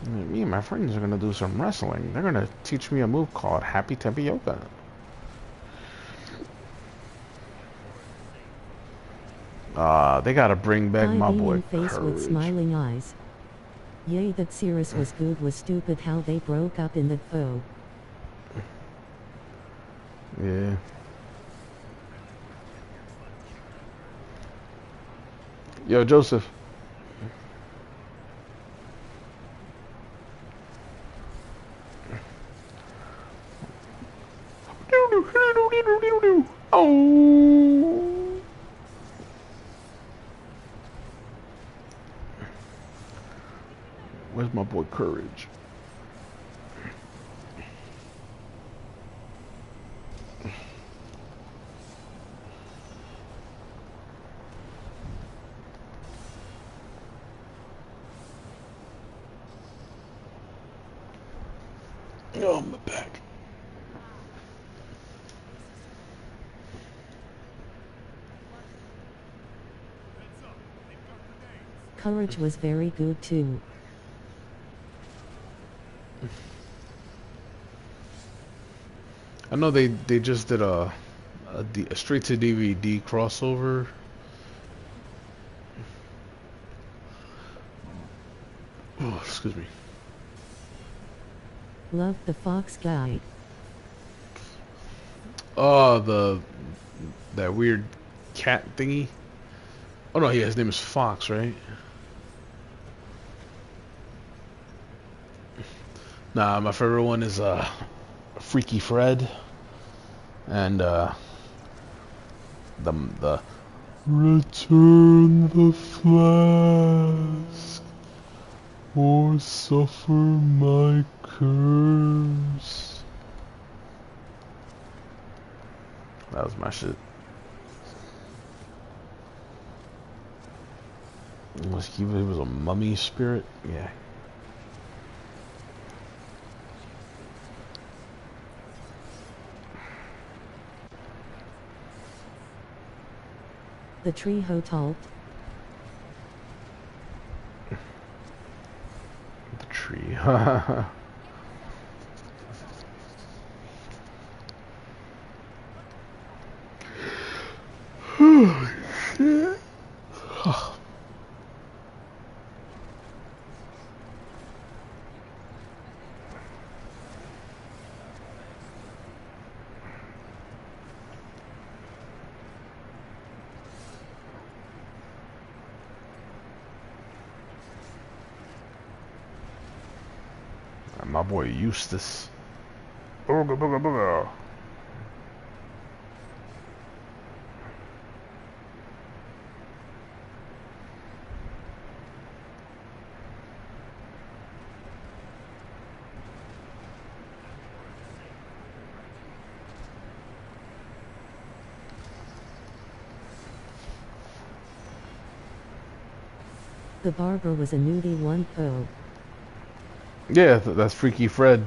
Me and my friends are gonna do some wrestling. They're gonna teach me a move called Happy Tapioca. They gotta bring back my boy face with Courage. smiling eyes. Yay, that Cirrus was good. Was stupid how they broke up in that foe. Yeah. Yo, Joseph. Oh. Where's my boy Courage? Oh, my back. Courage was very good too. I know they just did a straight to DVD crossover. Oh, excuse me. Love the Fox guy. Oh, that weird cat thingy. Oh no, yeah, his name is Fox, right? Nah, my favorite one is Freaky Fred, and the Return the Flask or suffer my curse. That was my shit. He was a mummy spirit? Yeah. The Tree Hotel. The tree. My boy Eustace. Booga booga booga. The barber was a nudie 1.0. Yeah, that's Freaky Fred.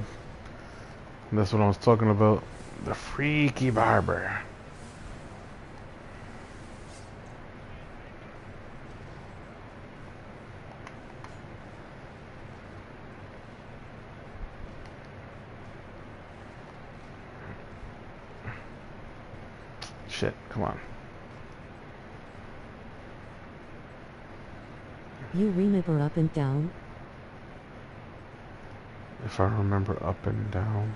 That's what I was talking about. The Freaky Barber. Shit, come on. You remember Up and Down? If I remember Up and Down.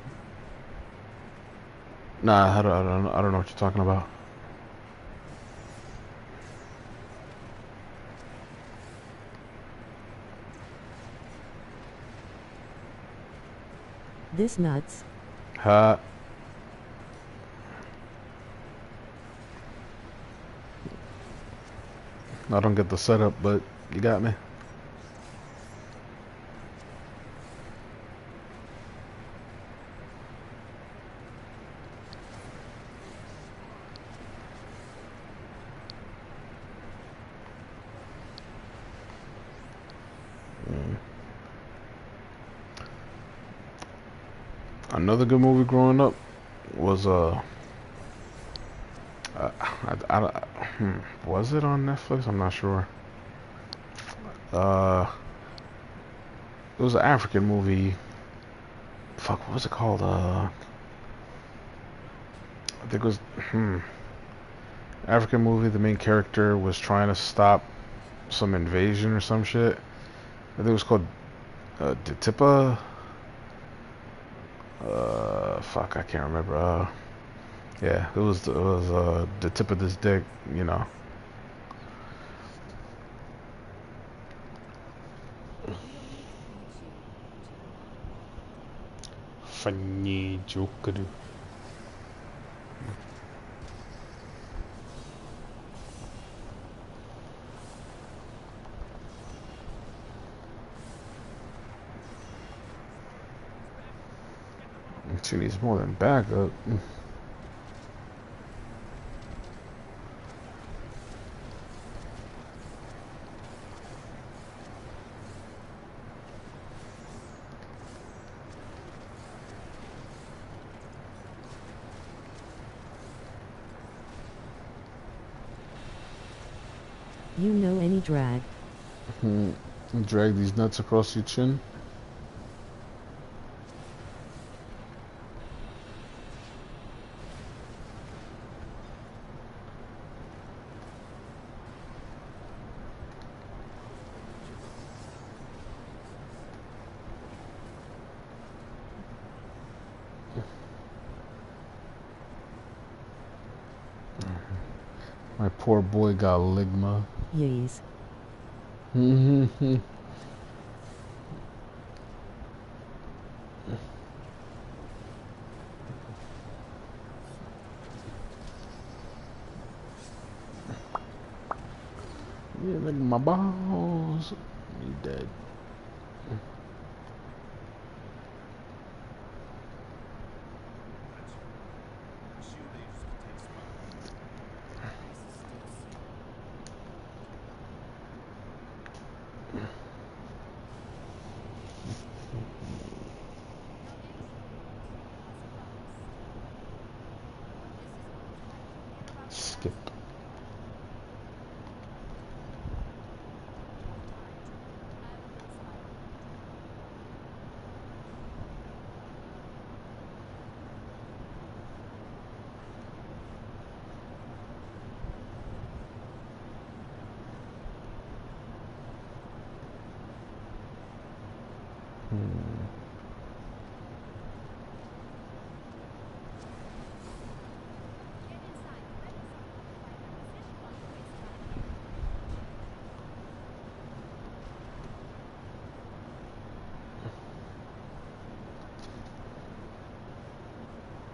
Nah, I don't know what you're talking about. This nuts. Ha. I don't get the setup, but you got me. Another good movie growing up was was it on Netflix? I'm not sure. It was an African movie. Fuck, what was it called? I think it was African movie. The main character was trying to stop some invasion or some shit. I think it was called Ditipa. Fuck, I can't remember. Yeah, it was the tip of this dick, you know. Funny joker. She needs more than backup. You know any drag? Drag these nuts across your chin. My poor boy got ligma. Yes. Yeah, look at my balls. You dead. Skip.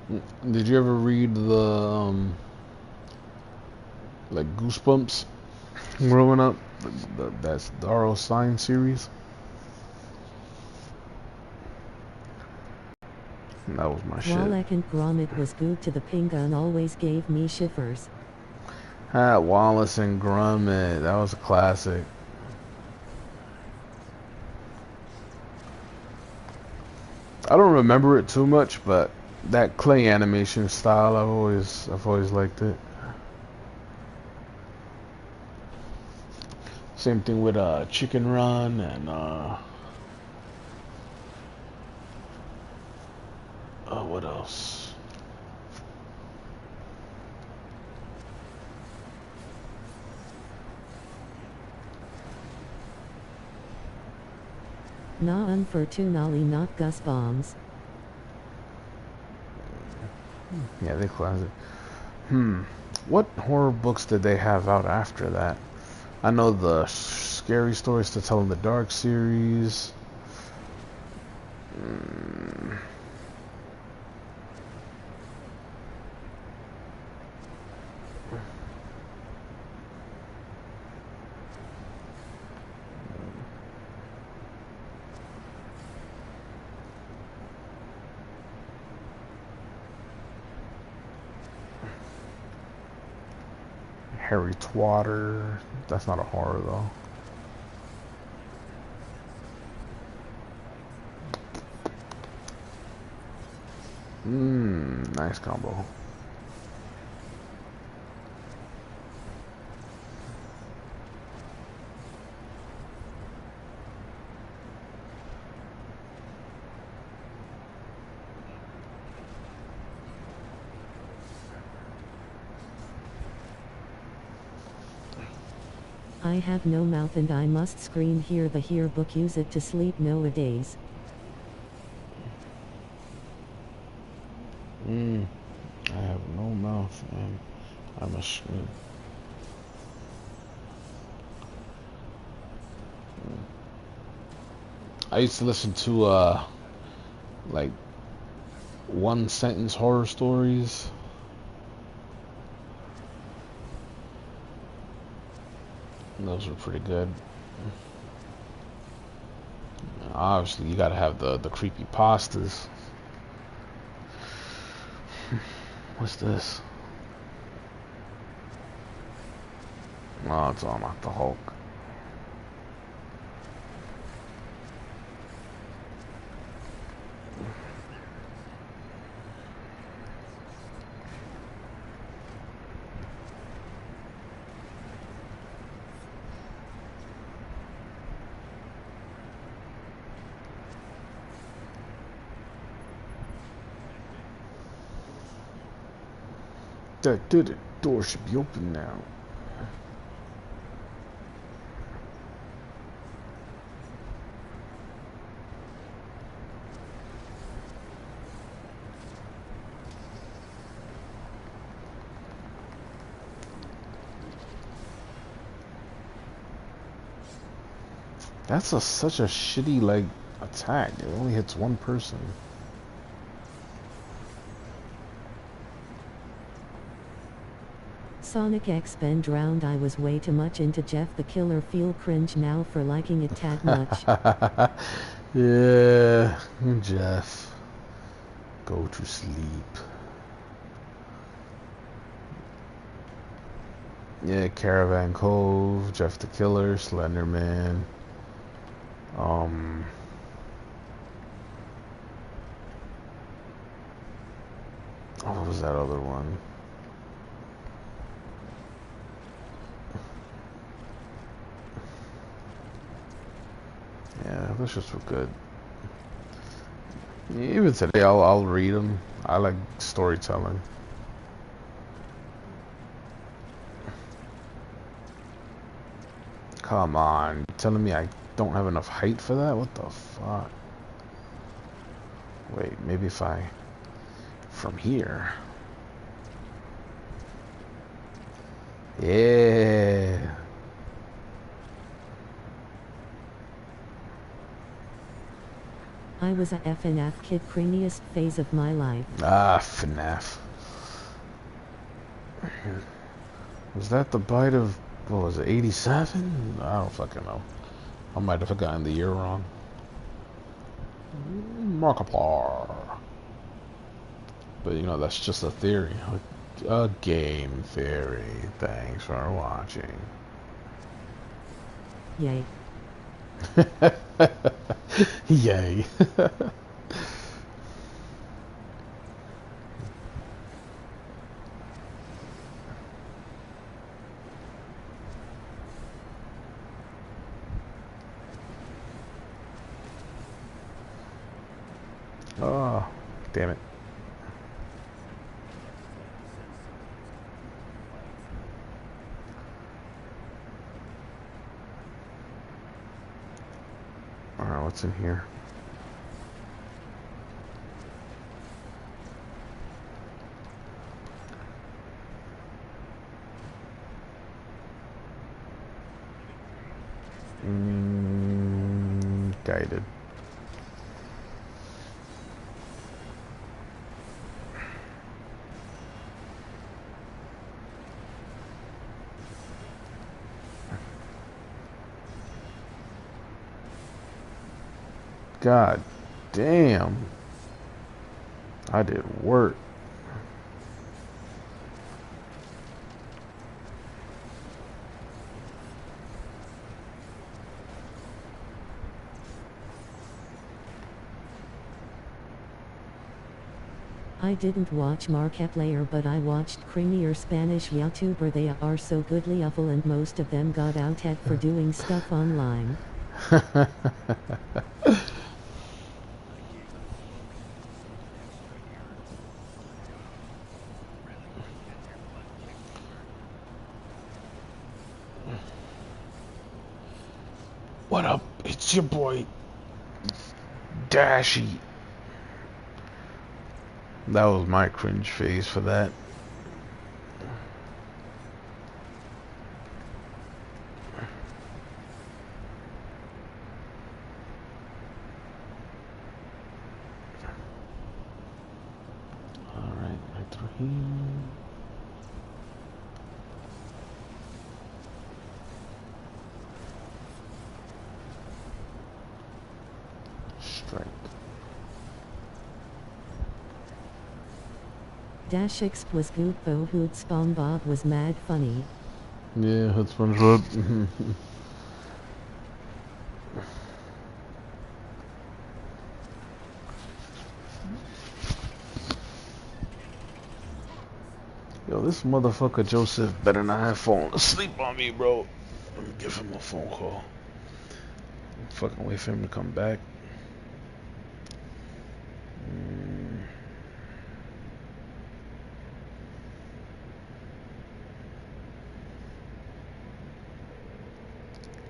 Did you ever read the like Goosebumps growing up? That's the R.L. Stein series. That was my shit. Wallach and Gromit was good to the pinga and always gave me shivers. Wallace and Gromit. That was a classic. I don't remember it too much, but that clay animation style, I've always liked it. Same thing with Chicken Run and what else? Na unfortunately not Gus Bombs. Yeah, they classic. What horror books did they have out after that? I know the Scary Stories to Tell in the Dark series. Harry Twatter. That's not a horror though. Nice combo. I have no mouth and I must scream hear the hear book use it to sleep nowadays. I have no mouth and I must scream. I used to listen to like one sentence horror stories. Those were pretty good. Obviously, you gotta have the creepy pastas. What's this? Oh, it's all about the Hulk. The door should be open now. That's such a shitty like attack. It only hits one person. Sonic X Ben drowned. I was way too much into Jeff the Killer. Feel cringe now for liking it tad much. Yeah, Jeff. Go to sleep. Yeah, Caravan Cove, Jeff the Killer, Slender Man. What was that other one? Yeah, those shits were good. Even today, I'll read them. I like storytelling. Come on, you telling me I don't have enough height for that? What the fuck? Wait, maybe if I from here. Yeah. I was a FNAF kid, creamiest phase of my life. Ah, FNAF. Was that the bite of, what was it, 87? I don't fucking know. I might have gotten the year wrong. Markiplier. But you know, that's just a theory. A game theory. Thanks for watching. Yay. Yay. Oh, damn it. Alright, what's in here? Guided. God damn. I did work. I didn't watch Markiplier, but I watched creamier Spanish YouTuber. They are so goodly awful, and most of them got outed for doing stuff online. What up? It's your boy Dashy. That was my cringe face for that. Alright, right through here. Strike. Dash exp was good though. Hood SpongeBob was mad funny. Yeah, that's SpongeBob. Yo, this motherfucker Joseph better not have fallen asleep on me, bro. Let me give him a phone call. Fucking wait for him to come back.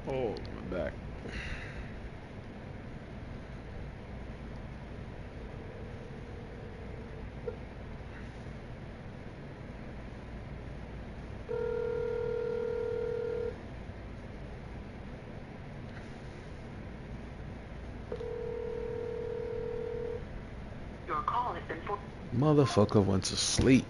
Oh, my back. Your call has been for. Motherfucker went to sleep.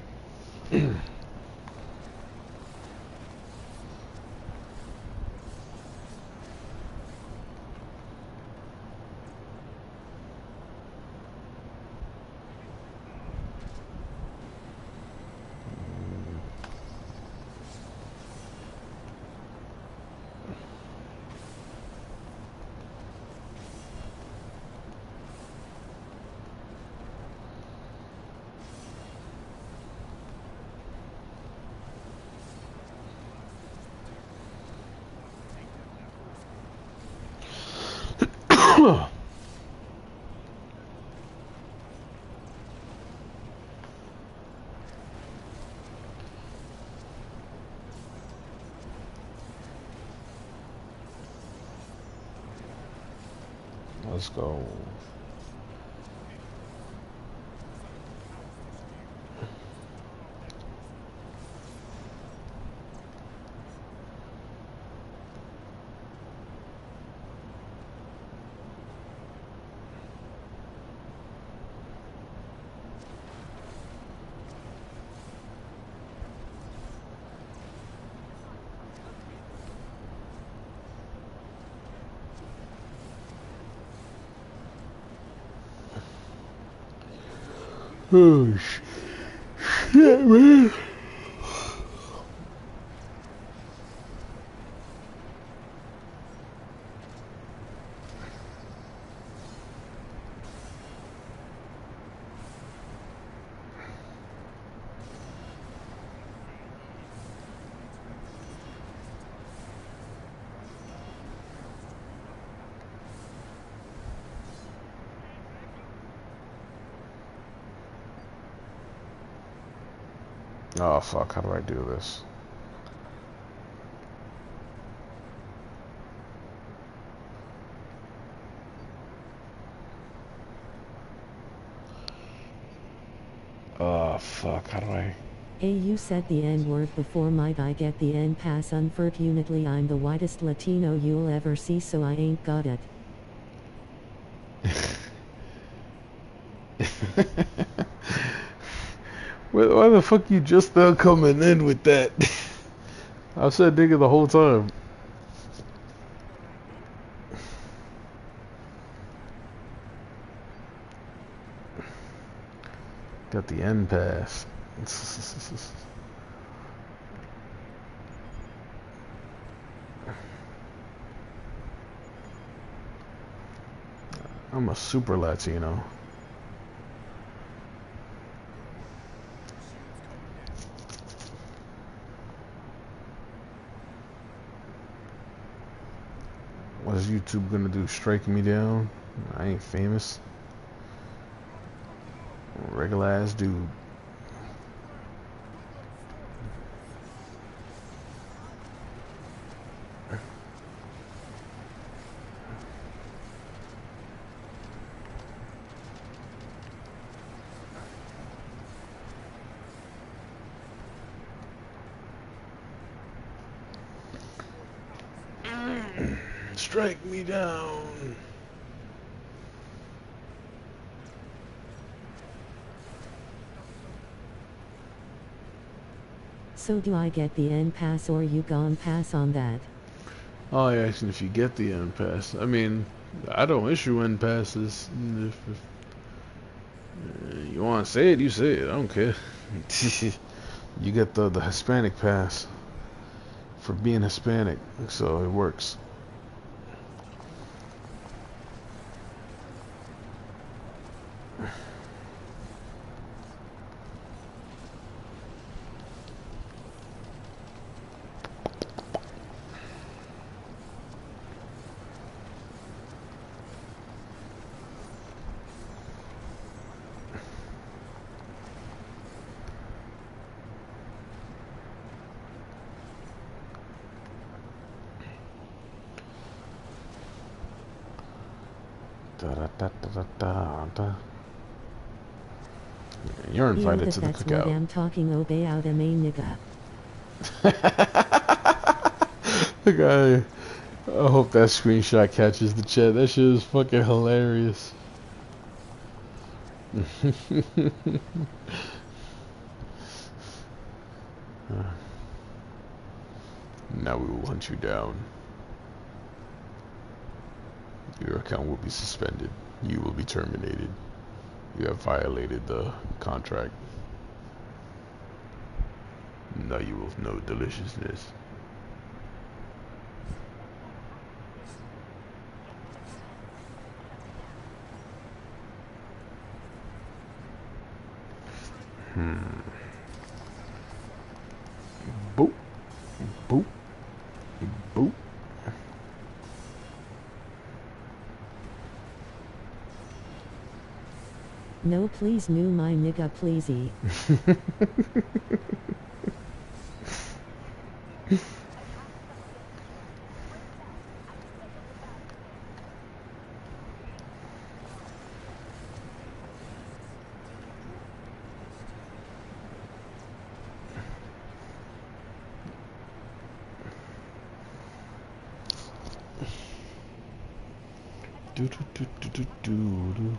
Let's go. Oh, shit, man. Oh fuck, how do I do this? Oh fuck, how do I... Hey, you said the N-word before, might I get the N-pass? Unfortunately I'm the whitest Latino you'll ever see, so I ain't got it. Why the fuck you just now coming in with that? I've said nigga the whole time. Got the N pass. I'm a super Latino. What is YouTube gonna do? Strike me down? I ain't famous. Regular ass dude. Strike me down. So do I get the N-pass or you gon' pass on that? Oh yeah, actually, if you get the N pass, I mean, I don't issue N passes. If you want to say it, you say it. I don't care. You get the Hispanic pass for being Hispanic, so it works. You're invited to the That's what cookout. I'm talking about, a nigga. The guy. I hope that screenshot catches the chat. That shit is fucking hilarious. Now we will hunt you down. Your account will be suspended. You will be terminated. You have violated the contract. Now you will know deliciousness. Boop. Boop. Boop. No please, new my nigga pleasey. Do do do do do do do.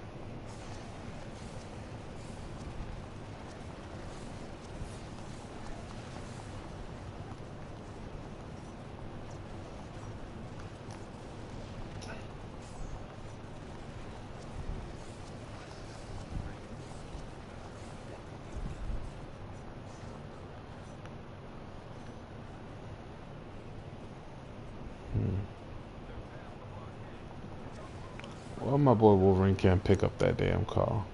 Oh, my boy Wolverine can't pick up that damn call.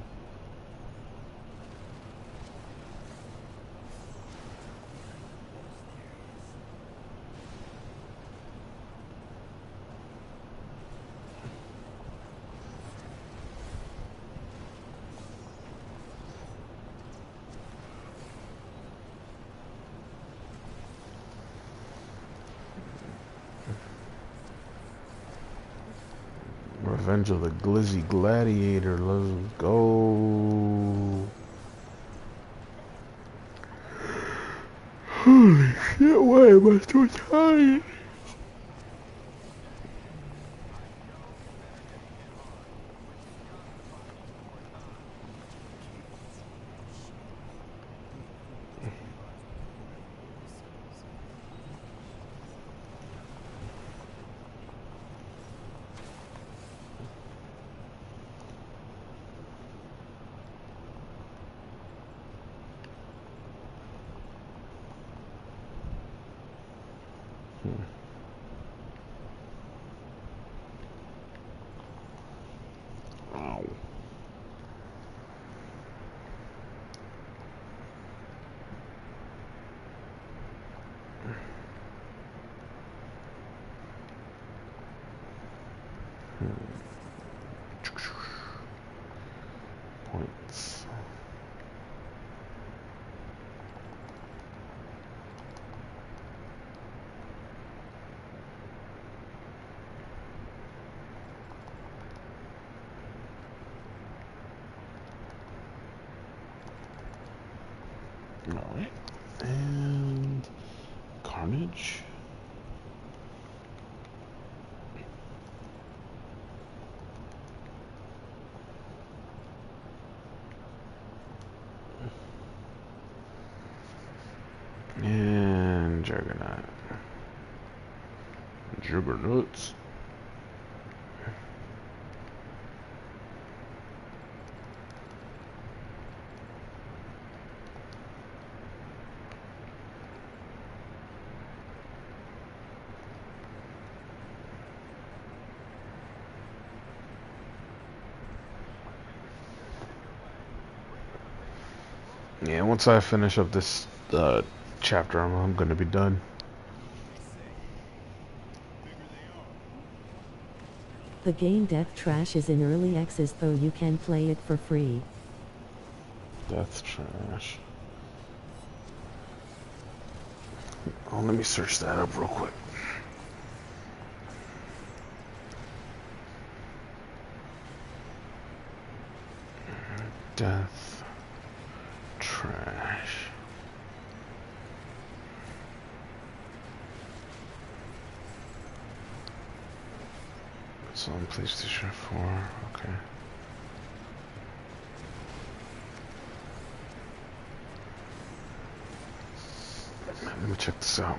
Revenge of the Glizzy Gladiator, let's go. Holy shit, why am I so tired? Ow. Points. Alright. And Carnage. And Juggernaut. Juggernauts. Yeah, once I finish up this chapter, I'm gonna be done. The game Death Trash is in early access, though you can play it for free. Death Trash. Oh, let me search that up real quick. Death Trash. It's on PlayStation 4. Okay. Let me check this out.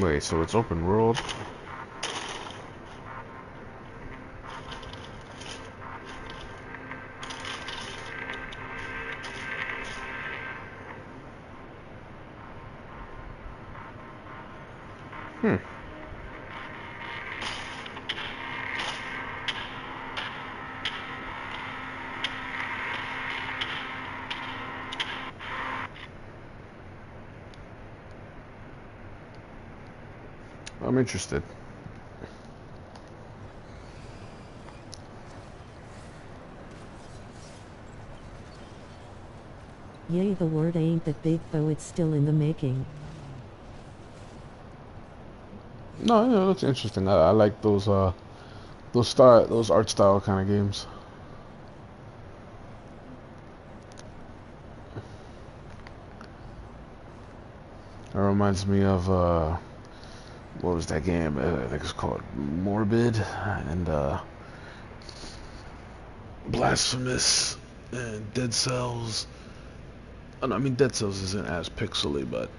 Wait, so it's open world? I'm interested. Yay, the word ain't that big, though it's still in the making. No, yeah, it looks interesting. I like those those art style kind of games. reminds me of what was that game? I think it's called Morbid and Blasphemous and Dead Cells. Oh, no, I mean Dead Cells isn't as pixely, but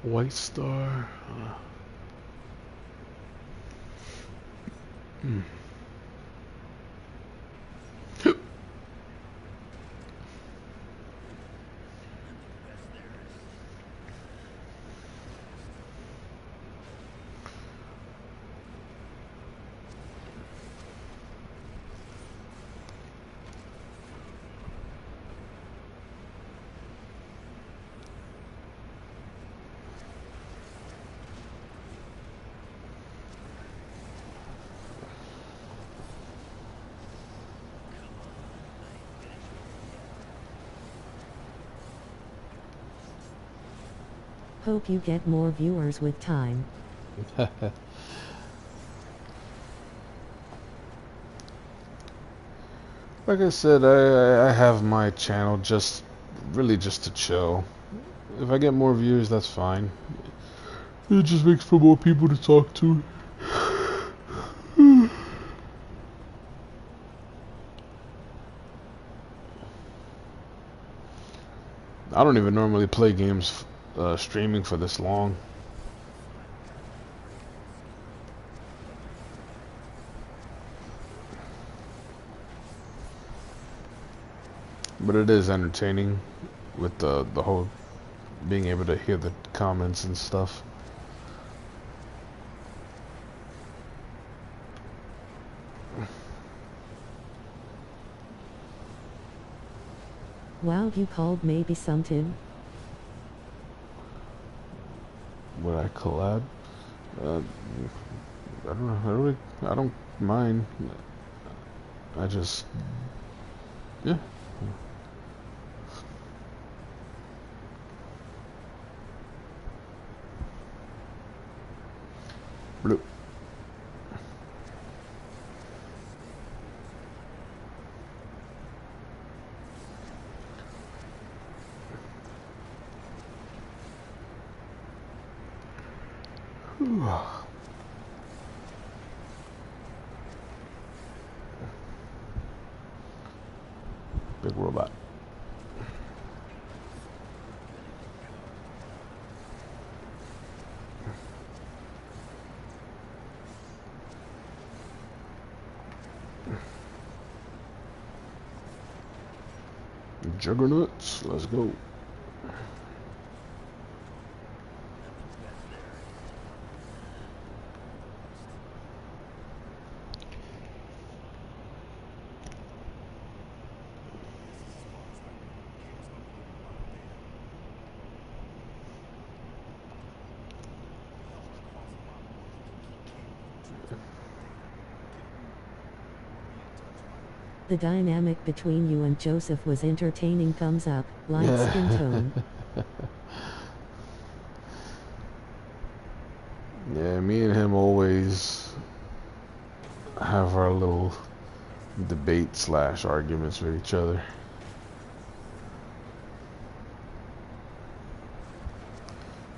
White Star. Hmm. Hope you get more viewers with time. Like I said, I have my channel just really just to chill. If I get more views, that's fine. It just makes for more people to talk to. I don't even normally play games streaming for this long. But it is entertaining with the whole being able to hear the comments and stuff. Wow, you called maybe something? Would I collab? I don't know. I don't mind. I just, yeah. Blue. Big robot. Juggernauts, let's go. The dynamic between you and Joseph was entertaining. Thumbs up, light skin tone. Yeah, me and him always have our little debate / arguments with each other.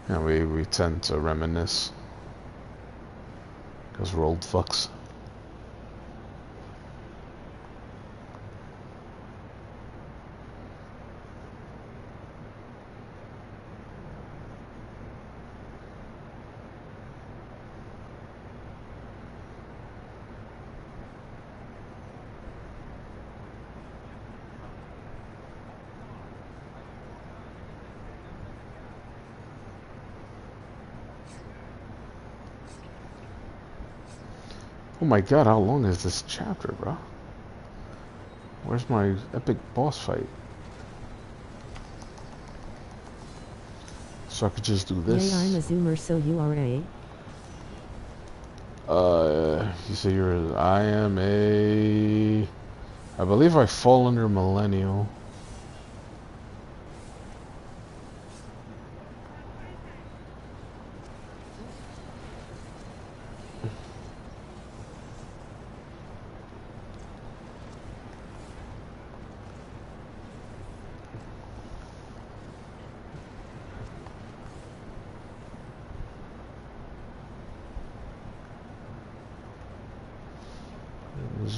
And we tend to reminisce because we're old fucks. Oh my god, how long is this chapter, bro? Where's my epic boss fight? So I could just do this. Yay, I'm a zoomer, so you are a... You say I am a... I believe I fall under millennial.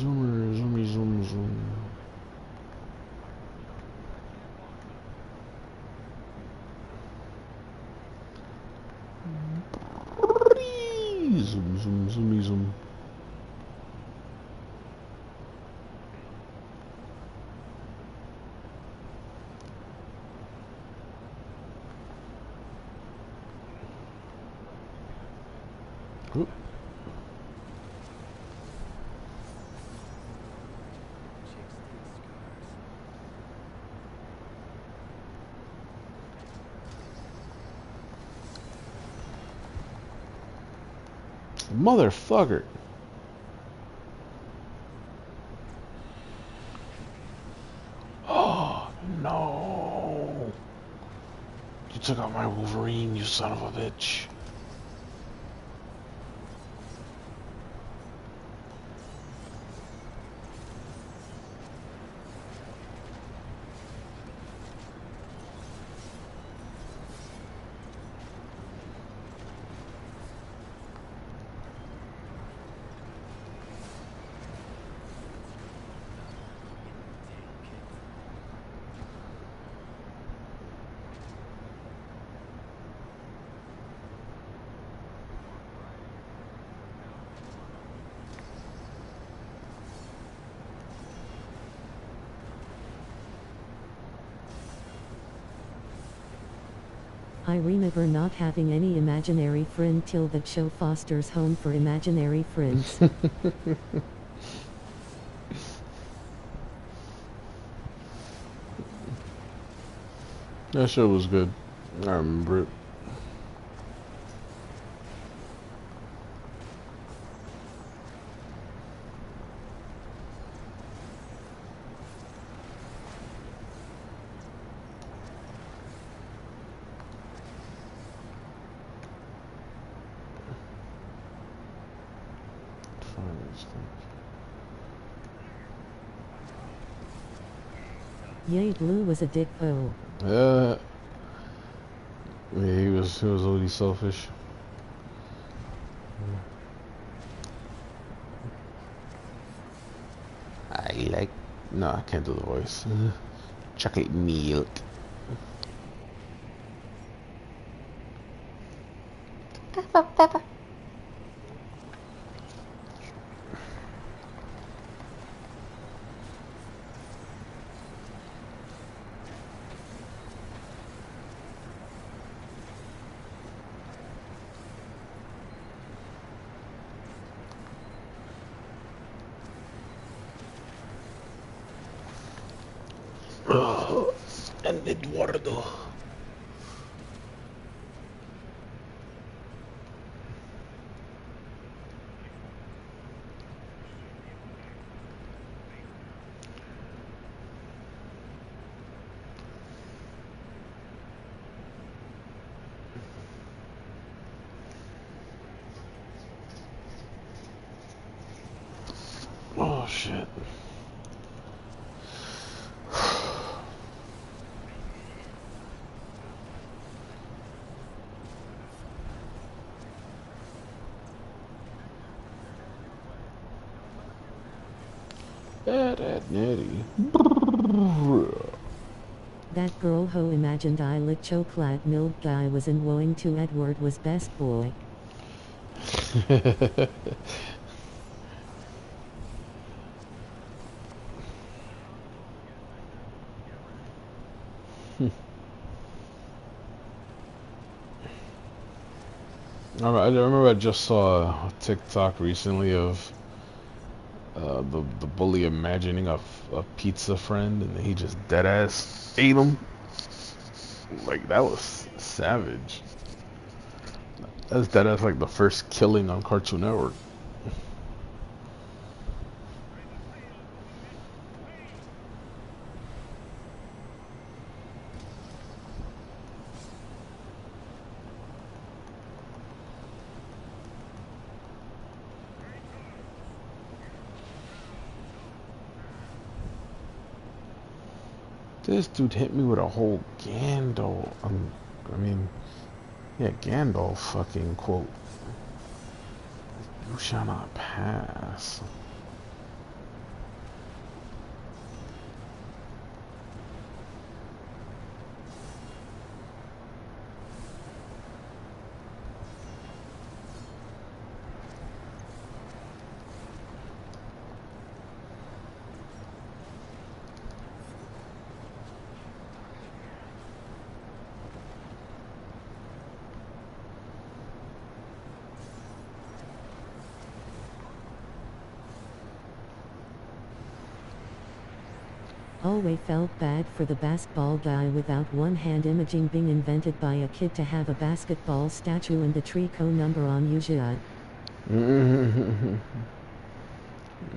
zoomer, zoomy, zoom, zoom. Zoom, zoom, zoomy, zoom. Oop. Motherfucker. Oh, no. You took out my Wolverine, you son of a bitch. I remember not having any imaginary friend till that show fosters home for imaginary friends. That show was good. I remember it. Yay, Blue was a dick. Oh. Yeah, he was really selfish. I like, no, I can't do the voice. Chocolate milk. And Eduardo. Oh shit. Bad Nettie. That girl who imagined I lit chocolate milk guy was in wooing to Edward was best boy. I remember I just saw a TikTok recently of the bully imagining a pizza friend, and he just dead ass ate him. Like, that was savage. That's dead ass like the first killing on Cartoon Network. This dude hit me with a whole Gandalf. I mean, yeah, Gandalf fucking quote. You shall not pass. Always felt bad for the basketball guy without one-hand imaging being invented by a kid to have a basketball statue and the Trico number on Uja.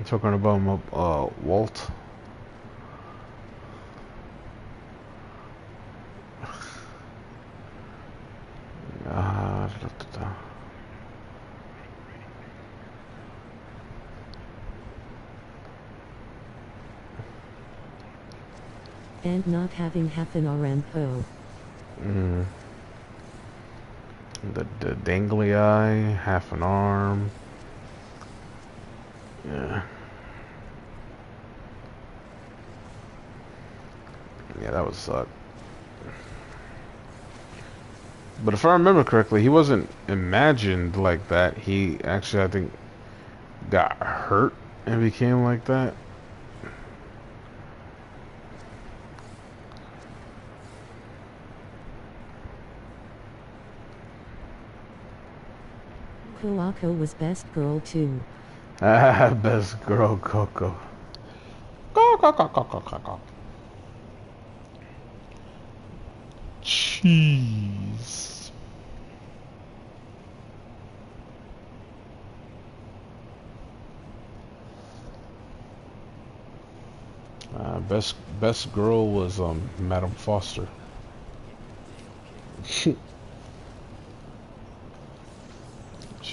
Talking about Walt. And not having half an RMPO. The dangly eye, half an arm. Yeah. Yeah, that would suck. But if I remember correctly, he wasn't imagined like that. He actually, I think, got hurt and became like that. Kuako was best girl too. Ah, best girl, Coco. Go. Cheese. Best girl was Madam Foster. She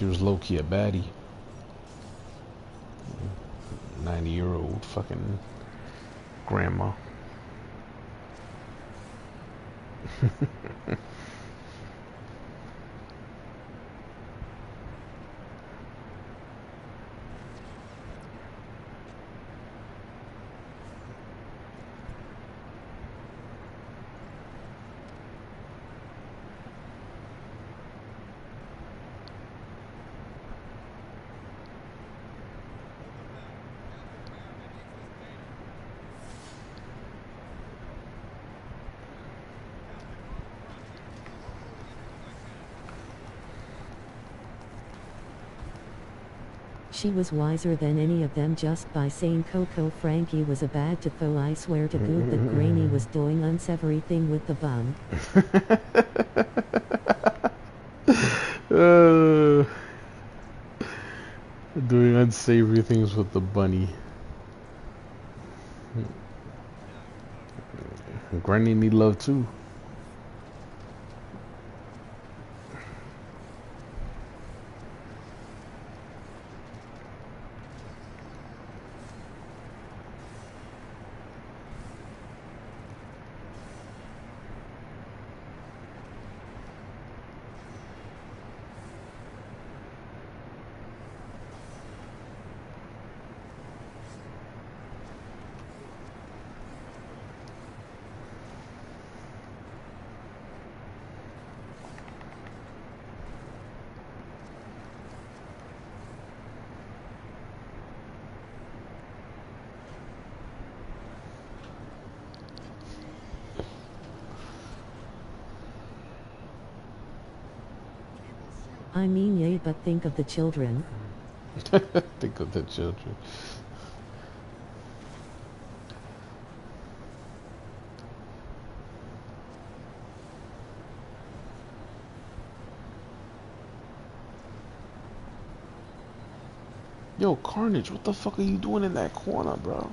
was low-key a baddie. 90-year-old fucking grandma. She was wiser than any of them just by saying Coco Frankie was a bad to I swear to good that Granny was doing unsavory thing with the bum. Doing unsavory things with the bunny. Granny need love too. I mean yay, but think of the children. Think of the children. Yo, Carnage, what the fuck are you doing in that corner, bro?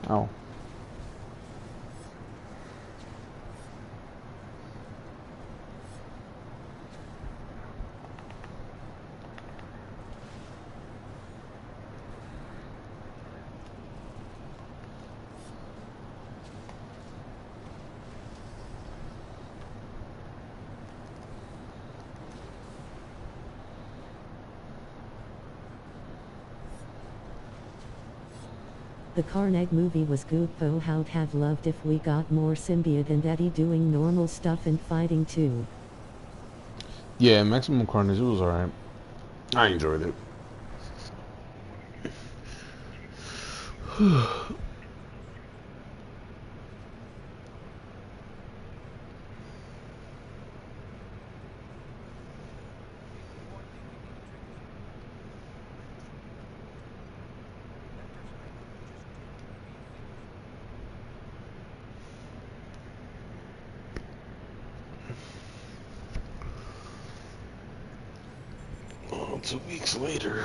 Oh. The Carnage movie was good though. How'd have loved if we got more symbiote and Eddie doing normal stuff and fighting too. Yeah, Maximum Carnage, it was alright. I enjoyed it. Oh, 2 weeks later.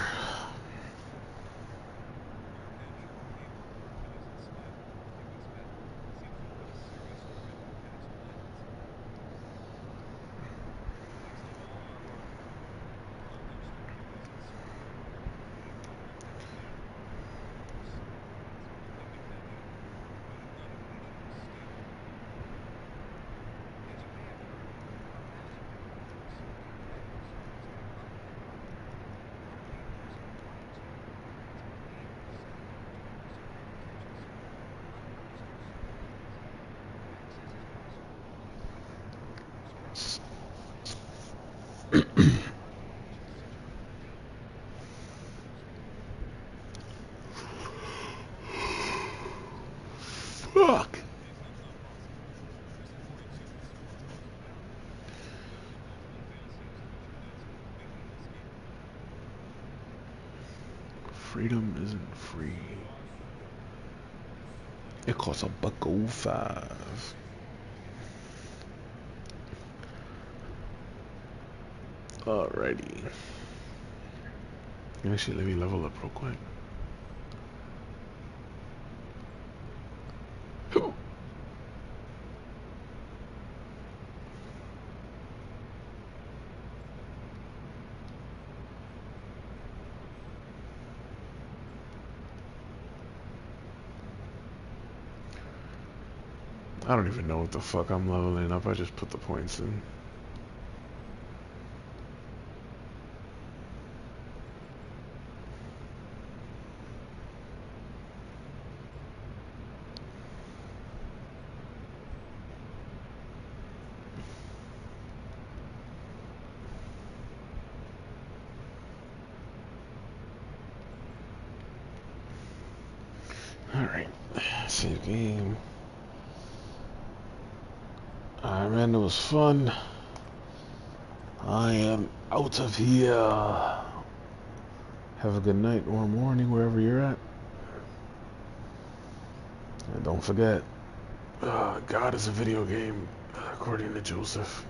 Fuck. Freedom isn't free. It costs $1.05. Alrighty. Actually, let me level up real quick. I don't even know what the fuck I'm leveling up. I just put the points in. Alright, save game. Alright, man, it was fun. I am out of here. Have a good night or morning wherever you're at. And don't forget, God is a video game, according to Joseph.